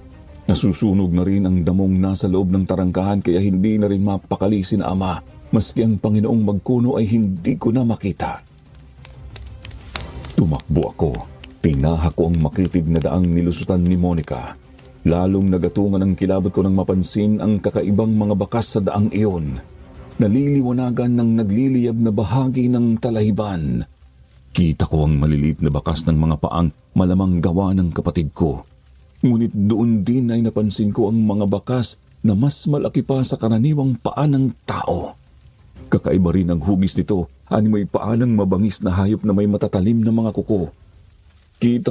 Nasusunog na rin ang damong nasa loob ng tarangkahan kaya hindi na rin mapakali si Ama. Maski ang Panginoong magkuno ay hindi ko na makita. Tumakbo ako. Tinahak ko ang makitid na daang nilusutan ni Monica. Lalong nagatungan ang kilabot ko nang mapansin ang kakaibang mga bakas sa daang iyon. Naliliwanagan ng nagliliyab na bahagi ng talahiban. Kita ko ang maliliit na bakas ng mga paang malamang gawa ng kapatid ko. Ngunit doon din ay napansin ko ang mga bakas na mas malaki pa sa karaniwang paa ng tao. Kakaiba rin ang hugis nito, ani may paa ng mabangis na hayop na may matatalim na mga kuko. Kita